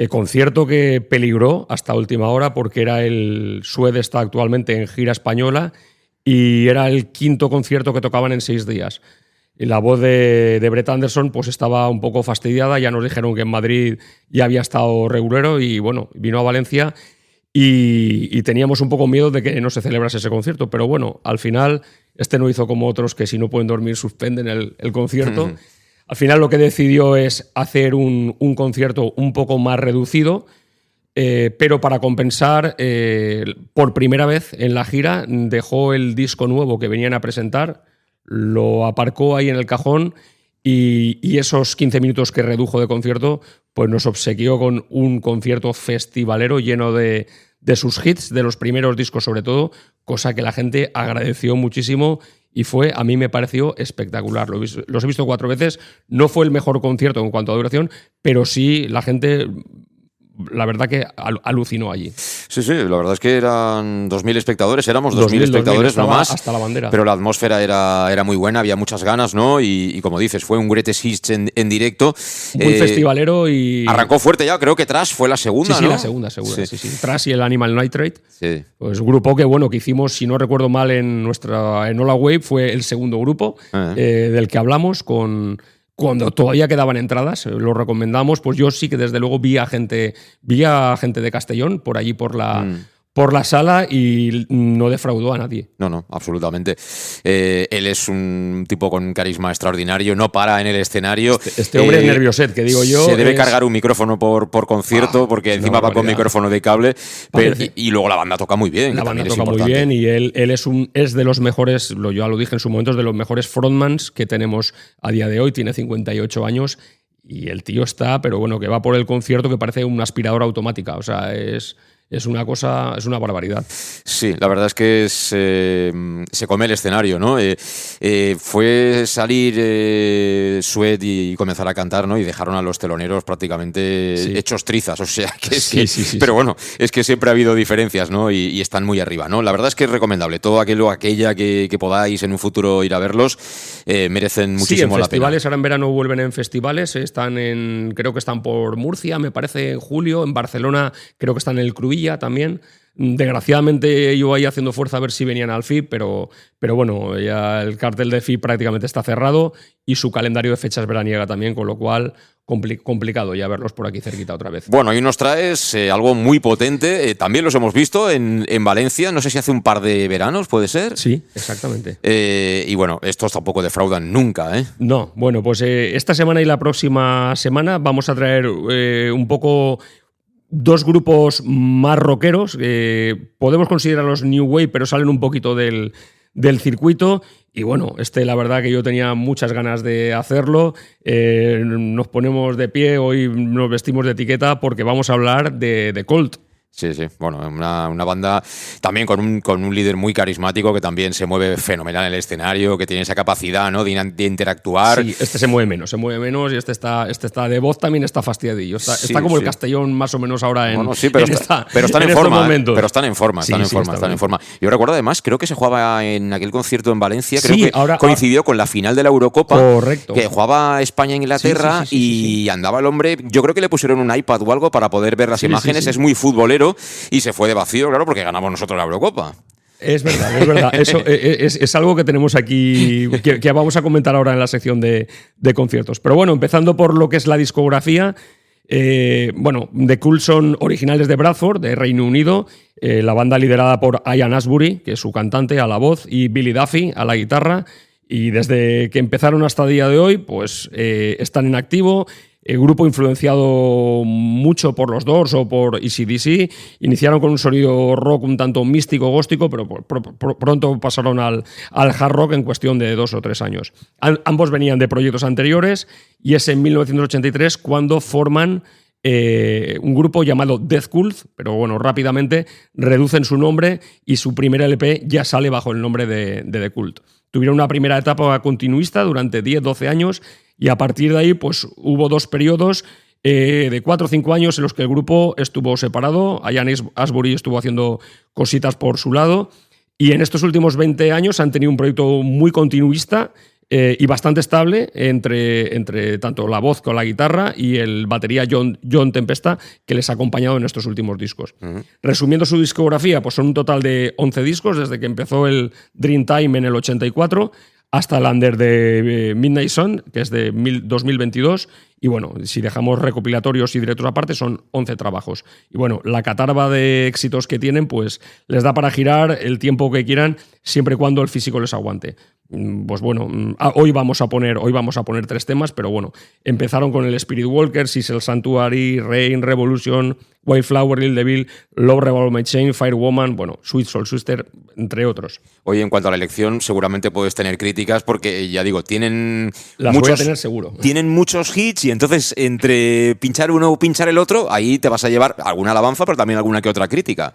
Speaker 11: Concierto que peligró hasta última hora porque Sued está actualmente en gira española y era el quinto concierto que tocaban en 6 días. Y la voz de Brett Anderson pues estaba un poco fastidiada. Ya nos dijeron que en Madrid ya había estado regulero y bueno, vino a Valencia y teníamos un poco miedo de que no se celebrase ese concierto, pero bueno, al final este no hizo como otros que si no pueden dormir suspenden el concierto. Al final lo que decidió es hacer un concierto un poco más reducido, pero para compensar, por primera vez en la gira dejó el disco nuevo que venían a presentar, lo aparcó ahí en el cajón y esos 15 minutos que redujo de concierto pues nos obsequió con un concierto festivalero lleno de sus hits, de los primeros discos sobre todo, cosa que la gente agradeció muchísimo y a mí me pareció espectacular. Los he visto 4 veces, no fue el mejor concierto en cuanto a duración, pero sí la gente... La verdad que alucinó allí.
Speaker 2: Sí, la verdad es que eran 2.000 espectadores, éramos 2.000 espectadores, no más.
Speaker 11: Hasta la bandera.
Speaker 2: Pero la atmósfera era muy buena, había muchas ganas, ¿no? Y como dices, fue un Greatest Hits en directo.
Speaker 11: Muy festivalero y...
Speaker 2: Arrancó fuerte ya, creo que Trash fue la segunda,
Speaker 11: sí,
Speaker 2: ¿no?
Speaker 11: La segunda. Sí. Trash y el Animal Nitrate.
Speaker 2: Sí.
Speaker 11: Pues grupo que hicimos, si no recuerdo mal, en Ola Wave, fue el segundo grupo del que hablamos cuando todavía quedaban entradas, lo recomendamos, pues yo sí que desde luego vi a gente de Castellón por allí por la sala y no defraudó a nadie.
Speaker 2: No, absolutamente. Él es un tipo con carisma extraordinario, no para en el escenario.
Speaker 11: Este hombre es nervioset, que digo yo.
Speaker 2: Se debe cargar un micrófono por concierto, porque encima va con micrófono de cable. Y luego la banda toca muy bien.
Speaker 11: La banda toca muy bien y él es de los mejores, ya lo dije en su momento, es de los mejores frontmans que tenemos a día de hoy. Tiene 58 años y el tío está, pero bueno, que va por el concierto que parece una aspiradora automática. O sea, es una barbaridad.
Speaker 2: Sí, la verdad es que se come el escenario, ¿no? Fue salir Sued y comenzar a cantar, ¿no? Y dejaron a los teloneros prácticamente hechos trizas, o sea, pero bueno, es que siempre ha habido diferencias, ¿no? Y están muy arriba, ¿no? La verdad es que es recomendable. Todo aquella que podáis en un futuro ir a verlos, merecen muchísimo la pena.
Speaker 11: Festivales, ahora en verano vuelven en festivales, creo que están por Murcia, me parece, en julio, en Barcelona creo que están en el Cruïlla también. Desgraciadamente yo ahí haciendo fuerza a ver si venían al FIB, pero bueno, ya el cartel de FIB prácticamente está cerrado y su calendario de fechas veraniega también, con lo cual complicado ya verlos por aquí cerquita otra vez.
Speaker 2: Bueno, hoy nos traes algo muy potente, también los hemos visto en Valencia, no sé si hace un par de veranos, ¿puede ser?
Speaker 11: Sí, exactamente.
Speaker 2: Y bueno, estos tampoco defraudan nunca, ¿eh?
Speaker 11: No, bueno, pues esta semana y la próxima semana vamos a traer un poco... 2 grupos más rockeros, podemos considerarlos New Wave, pero salen un poquito del circuito. Y bueno, la verdad que yo tenía muchas ganas de hacerlo. Nos ponemos de pie, hoy nos vestimos de etiqueta porque vamos a hablar de Colt.
Speaker 2: Sí, bueno, una banda también con un líder muy carismático que también se mueve fenomenal en el escenario, que tiene esa capacidad, ¿no? de interactuar.
Speaker 11: Sí, se mueve menos y este está de voz también está fastidiadillo. Está como el Castellón más o menos ahora
Speaker 2: pero están en forma, pero están en forma. Yo recuerdo además, creo que se jugaba en aquel concierto en Valencia, creo que coincidió con la final de la Eurocopa.
Speaker 11: Correcto.
Speaker 2: Que jugaba España e Inglaterra y andaba el hombre, yo creo que le pusieron un iPad o algo para poder ver las imágenes, es muy futbolero. Y se fue de vacío, claro, porque ganamos nosotros la Eurocopa.
Speaker 11: Es verdad. Eso es algo que tenemos aquí, que vamos a comentar ahora en la sección de conciertos. Pero bueno, empezando por lo que es la discografía, The Cult son originales de Bradford, de Reino Unido, la banda liderada por Ian Astbury, que es su cantante, a la voz, y Billy Duffy, a la guitarra. Y desde que empezaron hasta el día de hoy, pues están en activo. El grupo influenciado mucho por los Doors o por AC/DC. Iniciaron con un sonido rock un tanto místico, góstico, pero pronto pasaron al hard rock en cuestión de 2 o 3 años. Ambos venían de proyectos anteriores y es en 1983 cuando forman un grupo llamado Death Cult, pero bueno, rápidamente reducen su nombre y su primer LP ya sale bajo el nombre de The Cult. Tuvieron una primera etapa continuista durante 10-12 años y a partir de ahí pues hubo 2 periodos de 4 o 5 años en los que el grupo estuvo separado. Ian Astbury estuvo haciendo cositas por su lado y en estos últimos 20 años han tenido un proyecto muy continuista y bastante estable entre tanto la voz con la guitarra y el batería John Tempesta, que les ha acompañado en estos últimos discos. Resumiendo su discografía, pues son un total de 11 discos desde que empezó el Dreamtime en el 84 hasta el Under de Midnight Sun, que es de 2022. Y bueno, si dejamos recopilatorios y directos aparte, son 11 trabajos. Y bueno, la catarba de éxitos que tienen, pues les da para girar el tiempo que quieran, siempre y cuando el físico les aguante. Pues bueno, hoy vamos a poner 3 temas, pero bueno, empezaron con el Spirit Walker, Sissel Sanctuary, Rain, Revolution, Wildflower, Lil Devil, Love Revolve Chain, Firewoman, bueno, Sweet Soul Sister, entre otros.
Speaker 2: Oye, en cuanto a la elección, seguramente puedes tener críticas porque, ya digo, tienen
Speaker 11: Las voy a tener seguro.
Speaker 2: Tienen muchos hits y entonces entre pinchar uno o pinchar el otro, ahí te vas a llevar alguna alabanza, pero también alguna que otra crítica.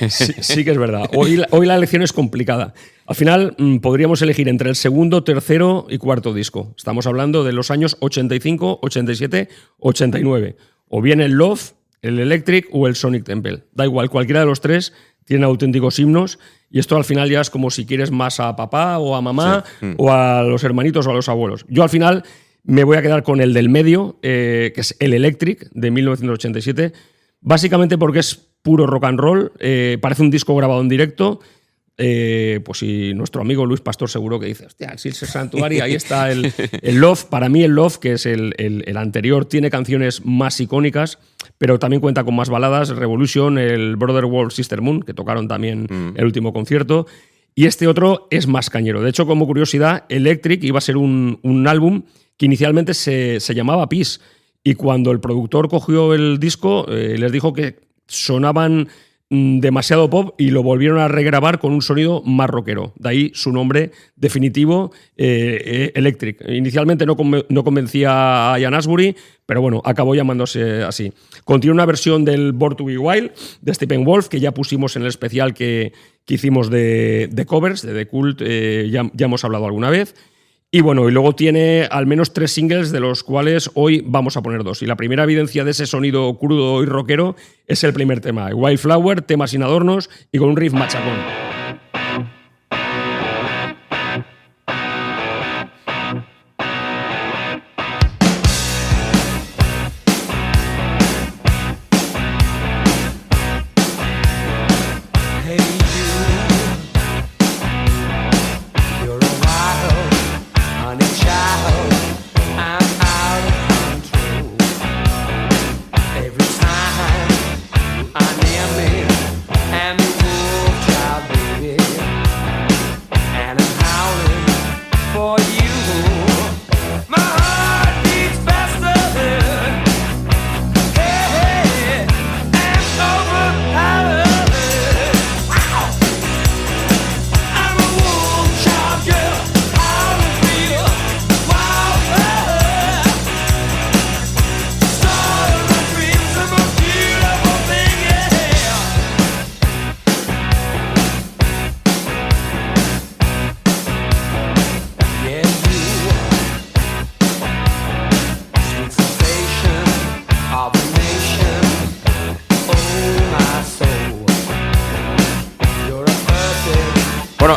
Speaker 11: Sí que es verdad. Hoy la elección es complicada. Al final podríamos elegir entre el segundo, tercero y cuarto disco. Estamos hablando de los años 85, 87, 89. O bien el Love, el Electric o el Sonic Temple. Da igual, cualquiera de los tres tiene auténticos himnos y esto al final ya es como si quieres más a papá o a mamá o a los hermanitos o a los abuelos. Yo al final me voy a quedar con el del medio, que es el Electric de 1987, básicamente porque es puro rock and roll, parece un disco grabado en directo. Pues si nuestro amigo Luis Pastor seguro que dice, hostia, el Sissel Sanctuary, ahí está el Love. Para mí el Love, que es el anterior, tiene canciones más icónicas, pero también cuenta con más baladas. Revolution, el Brother World Sister Moon, que tocaron también el último concierto. Y este otro es más cañero. De hecho, como curiosidad, Electric iba a ser un álbum que inicialmente se llamaba Peace. Y cuando el productor cogió el disco, les dijo que sonaban demasiado pop y lo volvieron a regrabar con un sonido más rockero. De ahí su nombre definitivo, Electric. Inicialmente no convencía a Ian Astbury, pero bueno, acabó llamándose así. Contiene una versión del Born to Be Wild de Steppenwolf, que ya pusimos en el especial que hicimos de covers, de The Cult, ya hemos hablado alguna vez. Y bueno, y luego tiene al menos 3 singles, de los cuales hoy vamos a poner 2. Y la primera evidencia de ese sonido crudo y rockero es el primer tema, Wildflower, tema sin adornos y con un riff machacón.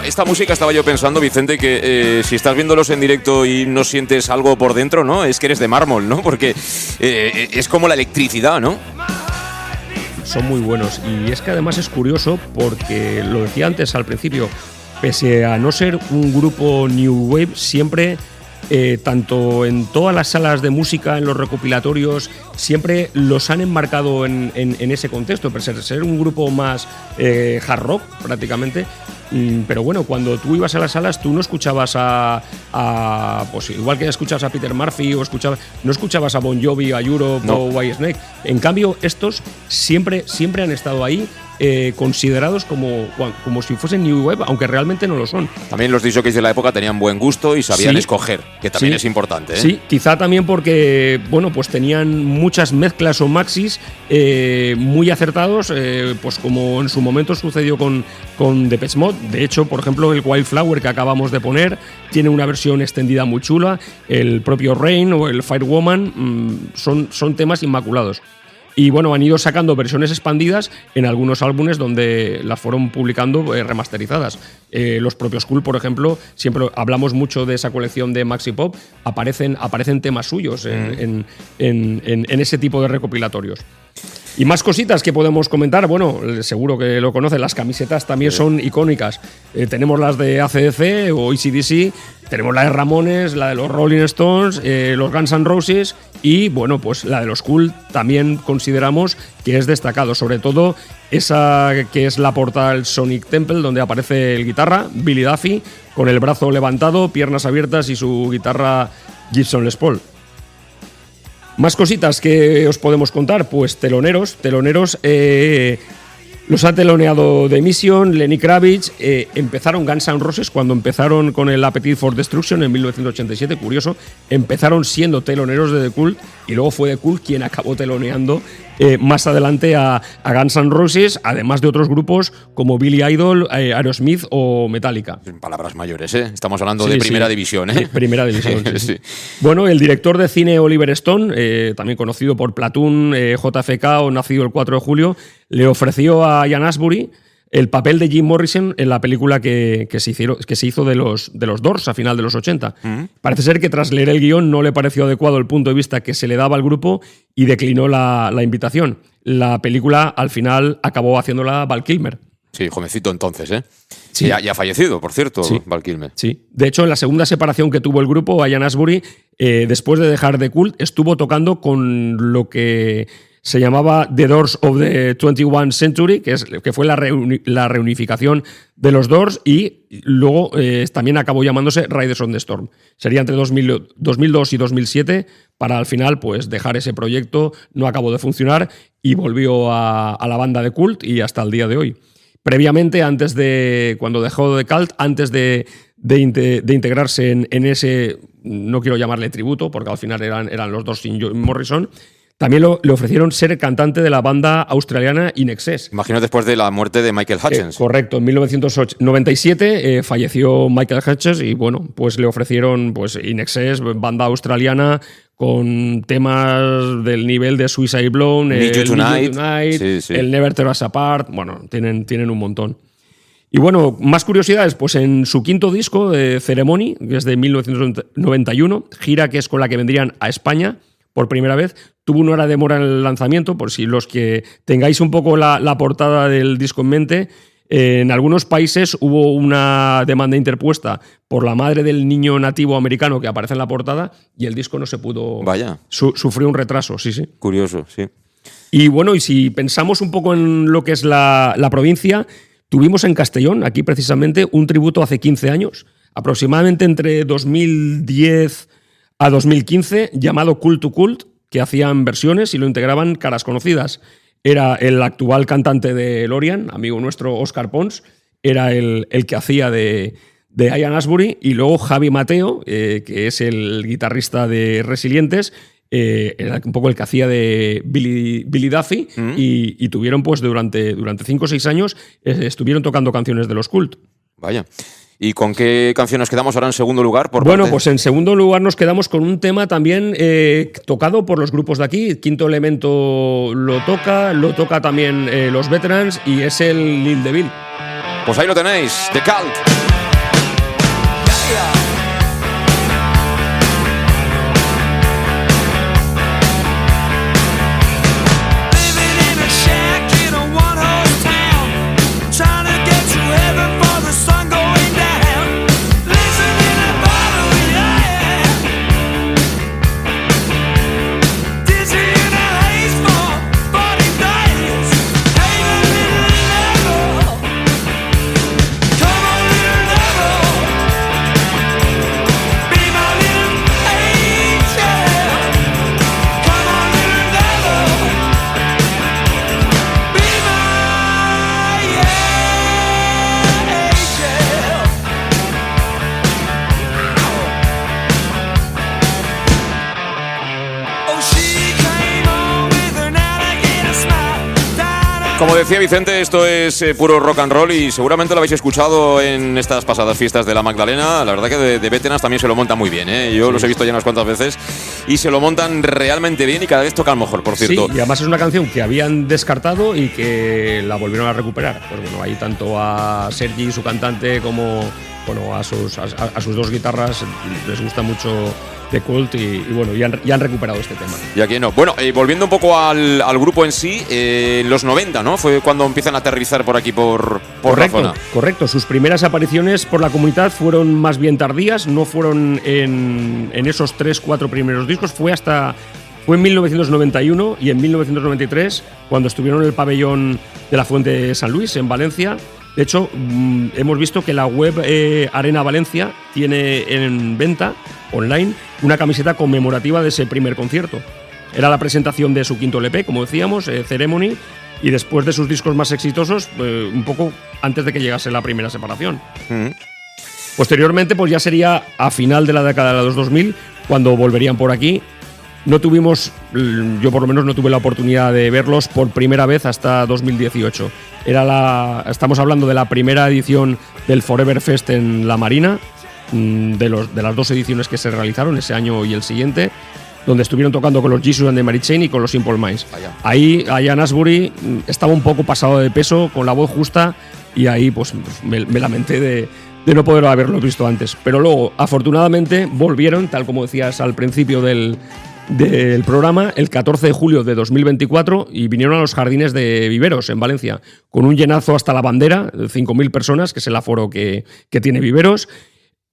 Speaker 2: Esta música estaba yo pensando, Vicente, que si estás viéndolos en directo y no sientes algo por dentro, ¿no? Es que eres de mármol, ¿no? Porque es como la electricidad, ¿no?
Speaker 11: Son muy buenos y es que además es curioso porque, lo decía antes al principio, pese a no ser un grupo New Wave, siempre, tanto en todas las salas de música, en los recopilatorios, siempre los han enmarcado en ese contexto, pese a ser un grupo más hard rock prácticamente. Pero bueno, cuando tú ibas a las salas, tú no escuchabas pues igual que escuchabas a Peter Murphy o no escuchabas a Bon Jovi, a Europe o Whitesnake. En cambio, estos siempre han estado ahí, considerados como si fuesen New Wave, aunque realmente no lo son.
Speaker 2: También los DJs de la época tenían buen gusto y sabían escoger, que también es importante, ¿eh?
Speaker 11: Sí, quizá también porque, bueno, pues tenían muchas mezclas o maxis muy acertados, pues como en su momento sucedió con Depeche Mode. De hecho, por ejemplo, el Wildflower que acabamos de poner tiene una versión extendida muy chula. El propio Rain o el Firewoman son temas inmaculados. Y bueno, han ido sacando versiones expandidas en algunos álbumes donde las fueron publicando remasterizadas. Los propios Cool, por ejemplo, siempre hablamos mucho de esa colección de Maxi Pop, aparecen temas suyos en ese tipo de recopilatorios. Y más cositas que podemos comentar. Bueno, seguro que lo conocen, las camisetas también son icónicas. Tenemos las de AC/DC o AC/DC, tenemos la de Ramones, la de los Rolling Stones, los Guns N' Roses y, bueno, pues la de los Cult también consideramos que es destacado. Sobre todo esa que es la portada del Sonic Temple, donde aparece el guitarra, Billy Duffy, con el brazo levantado, piernas abiertas y su guitarra Gibson Les Paul. Más cositas que os podemos contar, pues teloneros, los ha teloneado The Mission, Lenny Kravitz, empezaron Guns N' Roses cuando empezaron con el Appetite for Destruction en 1987, curioso, empezaron siendo teloneros de The Cult y luego fue The Cult quien acabó teloneando más adelante a Guns N' Roses, además de otros grupos como Billy Idol, Aerosmith o Metallica.
Speaker 2: Palabras mayores, ¿eh? Estamos hablando de primera división, ¿eh?
Speaker 11: Primera división, sí. Bueno, el director de cine Oliver Stone, también conocido por Platoon, JFK o Nacido el 4 de julio, le ofreció a Ian Astbury el papel de Jim Morrison en la película que se hizo de los Doors a final de los 80. Parece ser que tras leer el guión no le pareció adecuado el punto de vista que se le daba al grupo y declinó la invitación. La película al final acabó haciéndola Val Kilmer.
Speaker 2: Sí, jovencito entonces, ¿eh?
Speaker 11: Sí.
Speaker 2: Ya fallecido, por cierto,
Speaker 11: sí.
Speaker 2: Val Kilmer.
Speaker 11: Sí. De hecho, en la segunda separación que tuvo el grupo, Ian Astbury, después de dejar The Cult, estuvo tocando con lo que se llamaba The Doors of the 21st Century, que fue la reunificación de los Doors, y luego también acabó llamándose Riders on the Storm. Sería entre 2002 y 2007, para al final pues dejar ese proyecto, no acabó de funcionar y volvió a la banda de Cult y hasta el día de hoy. Previamente, cuando dejó The Cult, antes de integrarse en ese, no quiero llamarle tributo, porque al final eran los dos sin Morrison, también le ofrecieron ser cantante de la banda australiana In Excess.
Speaker 2: Imagino después de la muerte de Michael Hutchence.
Speaker 11: Correcto, en 1997 falleció Michael Hutchence y bueno, pues le ofrecieron pues In Excess, banda australiana con temas del nivel de Suicide Blonde,
Speaker 2: Need You Tonight,
Speaker 11: sí. El Never Tear Us Apart, bueno, tienen un montón. Y bueno, más curiosidades, pues en su quinto disco, Ceremony, que es de 1991, gira que es con la que vendrían a España por primera vez, tuvo una hora de demora en el lanzamiento, por si los que tengáis un poco la portada del disco en mente. En algunos países hubo una demanda interpuesta por la madre del niño nativo americano que aparece en la portada y el disco no se pudo...
Speaker 2: Vaya.
Speaker 11: Sufrió un retraso, sí.
Speaker 2: Curioso, sí.
Speaker 11: Y bueno, y si pensamos un poco en lo que es la provincia, tuvimos en Castellón, aquí precisamente, un tributo hace 15 años, aproximadamente entre 2010 a 2015, llamado Cult to Cult, que hacían versiones y lo integraban caras conocidas. Era el actual cantante de Lorian, amigo nuestro Óscar Pons, era el que hacía de Ian Astbury, y luego Javi Mateo, que es el guitarrista de Resilientes, era un poco el que hacía de Billy Duffy, y tuvieron pues durante 5 o 6 años estuvieron tocando canciones de los Cult.
Speaker 2: Vaya. ¿Y con qué canciones quedamos ahora en segundo lugar?
Speaker 11: Pues en segundo lugar nos quedamos con un tema también tocado por los grupos de aquí. Quinto Elemento lo toca también los Veterans, y es el Lil Devil.
Speaker 2: Pues ahí lo tenéis, The Cult. Como decía Vicente, esto es puro rock and roll y seguramente lo habéis escuchado en estas pasadas fiestas de la Magdalena. La verdad que de Veterans también se lo montan muy bien, ¿eh? Yo los he visto ya unas cuantas veces y se lo montan realmente bien y cada vez tocan mejor, por cierto.
Speaker 11: Sí, y además es una canción que habían descartado y que la volvieron a recuperar. Pues bueno, ahí tanto a Sergi, su cantante, como bueno, a sus dos guitarras les gusta mucho The Cult y bueno, ya han recuperado este tema.
Speaker 2: Y aquí no. Bueno, volviendo un poco al grupo en sí, los 90, ¿no? Fue cuando empiezan a aterrizar por aquí, por la zona.
Speaker 11: Correcto. Sus primeras apariciones por la comunidad fueron más bien tardías, no fueron en esos 3-4 primeros discos, fue en 1991 y en 1993 cuando estuvieron en el pabellón de la Fuente de San Luis, en Valencia. De hecho, hemos visto que la web Arena Valencia tiene en venta online una camiseta conmemorativa de ese primer concierto. Era la presentación de su quinto LP, como decíamos, Ceremony, y después de sus discos más exitosos, un poco antes de que llegase la primera separación. Posteriormente, pues ya sería a final de la década de los 2000 cuando volverían por aquí. No tuvimos, yo por lo menos no tuve la oportunidad de verlos por primera vez hasta 2018. Estamos hablando de la primera edición del Forever Fest en La Marina, de las dos ediciones que se realizaron ese año y el siguiente, donde estuvieron tocando con los Jesus and the Mary Chain y con los Simple Minds. Ahí Ian Astbury estaba un poco pasado de peso, con la voz justa, y ahí pues me lamenté de no poder haberlo visto antes. Pero luego, afortunadamente, volvieron, tal como decías al principio del programa, el 14 de julio de 2024, y vinieron a los Jardines de Viveros, en Valencia, con un llenazo hasta la bandera, 5.000 personas, que es el aforo que tiene Viveros,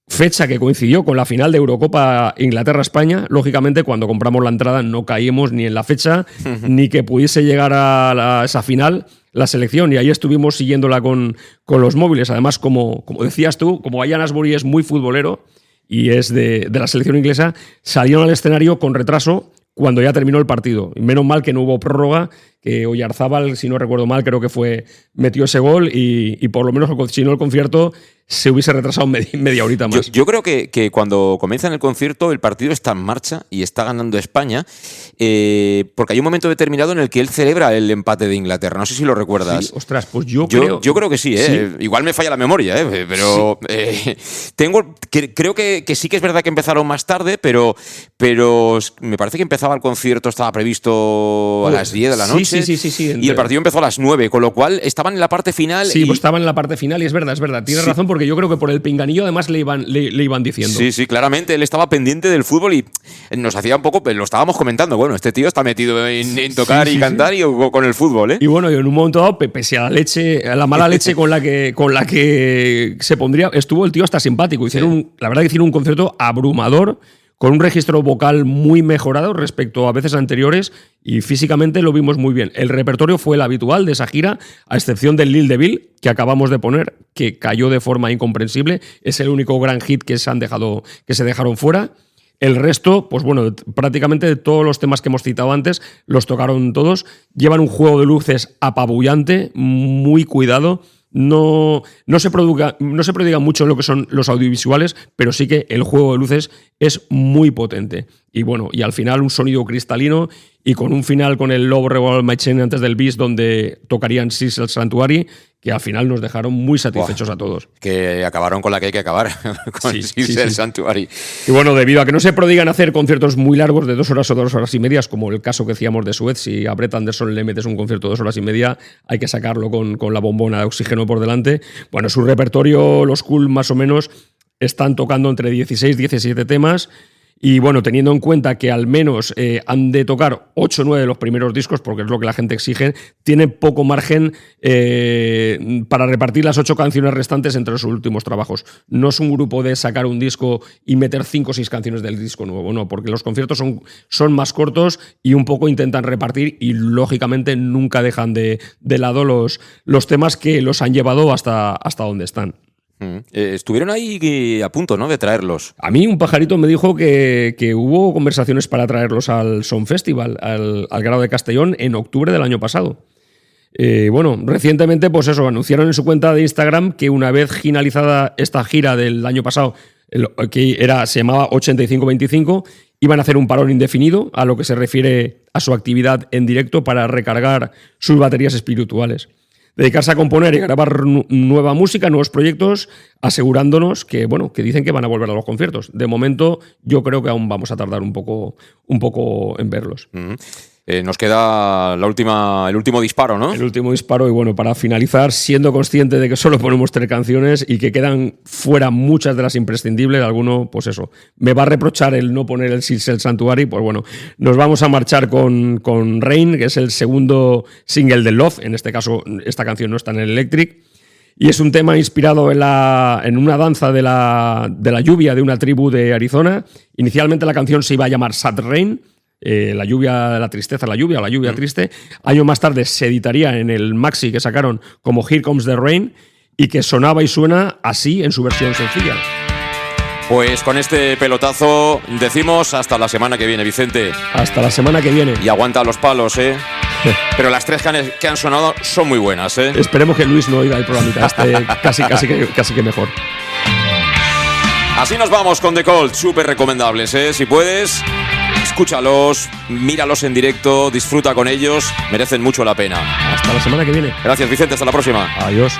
Speaker 11: fecha que coincidió con la final de Eurocopa Inglaterra-España. Lógicamente, cuando compramos la entrada no caímos ni en la fecha, ni que pudiese llegar a esa final la selección, y ahí estuvimos siguiéndola con los móviles. Además, como decías tú, como Ian Astbury es muy futbolero, y es de la selección inglesa, salieron al escenario con retraso cuando ya terminó el partido. Y menos mal que no hubo prórroga, que Oyarzábal, si no recuerdo mal, creo que metió ese gol y por lo menos, si no el concierto, se hubiese retrasado media horita más.
Speaker 2: Yo creo que cuando comienza el concierto, el partido está en marcha y está ganando España, porque hay un momento determinado en el que él celebra el empate de Inglaterra. No sé si lo recuerdas.
Speaker 11: Sí, ostras, pues yo creo
Speaker 2: que sí, ¿eh? Sí. Igual me falla la memoria, pero sí. Creo que sí que es verdad que empezaron más tarde, pero me parece que empezaba el concierto, estaba previsto a las 10 de la noche.
Speaker 11: Sí.
Speaker 2: Y el partido empezó a las 9, con lo cual estaban en la parte final.
Speaker 11: Sí, pues estaban en la parte final y es verdad. Tienes razón, porque yo creo que por el pinganillo además le iban diciendo.
Speaker 2: Sí, claramente. Él estaba pendiente del fútbol y nos hacía un poco, lo estábamos comentando, bueno, este tío está metido en tocar y cantar y con el fútbol, ¿eh?
Speaker 11: Y bueno, en un momento dado, pese a la mala leche con la que se pondría, estuvo el tío hasta simpático. La verdad que hicieron un concierto abrumador, con un registro vocal muy mejorado respecto a veces anteriores, y físicamente lo vimos muy bien. El repertorio fue el habitual de esa gira, a excepción del Lil Devil, que acabamos de poner, que cayó de forma incomprensible. Es el único gran hit que se dejaron fuera. El resto, pues bueno, prácticamente de todos los temas que hemos citado antes, los tocaron todos. Llevan un juego de luces apabullante, muy cuidado. No se prodiga mucho en lo que son los audiovisuales, pero sí que el juego de luces es muy potente. Y bueno, y al final un sonido cristalino, y con un final con el Love Revolve My Chain antes del bis, donde tocarían Six Sanctuary, que al final nos dejaron muy satisfechos a todos.
Speaker 2: Que acabaron con la que hay que acabar, con Six Sanctuary.
Speaker 11: Y bueno, debido a que no se prodigan hacer conciertos muy largos de 2 horas o 2 horas y medias, como el caso que decíamos de Suez, si a Brett Anderson le metes un concierto de 2 horas y media, hay que sacarlo con la bombona de oxígeno por delante. Bueno, su repertorio, los Cool más o menos, están tocando entre 16 y 17 temas. Y bueno, teniendo en cuenta que al menos han de tocar 8 o 9 de los primeros discos, porque es lo que la gente exige, tienen poco margen para repartir las 8 canciones restantes entre sus últimos trabajos. No es un grupo de sacar un disco y meter 5 o 6 canciones del disco nuevo, no, porque los conciertos son más cortos y un poco intentan repartir, y lógicamente nunca dejan de lado los temas que los han llevado hasta donde están.
Speaker 2: Estuvieron ahí a punto, ¿no?, de traerlos.
Speaker 11: A mí un pajarito me dijo que hubo conversaciones para traerlos al Sound Festival, al Grado de Castellón, en octubre del año pasado. Bueno, recientemente, pues eso, anunciaron en su cuenta de Instagram que una vez finalizada esta gira del año pasado, se llamaba 85-25, iban a hacer un parón indefinido a lo que se refiere a su actividad en directo para recargar sus baterías espirituales. Dedicarse a componer y grabar nueva música, nuevos proyectos, asegurándonos que dicen que van a volver a los conciertos. De momento, yo creo que aún vamos a tardar un poco en verlos.
Speaker 2: nos queda el último disparo, ¿no?
Speaker 11: El último disparo, y bueno, para finalizar, siendo consciente de que solo ponemos 3 canciones y que quedan fuera muchas de las imprescindibles, alguno, pues eso, me va a reprochar el no poner el Silksel Sanctuary, pues bueno, nos vamos a marchar con Rain, que es el segundo single de Love. En este caso, esta canción no está en el Electric, y es un tema inspirado en una danza de la lluvia de una tribu de Arizona. Inicialmente la canción se iba a llamar Sad Rain, la lluvia de la tristeza, la lluvia triste. Años más tarde se editaría en el maxi que sacaron como Here Comes the Rain, y que sonaba y suena así en su versión sencilla.
Speaker 2: Pues con este pelotazo decimos hasta la semana que viene, Vicente.
Speaker 11: Hasta la semana que viene.
Speaker 2: Y aguanta los palos, ¿eh? Pero las 3 que han sonado son muy buenas, ¿eh?
Speaker 11: Esperemos que Luis no oiga el programita casi que mejor.
Speaker 2: Así nos vamos con The Cold, súper recomendables, ¿eh? Si puedes, escúchalos, míralos en directo, disfruta con ellos, merecen mucho la pena.
Speaker 11: Hasta la semana que viene.
Speaker 2: Gracias, Vicente, hasta la próxima.
Speaker 11: Adiós.